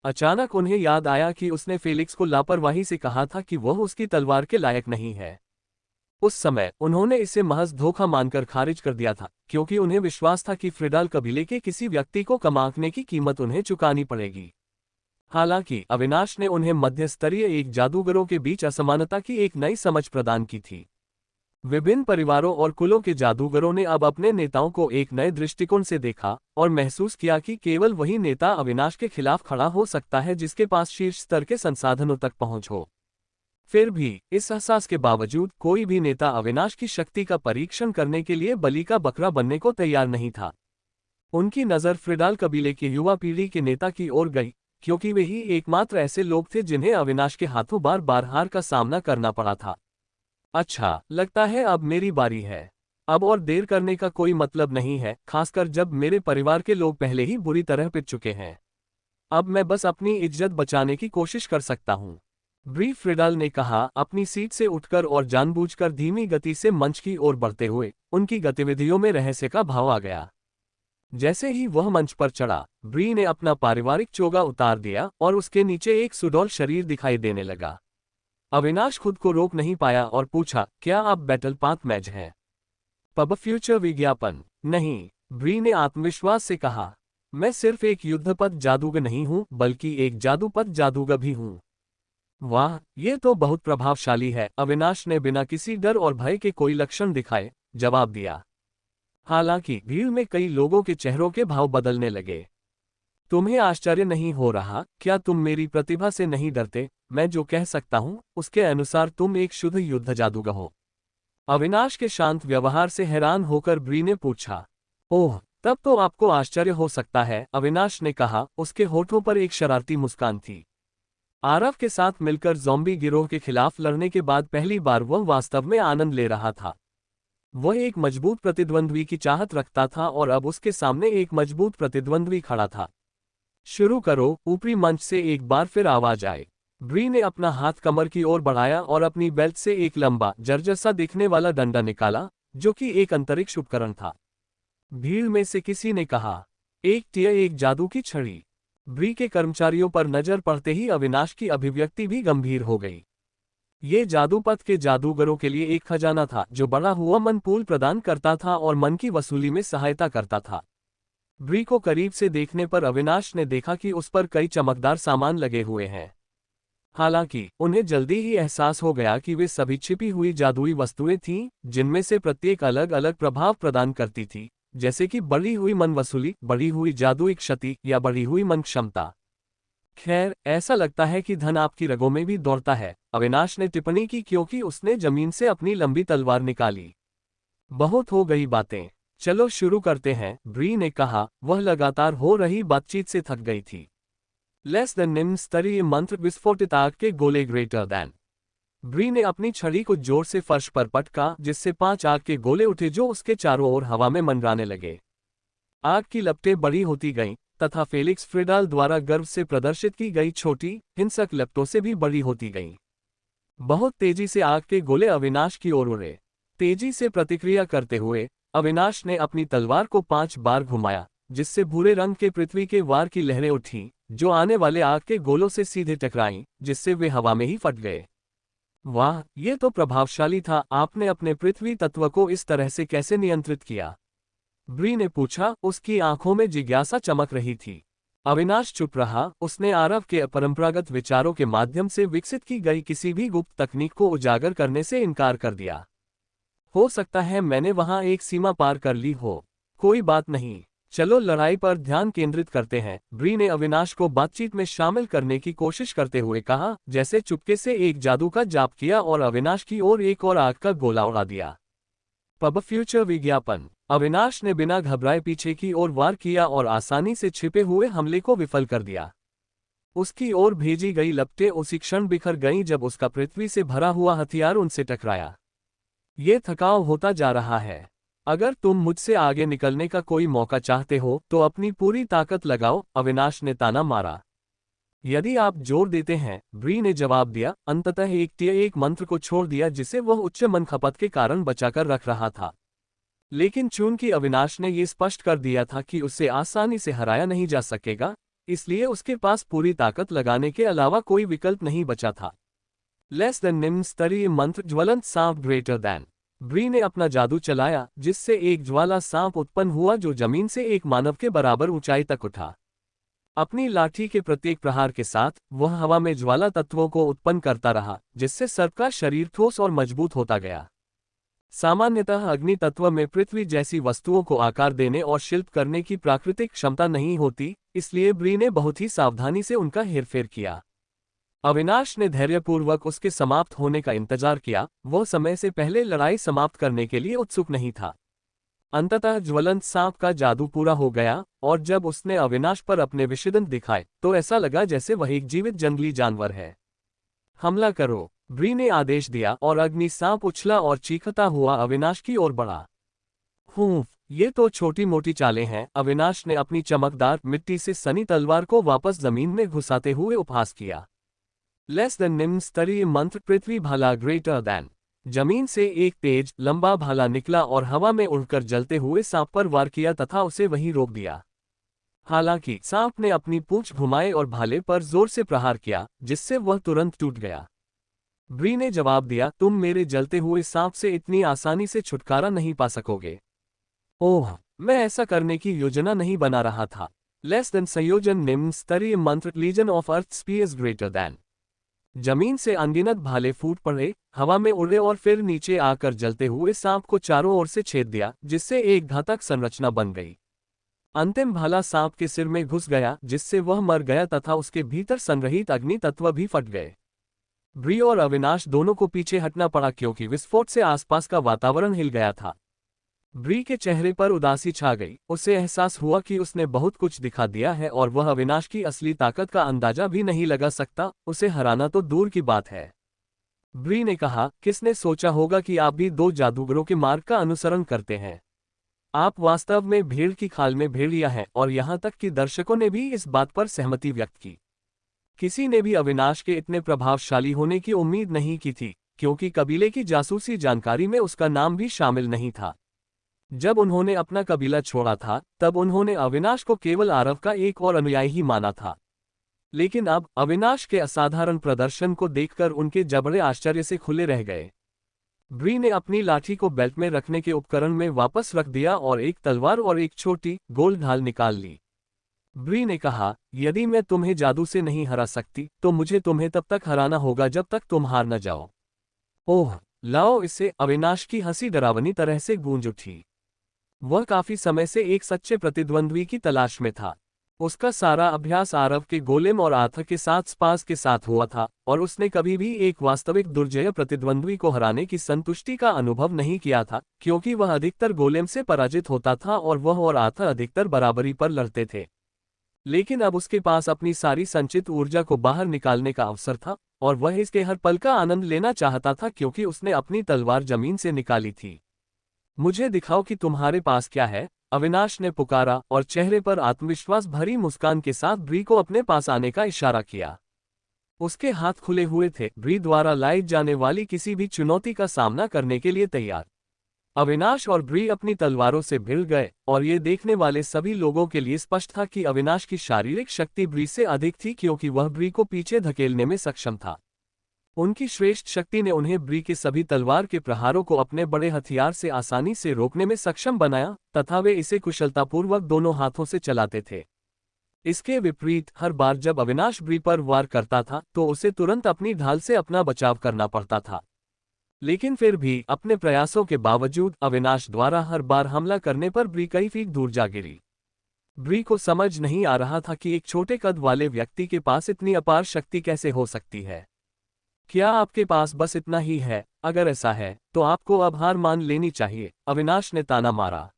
अचानक उन्हें याद आया कि उसने फेलिक्स को लापरवाही से कहा था कि वह उसकी तलवार के लायक नहीं है। उस समय उन्होंने इसे महज धोखा मानकर खारिज कर दिया था, क्योंकि उन्हें विश्वास था कि फ्रिडाल कबीले के किसी व्यक्ति को कम आंकने की कीमत उन्हें चुकानी पड़ेगी। हालांकि अविनाश ने उन्हें मध्य स्तरीय एक जादूगरों के बीच असमानता की एक नई समझ प्रदान की थी। विभिन्न परिवारों और कुलों के जादूगरों ने अब अपने नेताओं को एक नए दृष्टिकोण से देखा और महसूस किया कि केवल वही नेता अविनाश के खिलाफ खड़ा हो सकता है जिसके पास शीर्ष स्तर के संसाधनों तक पहुंच हो। फिर भी इस एहसास के बावजूद कोई भी नेता अविनाश की शक्ति का परीक्षण करने के लिए बलि का बकरा बनने को तैयार नहीं था। उनकी नज़र फ्रिडाल कबीले की युवा पीढ़ी के नेता की ओर गई, क्योंकि वे ही एकमात्र ऐसे लोग थे जिन्हें अविनाश के हाथों बार बार हार का सामना करना पड़ा था। अच्छा, लगता है अब मेरी बारी है। अब और देर करने का कोई मतलब नहीं है, खासकर जब मेरे परिवार के लोग पहले ही बुरी तरह पिट चुके हैं। अब मैं बस अपनी इज्जत बचाने की कोशिश कर सकता हूँ। ब्री फ्रिडाल ने कहा, अपनी सीट से उठकर और जानबूझकर धीमी गति से मंच की ओर बढ़ते हुए। उनकी गतिविधियों में रहस्य का भाव आ गया। जैसे ही वह मंच पर चढ़ा, ब्री ने अपना पारिवारिक चोगा उतार दिया और उसके नीचे एक सुडौल शरीर दिखाई देने लगा। अविनाश खुद को रोक नहीं पाया और पूछा, क्या आप बैटल पाथ मैच हैं? पब फ्यूचर विज्ञापन? नहीं, ब्री ने आत्मविश्वास से कहा। मैं सिर्फ एक युद्धपद जादूगर नहीं हूं, बल्कि एक जादूपद जादूगर भी हूं। वाह, ये तो बहुत प्रभावशाली है, अविनाश ने बिना किसी डर और भय के कोई लक्षण दिखाए जवाब दिया। हालांकि भीड़ में कई लोगों के चेहरों के भाव बदलने लगे। तुम्हें आश्चर्य नहीं हो रहा? क्या तुम मेरी प्रतिभा से नहीं डरते? मैं जो कह सकता हूं उसके अनुसार तुम एक शुद्ध युद्ध जादूगर हो। अविनाश के शांत व्यवहार से हैरान होकर ब्री ने पूछा। ओह, तब तो आपको आश्चर्य हो सकता है, अविनाश ने कहा। उसके होठों पर एक शरारती मुस्कान थी। आरव के साथ मिलकर ज़ॉम्बी गिरोह के खिलाफ लड़ने के बाद पहली बार वह वास्तव में आनंद ले रहा था। वह एक मजबूत प्रतिद्वंद्वी की चाहत रखता था और अब उसके सामने एक मजबूत प्रतिद्वंद्वी खड़ा था। शुरू करो, ऊपरी मंच से एक बार फिर आवाज आए। ब्री ने अपना हाथ कमर की ओर बढ़ाया और अपनी बेल्ट से एक लंबा जर्जर सा दिखने वाला डंडा निकाला, जो कि एक अंतरिक्ष उपकरण था। भीड़ में से किसी ने कहा, एक जादू की छड़ी। ब्री के कर्मचारियों पर नजर पड़ते ही अविनाश की अभिव्यक्ति भी गंभीर हो गई। ये जादूपथ के जादूगरों के लिए एक खजाना था जो बढ़ा हुआ मन पूल प्रदान करता था और मन की वसूली में सहायता करता था। ब्री को करीब से देखने पर अविनाश ने देखा कि उस पर कई चमकदार सामान लगे हुए हैं। हालांकि उन्हें जल्दी ही एहसास हो गया कि वे सभी छिपी हुई जादुई वस्तुएं थीं, जिनमें से प्रत्येक अलग अलग प्रभाव प्रदान करती थी, जैसे कि बढ़ी हुई मन वसूली, बढ़ी हुई जादुई क्षति या बढ़ी हुई मन क्षमता। खैर, ऐसा लगता है कि धन आपकी रगों में भी दौड़ता है, अविनाश ने टिप्पणी की क्योंकि उसने जमीन से अपनी लंबी तलवार निकाली। बहुत हो गई बातें, चलो शुरू करते हैं, ब्री ने कहा। वह लगातार हो रही बातचीत से थक गई थी। लेस देन निम्न स्तरीय मंत्र विस्फोटित आग के गोले ग्रेटर दैन। ब्री ने अपनी छड़ी को जोर से फर्श पर पटका, जिससे 5 आग के गोले उठे जो उसके चारों ओर हवा में मंडराने लगे। आग की लपटें बड़ी होती गईं, तथा फेलिक्स फ्रिडाल द्वारा गर्व से प्रदर्शित की गई छोटी, हिंसक लपटों से भी बड़ी होती गईं। बहुत तेजी से आग के गोले अविनाश की ओर उड़े। तेजी से प्रतिक्रिया करते हुए अविनाश ने अपनी तलवार को 5 बार घुमाया, जिससे भूरे रंग के पृथ्वी के वार की लहरें उठीं, जो आने वाले आग के गोलों से सीधे टकराईं, जिससे वे हवा में ही फट गए। वाह, ये तो प्रभावशाली था। आपने अपने पृथ्वी तत्व को इस तरह से कैसे नियंत्रित किया? ब्री ने पूछा, उसकी आंखों में जिज्ञासा चमक रही थी। अविनाश चुप रहा। उसने आरव के अपरंपरागत विचारों के माध्यम से विकसित की गई किसी भी गुप्त तकनीक को उजागर करने से इनकार कर दिया। हो सकता है मैंने वहां एक सीमा पार कर ली हो। कोई बात नहीं, चलो लड़ाई पर ध्यान केंद्रित करते हैं, ब्री ने अविनाश को बातचीत में शामिल करने की कोशिश करते हुए कहा, जैसे चुपके से एक जादू का जाप किया और अविनाश की ओर एक और आग का गोला उड़ा दिया। पब फ्यूचर विज्ञापन। अविनाश ने बिना घबराए पीछे की ओर वार किया और आसानी से छिपे हुए हमले को विफल कर दिया। उसकी ओर भेजी गई लपटें उसी क्षण बिखर गईं जब उसका पृथ्वी से भरा हुआ हथियार उनसे टकराया। ये थकाव होता जा रहा है। अगर तुम मुझसे आगे निकलने का कोई मौका चाहते हो तो अपनी पूरी ताकत लगाओ, अविनाश ने ताना मारा। यदि आप जोर देते हैं, ब्री ने जवाब दिया, अंततः एक मंत्र को छोड़ दिया जिसे वह उच्च मन खपत के कारण बचाकर रख रहा था। लेकिन चूंकि अविनाश ने यह स्पष्ट कर दिया था कि उसे आसानी से हराया नहीं जा सकेगा, इसलिए उसके पास पूरी ताकत लगाने के अलावा कोई विकल्प नहीं बचा था। लेस देन निम्न स्तरीय मंत्र ज्वलंत सांप ग्रेटर दैन। ब्री ने अपना जादू चलाया, जिससे एक ज्वाला सांप उत्पन्न हुआ जो जमीन से एक मानव के बराबर ऊंचाई तक उठा। अपनी लाठी के प्रत्येक प्रहार के साथ वह हवा में ज्वाला तत्वों को उत्पन्न करता रहा, जिससे सर्प का शरीर ठोस और मजबूत होता गया। सामान्यतः अग्नि तत्व में पृथ्वी जैसी वस्तुओं को आकार देने और शिल्प करने की प्राकृतिक क्षमता नहीं होती, इसलिए ब्री ने बहुत ही सावधानी से उनका हेरफेर किया। अविनाश ने धैर्यपूर्वक उसके समाप्त होने का इंतजार किया। वह समय से पहले लड़ाई समाप्त करने के लिए उत्सुक नहीं था। अंततः ज्वलंत सांप का जादू पूरा हो गया, और जब उसने अविनाश पर अपने विषदंत दिखाए तो ऐसा लगा जैसे वह एक जीवित जंगली जानवर है। हमला करो, ब्री ने आदेश दिया और अग्नि सांप उछला और चीखता हुआ अविनाश की ओर बढ़ा। ये तो छोटी मोटी चालें हैं, अविनाश ने अपनी चमकदार मिट्टी से सनी तलवार को वापस जमीन में घुसाते हुए उपहास किया। लेस देन निम्न स्तरीय मंत्र पृथ्वी भाला ग्रेटर दैन। जमीन से एक तेज लंबा भाला निकला और हवा में उड़कर जलते हुए सांप पर वार किया तथा उसे वहीं रोक दिया। हालांकि सांप ने अपनी पूंछ घुमाए और भाले पर जोर से प्रहार किया, जिससे वह तुरंत टूट गया। ब्री ने जवाब दिया, तुम मेरे जलते हुए सांप से इतनी आसानी से छुटकारा नहीं पा सकोगे। ओह, मैं ऐसा करने की योजना नहीं बना रहा था। लेस देन संयोजन निम्न स्तरीय मंत्र legion of earth spears greater than. जमीन से अनगिनत भाले फूट पड़े, हवा में उड़े और फिर नीचे आकर जलते हुए सांप को चारों ओर से छेद दिया, जिससे एक घातक संरचना बन गई। अंतिम भाला सांप के सिर में घुस गया, जिससे वह मर गया तथा उसके भीतर संग्रहित अग्नि तत्व भी फट गए। ब्री और अविनाश दोनों को पीछे हटना पड़ा क्योंकि विस्फोट से आसपास का वातावरण हिल गया था। ब्री के चेहरे पर उदासी छा गई। उसे एहसास हुआ कि उसने बहुत कुछ दिखा दिया है और वह अविनाश की असली ताकत का अंदाजा भी नहीं लगा सकता। उसे हराना तो दूर की बात है। ब्री ने कहा, किसने सोचा होगा कि आप भी 2 जादूगरों के मार्ग का अनुसरण करते हैं। आप वास्तव में भेड़ की खाल में भेड़िया हैं, और यहां तक कि दर्शकों ने भी इस बात पर सहमति व्यक्त की। किसी ने भी अविनाश के इतने प्रभावशाली होने की उम्मीद नहीं की थी, क्योंकि कबीले की जासूसी जानकारी में उसका नाम भी शामिल नहीं था। जब उन्होंने अपना कबीला छोड़ा था, तब उन्होंने अविनाश को केवल आरव का एक और अनुयायी ही माना था। लेकिन अब अविनाश के असाधारण प्रदर्शन को देखकर उनके जबड़े आश्चर्य से खुले रह गए। ब्री ने अपनी लाठी को बेल्ट में रखने के उपकरण में वापस रख दिया और एक तलवार और एक छोटी गोल ढाल निकाल ली। ब्री ने कहा, यदि मैं तुम्हें जादू से नहीं हरा सकती, तो मुझे तुम्हें तब तक हराना होगा जब तक तुम हार न जाओ। ओह, लाओ इसे! अविनाश की हंसी डरावनी तरह से गूंज उठी। वह काफी समय से एक सच्चे प्रतिद्वंद्वी की तलाश में था। उसका सारा अभ्यास आरव के गोलेम और आर्थर के साथ स्पास के साथ हुआ था, और उसने कभी भी एक वास्तविक दुर्जय प्रतिद्वंद्वी को हराने की संतुष्टि का अनुभव नहीं किया था, क्योंकि वह अधिकतर गोलेम से पराजित होता था और वह और आर्थर अधिकतर बराबरी पर लड़ते थे। लेकिन अब उसके पास अपनी सारी संचित ऊर्जा को बाहर निकालने का अवसर था, और वह इसके हर पल का आनंद लेना चाहता था, क्योंकि उसने अपनी तलवार जमीन से निकाली थी। मुझे दिखाओ कि तुम्हारे पास क्या है, अविनाश ने पुकारा और चेहरे पर आत्मविश्वास भरी मुस्कान के साथ ब्री को अपने पास आने का इशारा किया। उसके हाथ खुले हुए थे, ब्री द्वारा लाई जाने वाली किसी भी चुनौती का सामना करने के लिए तैयार। अविनाश और ब्री अपनी तलवारों से भिड़ गए, और ये देखने वाले सभी लोगों के लिए स्पष्ट था कि अविनाश की शारीरिक शक्ति ब्री से अधिक थी, क्योंकि वह ब्री को पीछे धकेलने में सक्षम था। उनकी श्रेष्ठ शक्ति ने उन्हें ब्री के सभी तलवार के प्रहारों को अपने बड़े हथियार से आसानी से रोकने में सक्षम बनाया, तथा वे इसे कुशलतापूर्वक दोनों हाथों से चलाते थे। इसके विपरीत, हर बार जब अविनाश ब्री पर वार करता था, तो उसे तुरंत अपनी ढाल से अपना बचाव करना पड़ता था। लेकिन फिर भी अपने प्रयासों के बावजूद अविनाश द्वारा हर बार हमला करने पर ब्री कई फीट दूर जा गिरी। ब्री को समझ नहीं आ रहा था कि एक छोटे कद वाले व्यक्ति के पास इतनी अपार शक्ति कैसे हो सकती है। क्या आपके पास बस इतना ही है? अगर ऐसा है, तो आपको अब हार मान लेनी चाहिए, अविनाश ने ताना मारा।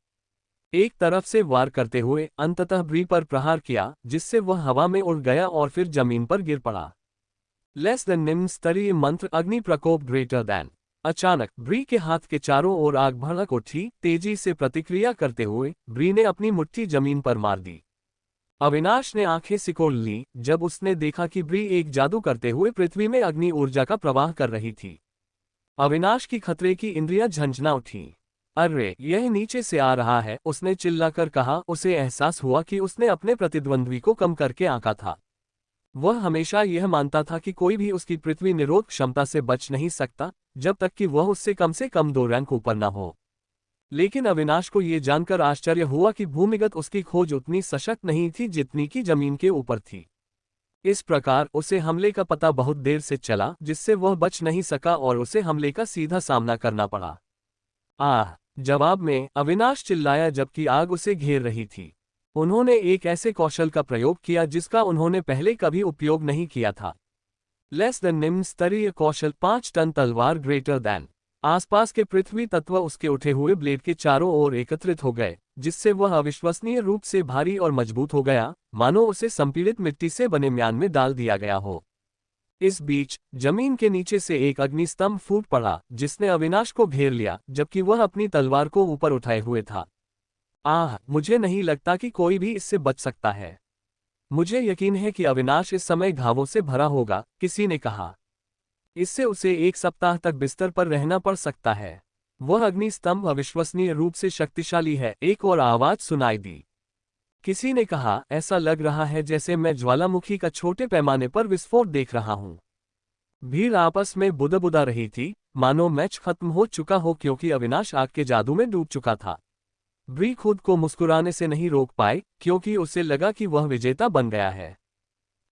एक तरफ से वार करते हुए अंततः ब्री पर प्रहार किया, जिससे वह हवा में उड़ गया और फिर जमीन पर गिर पड़ा। लेस देन निम्न स्तरीय मंत्र अग्नि प्रकोप ग्रेटर दैन। अचानक ब्री के हाथ के चारों ओर आग भड़क उठी। तेजी से प्रतिक्रिया करते हुए ब्री ने अपनी मुट्ठी जमीन पर मार दी। अविनाश ने आंखें सिकोड़ ली जब उसने देखा कि ब्री एक जादू करते हुए पृथ्वी में अग्नि ऊर्जा का प्रवाह कर रही थी। अविनाश की खतरे की इंद्रियां झंझना उठीं। अरे, यह नीचे से आ रहा है, उसने चिल्लाकर कहा। उसे एहसास हुआ कि उसने अपने प्रतिद्वंद्वी को कम करके आंका था। वह हमेशा यह मानता था कि कोई भी उसकी पृथ्वी निरोध क्षमता से बच नहीं सकता, जब तक कि वह उससे कम 2 रैंक ऊपर न हो। लेकिन अविनाश को यह जानकर आश्चर्य हुआ कि भूमिगत उसकी खोज उतनी सशक्त नहीं थी जितनी कि जमीन के ऊपर थी। इस प्रकार उसे हमले का पता बहुत देर से चला, जिससे वह बच नहीं सका और उसे हमले का सीधा सामना करना पड़ा। आह! जवाब में अविनाश चिल्लाया जबकि आग उसे घेर रही थी। उन्होंने एक ऐसे कौशल का प्रयोग किया जिसका उन्होंने पहले कभी उपयोग नहीं किया था। लेस देन निम्न स्तरीय कौशल 5 टन तलवार ग्रेटर दैन। आसपास के पृथ्वी तत्व उसके उठे हुए ब्लेड के चारों ओर एकत्रित हो गए, जिससे वह अविश्वसनीय रूप से भारी और मजबूत हो गया, मानो उसे संपीड़ित मिट्टी से बने म्यान में डाल दिया गया हो। इस बीच जमीन के नीचे से एक अग्निस्तंभ फूट पड़ा, जिसने अविनाश को घेर लिया, जबकि वह अपनी तलवार को ऊपर उठाए हुए था। आह! मुझे नहीं लगता कि कोई भी इससे बच सकता है। मुझे यकीन है कि अविनाश इस समय घावों से भरा होगा, किसी ने कहा। इससे उसे 1 सप्ताह तक बिस्तर पर रहना पड़ सकता है। वह अग्निस्तंभ अविश्वसनीय रूप से शक्तिशाली है, एक और आवाज सुनाई दी। किसी ने कहा, ऐसा लग रहा है जैसे मैं ज्वालामुखी का छोटे पैमाने पर विस्फोट देख रहा हूं। भीड़ आपस में बुदबुदा रही थी, मानो मैच खत्म हो चुका हो, क्योंकि अविनाश आग के जादू में डूब चुका था। ब्री खुद को मुस्कुराने से नहीं रोक पाई, क्योंकि उसे लगा कि वह विजेता बन गया है।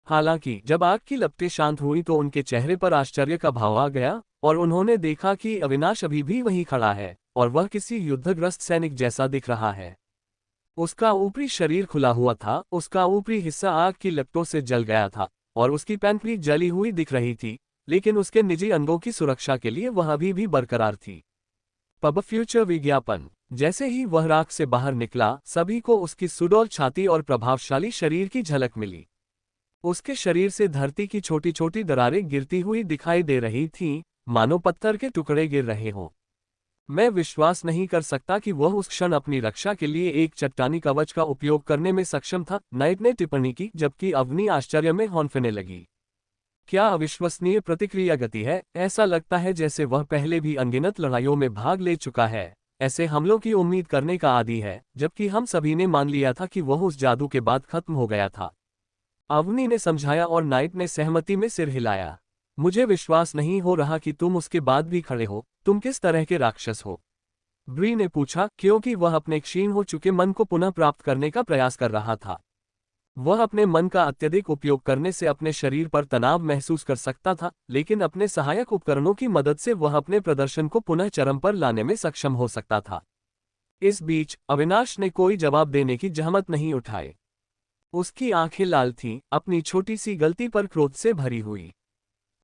हालांकि जब आग की लपटें शांत हुई तो उनके चेहरे पर आश्चर्य का भाव आ गया, और उन्होंने देखा कि अविनाश अभी भी वहीं खड़ा है, और वह किसी युद्धग्रस्त सैनिक जैसा दिख रहा है। उसका ऊपरी शरीर खुला हुआ था, उसका ऊपरी हिस्सा आग की लपटों से जल गया था, और उसकी पैंट भी जली हुई दिख रही थी, लेकिन उसके निजी अंगों की सुरक्षा के लिए वह अभी भी बरकरार थी। पब फ्यूचर विज्ञापन। जैसे ही वह राख से बाहर निकला, सभी को उसकी सुडौल छाती और प्रभावशाली शरीर की झलक मिली। उसके शरीर से धरती की छोटी छोटी दरारें गिरती हुई दिखाई दे रही थीं, मानो पत्थर के टुकड़े गिर रहे हों। मैं विश्वास नहीं कर सकता कि वह उस क्षण अपनी रक्षा के लिए एक चट्टानी कवच का उपयोग करने में सक्षम था, नाइट ने टिप्पणी की, जबकि अवनी आश्चर्य में हौंफने लगी। क्या अविश्वसनीय प्रतिक्रिया गति है, ऐसा लगता है जैसे वह पहले भी अनगिनत लड़ाइयों में भाग ले चुका है, ऐसे हमलों की उम्मीद करने का आदी है, जबकि हम सभी ने मान लिया था कि वह उस जादू के बाद खत्म हो गया था। अवनी ने समझाया और नाइट ने सहमति में सिर हिलाया। मुझे विश्वास नहीं हो रहा कि तुम उसके बाद भी खड़े हो, तुम किस तरह के राक्षस हो? ब्री ने पूछा, क्योंकि वह अपने क्षीण हो चुके मन को पुनः प्राप्त करने का प्रयास कर रहा था। वह अपने मन का अत्यधिक उपयोग करने से अपने शरीर पर तनाव महसूस कर सकता था, लेकिन अपने सहायक उपकरणों की मदद से वह अपने प्रदर्शन को पुनः चरम पर लाने में सक्षम हो सकता था। इस बीच अविनाश ने कोई जवाब देने की जहमत नहीं उठाई। उसकी आंखें लाल थीं, अपनी छोटी सी गलती पर क्रोध से भरी हुई।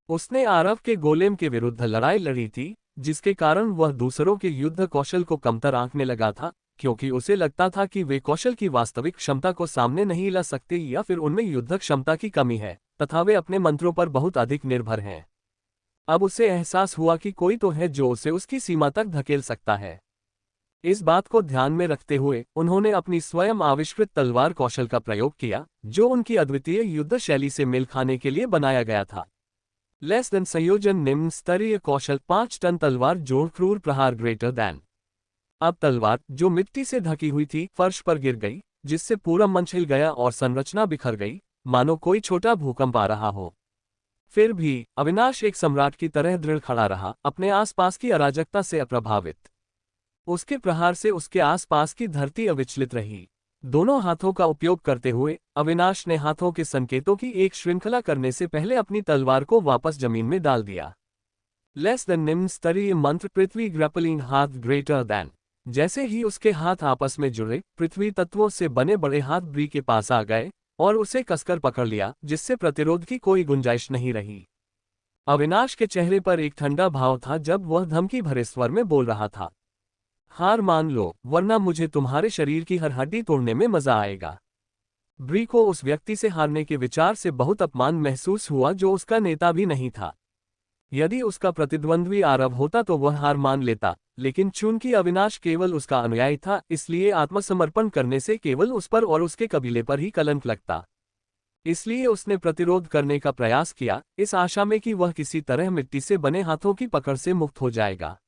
उसने आरव के गोलेम के विरुद्ध लड़ाई लड़ी थी, जिसके कारण वह दूसरों के युद्ध कौशल को कमतर आंकने लगा था, क्योंकि उसे लगता था कि वे कौशल की वास्तविक क्षमता को सामने नहीं ला सकते या फिर उनमें युद्ध क्षमता की कमी है, तथा वे अपने मंत्रों पर बहुत अधिक निर्भर हैं। अब उसे एहसास हुआ कि कोई तो है जो उसे उसकी सीमा तक धकेल सकता है। इस बात को ध्यान में रखते हुए उन्होंने अपनी स्वयं आविष्कृत तलवार कौशल का प्रयोग किया, जो उनकी अद्वितीय युद्ध शैली से मेल खाने के लिए बनाया गया था। लेस देन संयोजन निम्न स्तरीय कौशल 5 टन तलवार जोड़ क्रूर प्रहार ग्रेटर दैन। अब तलवार, जो मिट्टी से ढकी हुई थी, फर्श पर गिर गई, जिससे पूरा मंच हिल गया और संरचना बिखर गई, मानो कोई छोटा भूकंप आ रहा हो। फिर भी अविनाश एक सम्राट की तरह दृढ़ खड़ा रहा, अपने आसपास की अराजकता से अप्रभावित। उसके प्रहार से उसके आसपास की धरती अविचलित रही। दोनों हाथों का उपयोग करते हुए अविनाश ने हाथों के संकेतों की एक श्रृंखला करने से पहले अपनी तलवार को वापस जमीन में डाल दिया। लेस देन निम्न स्तरीय मंत्र पृथ्वी ग्रैपलिंग हाथ ग्रेटर दैन। जैसे ही उसके हाथ आपस में जुड़े, पृथ्वी तत्वों से बने बड़े हाथ ब्री के पास आ गए और उसे कसकर पकड़ लिया, जिससे प्रतिरोध की कोई गुंजाइश नहीं रही। अविनाश के चेहरे पर एक ठंडा भाव था जब वह धमकी भरे स्वर में बोल रहा था, हार मान लो, वरना मुझे तुम्हारे शरीर की हर हड्डी तोड़ने में मजा आएगा। ब्री को उस व्यक्ति से हारने के विचार से बहुत अपमान महसूस हुआ जो उसका नेता भी नहीं था। यदि उसका प्रतिद्वंद्वी आरव होता तो वह हार मान लेता, लेकिन चूंकि अविनाश केवल उसका अनुयायी था, इसलिए आत्मसमर्पण करने से केवल उस पर और उसके कबीले पर ही कलंक लगता। इसलिए उसने प्रतिरोध करने का प्रयास किया, इस आशा में कि वह किसी तरह मिट्टी से बने हाथों की पकड़ से मुक्त हो जाएगा।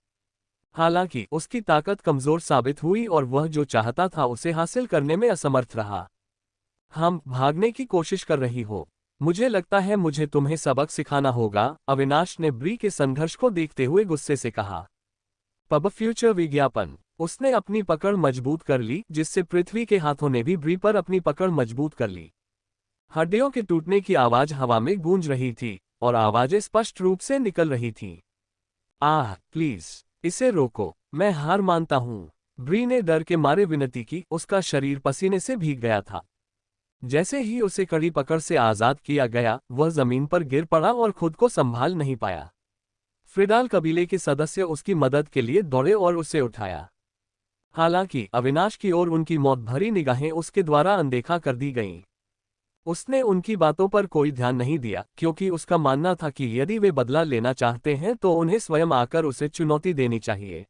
हालांकि उसकी ताकत कमजोर साबित हुई और वह जो चाहता था उसे हासिल करने में असमर्थ रहा। हम भागने की कोशिश कर रही हो। मुझे लगता है मुझे तुम्हें सबक सिखाना होगा, अविनाश ने ब्री के संघर्ष को देखते हुए गुस्से से कहा। पब फ्यूचर विज्ञापन। उसने अपनी पकड़ मजबूत कर ली, जिससे पृथ्वी के हाथों ने भी ब्री पर अपनी पकड़ मजबूत कर ली। हड्डियों के टूटने की आवाज हवा में गूंज रही थी और आवाजें स्पष्ट रूप से निकल रही थीं। आह, प्लीज, इसे रोको, मैं हार मानता हूं। ब्री ने डर के मारे विनती की, उसका शरीर पसीने से भीग गया था। जैसे ही उसे कड़ी पकड़ से आजाद किया गया, वह जमीन पर गिर पड़ा और खुद को संभाल नहीं पाया। फ्रिडाल कबीले के सदस्य उसकी मदद के लिए दौड़े और उसे उठाया। हालांकि अविनाश की ओर उनकी मौत भरी निगाहें उसके द्वारा अनदेखा कर दी गईं। उसने उनकी बातों पर कोई ध्यान नहीं दिया, क्योंकि उसका मानना था कि यदि वे बदला लेना चाहते हैं तो उन्हें स्वयं आकर उसे चुनौती देनी चाहिए।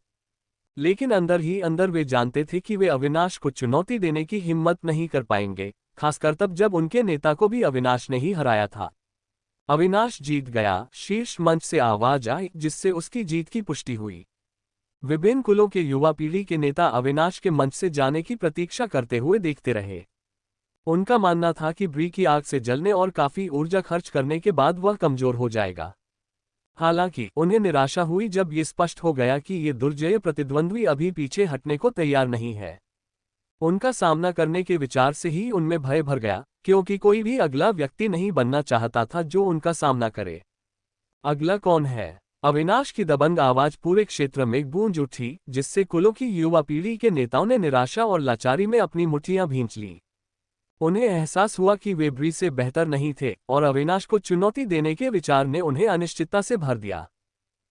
लेकिन अंदर ही अंदर वे जानते थे कि वे अविनाश को चुनौती देने की हिम्मत नहीं कर पाएंगे, खासकर तब जब उनके नेता को भी अविनाश ने ही हराया था। अविनाश जीत गया, शीर्ष मंच से आवाज आई, जिससे उसकी जीत की पुष्टि हुई। विभिन्न कुलों के युवा पीढ़ी के नेता अविनाश के मंच से जाने की प्रतीक्षा करते हुए देखते रहे। उनका मानना था कि ब्री की आग से जलने और काफी ऊर्जा खर्च करने के बाद वह कमजोर हो जाएगा। हालांकि उन्हें निराशा हुई जब ये स्पष्ट हो गया कि ये दुर्जय प्रतिद्वंद्वी अभी पीछे हटने को तैयार नहीं है। उनका सामना करने के विचार से ही उनमें भय भर गया, क्योंकि कोई भी अगला व्यक्ति नहीं बनना चाहता था जो उनका सामना करे। अगला कौन है? अविनाश की दबंग आवाज पूरे क्षेत्र में गूंज उठी, जिससे कुलों की युवा पीढ़ी के नेताओं ने निराशा और लाचारी में अपनी मुट्ठियां भींच लीं। उन्हें एहसास हुआ कि वे ब्री से बेहतर नहीं थे और अविनाश को चुनौती देने के विचार ने उन्हें अनिश्चितता से भर दिया।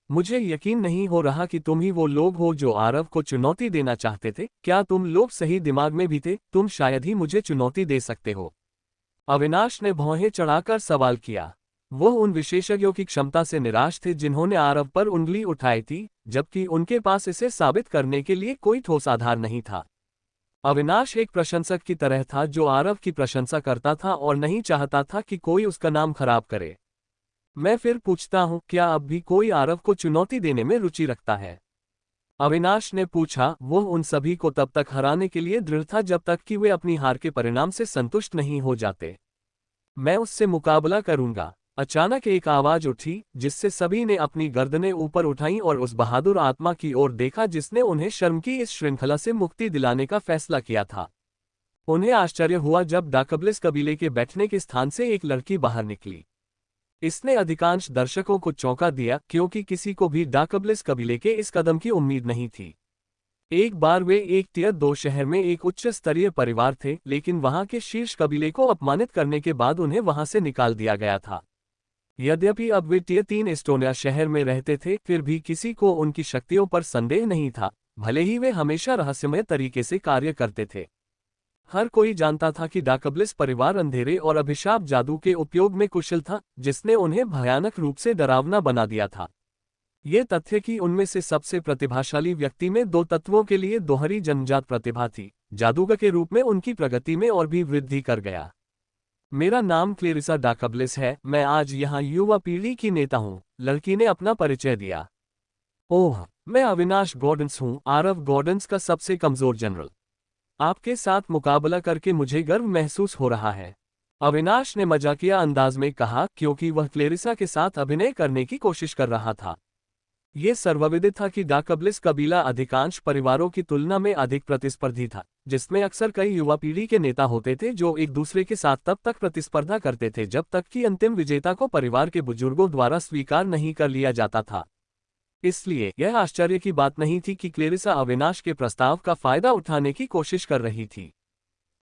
मुझे यकीन नहीं हो रहा कि तुम ही वो लोग हो जो आरव को चुनौती देना चाहते थे। क्या तुम लोग सही दिमाग में भी थे? तुम शायद ही मुझे चुनौती दे सकते हो। अविनाश ने भौहें चढ़ाकर सवाल किया। वह उन विशेषज्ञों की क्षमता से निराश थे जिन्होंने आरव पर उंगली उठाई थी, जबकि उनके पास इसे साबित करने के लिए कोई ठोस आधार नहीं था। अविनाश एक प्रशंसक की तरह था जो आरव की प्रशंसा करता था और नहीं चाहता था कि कोई उसका नाम खराब करे। मैं फिर पूछता हूँ, क्या अब भी कोई आरव को चुनौती देने में रुचि रखता है? अविनाश ने पूछा। वो उन सभी को तब तक हराने के लिए दृढ़ था जब तक कि वे अपनी हार के परिणाम से संतुष्ट नहीं हो जाते। मैं उससे मुकाबला करूंगा। अचानक एक आवाज उठी, जिससे सभी ने अपनी गर्दनें ऊपर उठाईं और उस बहादुर आत्मा की ओर देखा जिसने उन्हें शर्म की इस श्रृंखला से मुक्ति दिलाने का फैसला किया था। उन्हें आश्चर्य हुआ जब डाकबलिस कबीले के बैठने के स्थान से एक लड़की बाहर निकली। इसने अधिकांश दर्शकों को चौंका दिया, क्योंकि किसी को भी डाकबलिस कबीले के इस कदम की उम्मीद नहीं थी। एक बार वे एक टियर 2 शहर में एक उच्च स्तरीय परिवार थे, लेकिन वहां के शीर्ष कबीले को अपमानित करने के बाद उन्हें वहां से निकाल दिया गया था। यद्यपि अब वे टियर 3 एस्टोनिया शहर में रहते थे, फिर भी किसी को उनकी शक्तियों पर संदेह नहीं था, भले ही वे हमेशा रहस्यमय तरीके से कार्य करते थे। हर कोई जानता था कि डाकबलिस परिवार अंधेरे और अभिशाप जादू के उपयोग में कुशल था, जिसने उन्हें भयानक रूप से डरावना बना दिया था। ये तथ्य कि उनमें से सबसे प्रतिभाशाली व्यक्ति में 2 तत्वों के लिए दोहरी जन्मजात प्रतिभा थी, जादूगर के रूप में उनकी प्रगति में और भी वृद्धि कर गया। मेरा नाम क्लेरिसा डाकबलिस है, मैं आज यहाँ युवा पीढ़ी की नेता हूँ, लड़की ने अपना परिचय दिया। ओह, मैं अविनाश गॉर्डन्स हूँ, आरव गॉर्डन्स का सबसे कमजोर जनरल। आपके साथ मुकाबला करके मुझे गर्व महसूस हो रहा है, अविनाश ने मजाकिया अंदाज में कहा, क्योंकि वह क्लेरिसा के साथ अभिनय करने की कोशिश कर रहा था। ये सर्वविदित था कि डाकबलिस कबीला अधिकांश परिवारों की तुलना में अधिक प्रतिस्पर्धी था, जिसमें अक्सर कई युवा पीढ़ी के नेता होते थे जो एक दूसरे के साथ तब तक प्रतिस्पर्धा करते थे जब तक कि अंतिम विजेता को परिवार के बुजुर्गों द्वारा स्वीकार नहीं कर लिया जाता था। इसलिए यह आश्चर्य की बात नहीं थी कि क्लेरिसा अविनाश के प्रस्ताव का फायदा उठाने की कोशिश कर रही थी।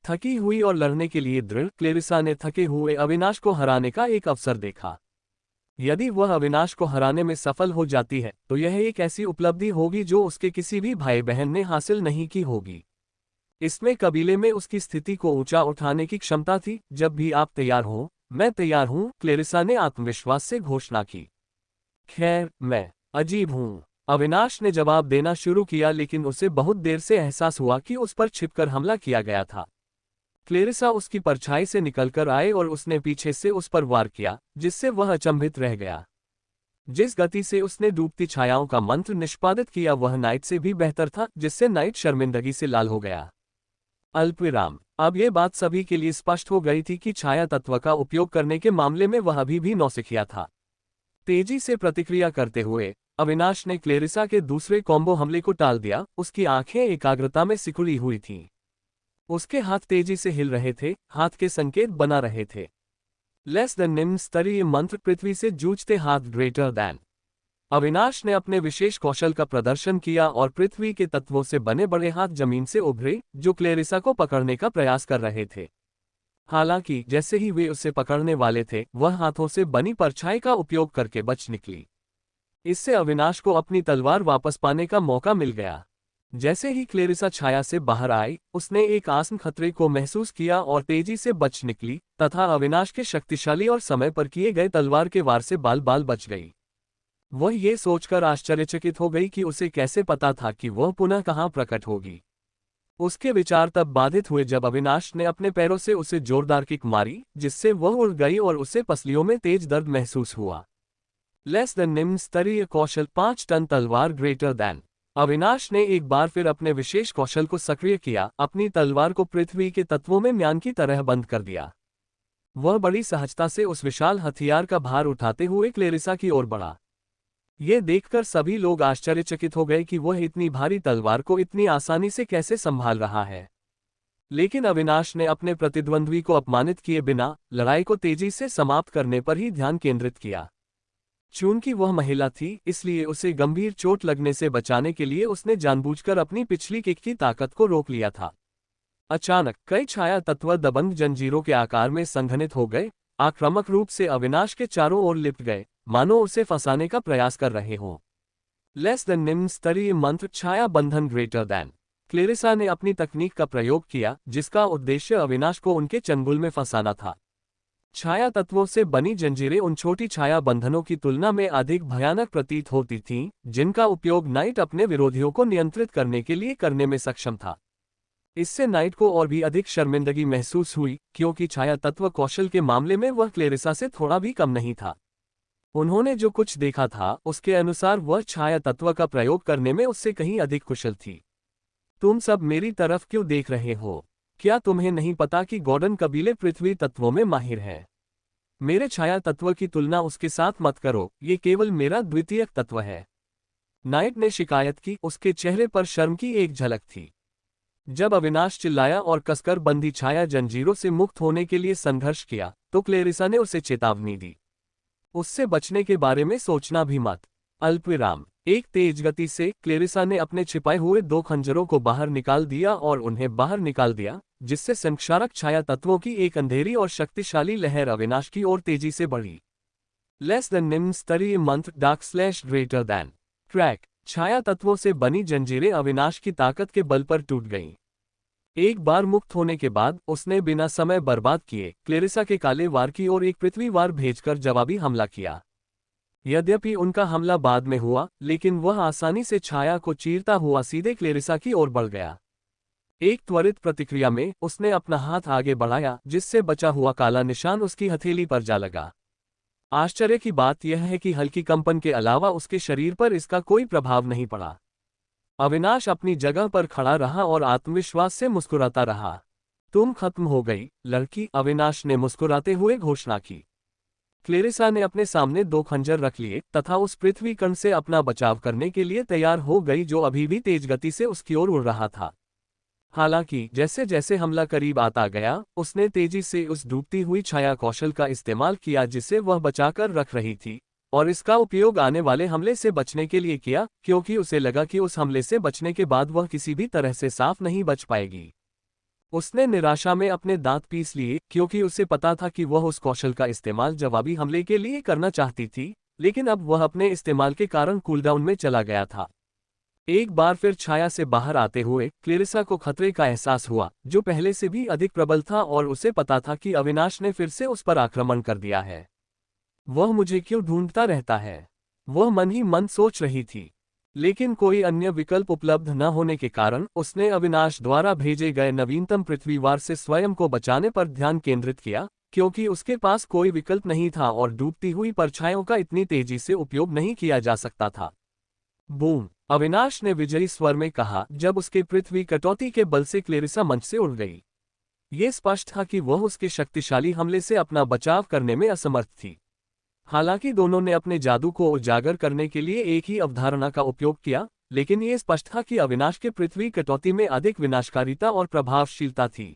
थकी हुई और लड़ने के लिए दृढ़, क्लेरिसा ने थके हुए अविनाश को हराने का एक अवसर देखा। यदि वह अविनाश को हराने में सफल हो जाती है, तो यह एक ऐसी उपलब्धि होगी जो उसके किसी भी भाई बहन ने हासिल नहीं की होगी। इसमें कबीले में उसकी स्थिति को ऊंचा उठाने की क्षमता थी। जब भी आप तैयार हो, मैं तैयार हूं, क्लेरिसा ने आत्मविश्वास से घोषणा की। खैर, मैं अजीब हूं, अविनाश ने जवाब देना शुरू किया, लेकिन उसे बहुत देर से एहसास हुआ कि उस पर छिपकर हमला किया गया था। क्लेरिसा उसकी परछाई से निकलकर आए और उसने पीछे से उस पर वार किया, जिससे वह अचंभित रह गया। जिस गति से उसने डूबती छायाओं का मंत्र निष्पादित किया वह नाइट से भी बेहतर था, जिससे नाइट शर्मिंदगी से लाल हो गया। अल्पविराम। अब यह बात सभी के लिए स्पष्ट हो गई थी कि छाया तत्व का उपयोग करने के मामले में वह अभी भी नौसिखिया था। तेजी से प्रतिक्रिया करते हुए अविनाश ने क्लेरिसा के दूसरे कॉम्बो हमले को टाल दिया। उसकी आंखें एकाग्रता में सिकुड़ी हुई थीं। उसके हाथ तेजी से हिल रहे थे, हाथ के संकेत बना रहे थे। लेस देन निम्न स्तरीय मंत्र, पृथ्वी से जूझते हाथ, ग्रेटर दैन। अविनाश ने अपने विशेष कौशल का प्रदर्शन किया और पृथ्वी के तत्वों से बने बड़े हाथ जमीन से उभरे, जो क्लेरिसा को पकड़ने का प्रयास कर रहे थे। हालांकि जैसे ही वे उसे पकड़ने वाले थे, वह हाथों से बनी परछाई का उपयोग करके बच निकली। इससे अविनाश को अपनी तलवार वापस पाने का मौका मिल गया। जैसे ही क्लेरिसा छाया से बाहर आई, उसने एक आसन खतरे को महसूस किया और तेजी से बच निकली, तथा अविनाश के शक्तिशाली और समय पर किए गए तलवार के वार से बाल बाल बच गई। वह ये सोचकर आश्चर्यचकित हो गई कि उसे कैसे पता था कि वह पुनः कहाँ प्रकट होगी। उसके विचार तब बाधित हुए जब अविनाश ने अपने पैरों से उसे जोरदार किक मारी, जिससे वह उड़ गई और उसे पसलियों में तेज दर्द महसूस हुआ। लेस देन निम्न स्तरीय कौशल, 5 टन तलवार, ग्रेटर दैन। अविनाश ने एक बार फिर अपने विशेष कौशल को सक्रिय किया, अपनी तलवार को पृथ्वी के तत्वों में म्यान की तरह बंद कर दिया। वह बड़ी सहजता से उस विशाल हथियार का भार उठाते हुए क्लेरिसा की ओर बढ़ा। ये देखकर सभी लोग आश्चर्यचकित हो गए कि वह इतनी भारी तलवार को इतनी आसानी से कैसे संभाल रहा है। लेकिन अविनाश ने अपने प्रतिद्वंद्वी को अपमानित किए बिना लड़ाई को तेजी से समाप्त करने पर ही ध्यान केंद्रित किया। चूंकि वह महिला थी, इसलिए उसे गंभीर चोट लगने से बचाने के लिए उसने जानबूझकर अपनी पिछली किक की ताकत को रोक लिया था। अचानक कई छाया तत्व दबंग जंजीरों के आकार में संघनित हो गए, आक्रामक रूप से अविनाश के चारों ओर लिपट गए, मानो उसे फंसाने का प्रयास कर रहे हों। लेस देन निम्न स्तरीय मंत्र, छाया बंधन, ग्रेटर दैन। क्लेरिसा ने अपनी तकनीक का प्रयोग किया, जिसका उद्देश्य अविनाश को उनके चंगुल में फंसाना था। छाया तत्वों से बनी जंजीरें उन छोटी छाया बंधनों की तुलना में अधिक भयानक प्रतीत होती थीं, जिनका उपयोग नाइट अपने विरोधियों को नियंत्रित करने के लिए करने में सक्षम था। इससे नाइट को और भी अधिक शर्मिंदगी महसूस हुई, क्योंकि छाया तत्व कौशल के मामले में वह क्लेरिसा से थोड़ा भी कम नहीं था। उन्होंने जो कुछ देखा था उसके अनुसार वह छाया तत्व का प्रयोग करने में उससे कहीं अधिक कुशल थी। तुम सब मेरी तरफ क्यों देख रहे हो? क्या तुम्हें नहीं पता कि गॉर्डन कबीले पृथ्वी तत्वों में माहिर है? मेरे छाया तत्व की तुलना उसके साथ मत करो, ये केवल मेरा द्वितीयक तत्व है। नाइट ने शिकायत की, उसके चेहरे पर शर्म की एक झलक थी। जब अविनाश चिल्लाया और कसकर बंधी छाया जंजीरों से मुक्त होने के लिए संघर्ष किया, तो क्लेरिसा ने उसे चेतावनी दी, उससे बचने के बारे में सोचना भी मत। अल्पविराम। एक तेज गति से क्लेरिसा ने अपने छिपाए हुए 2 खंजरों को बाहर निकाल दिया और उन्हें बाहर निकाल दिया, जिससे संक्षारक छाया तत्वों की एक अंधेरी और शक्तिशाली लहर अविनाश की ओर तेजी से बढ़ी। लेस देन निम्न स्तरीय मंत्र डार्क ग्रेटर दैन ट्रैक। छाया तत्वों से बनी जंजीरें अविनाश की ताकत के बल पर टूट गईं। एक बार मुक्त होने के बाद उसने बिना समय बर्बाद किए क्लेरिसा के काले वार की ओर एक पृथ्वी वार भेजकर जवाबी हमला किया। यद्यपि उनका हमला बाद में हुआ, लेकिन वह आसानी से छाया को चीरता हुआ सीधे क्लेरिसा की ओर बढ़ गया। एक त्वरित प्रतिक्रिया में उसने अपना हाथ आगे बढ़ाया, जिससे बचा हुआ काला निशान उसकी हथेली पर जा लगा। आश्चर्य की बात यह है कि हल्की कंपन के अलावा उसके शरीर पर इसका कोई प्रभाव नहीं पड़ा। अविनाश अपनी जगह पर खड़ा रहा और आत्मविश्वास से मुस्कुराता रहा। तुम खत्म हो गई, लड़की, अविनाश ने मुस्कुराते हुए घोषणा की। क्लेरिसा ने अपने सामने 2 खंजर रख लिए तथा उस पृथ्वी कण से अपना बचाव करने के लिए तैयार हो गई जो अभी भी तेज गति से उसकी ओर उड़ रहा था। हालांकि जैसे जैसे हमला करीब आता गया, उसने तेजी से उस डूबती हुई छाया कौशल का इस्तेमाल किया जिसे वह बचाकर रख रही थी, और इसका उपयोग आने वाले हमले से बचने के लिए किया, क्योंकि उसे लगा कि उस हमले से बचने के बाद वह किसी भी तरह से साफ नहीं बच पाएगी। उसने निराशा में अपने दांत पीस लिए, क्योंकि उसे पता था कि वह उस कौशल का इस्तेमाल जवाबी हमले के लिए करना चाहती थी, लेकिन अब वह अपने इस्तेमाल के कारण कूलडाउन में चला गया था। एक बार फिर छाया से बाहर आते हुए क्लेरिसा को खतरे का एहसास हुआ, जो पहले से भी अधिक प्रबल था, और उसे पता था कि अविनाश ने फिर से उस पर आक्रमण कर दिया है। वह मुझे क्यों ढूंढता रहता है? वह मन ही मन सोच रही थी। लेकिन कोई अन्य विकल्प उपलब्ध न होने के कारण उसने अविनाश द्वारा भेजे गए नवीनतम पृथ्वीवार से स्वयं को बचाने पर ध्यान केंद्रित किया, क्योंकि उसके पास कोई विकल्प नहीं था और डूबती हुई परछाइयों का इतनी तेजी से उपयोग नहीं किया जा सकता था। बूम! अविनाश ने विजयी स्वर में कहा, जब उसके पृथ्वी कटौती के बल से क्लेरिसा मंच से उड़ गई। ये स्पष्ट था कि वह उसके शक्तिशाली हमले से अपना बचाव करने में असमर्थ थी। हालांकि दोनों ने अपने जादू को उजागर करने के लिए एक ही अवधारणा का उपयोग किया, लेकिन ये स्पष्ट था कि अविनाश के पृथ्वी कटौती में अधिक विनाशकारिता और प्रभावशीलता थी।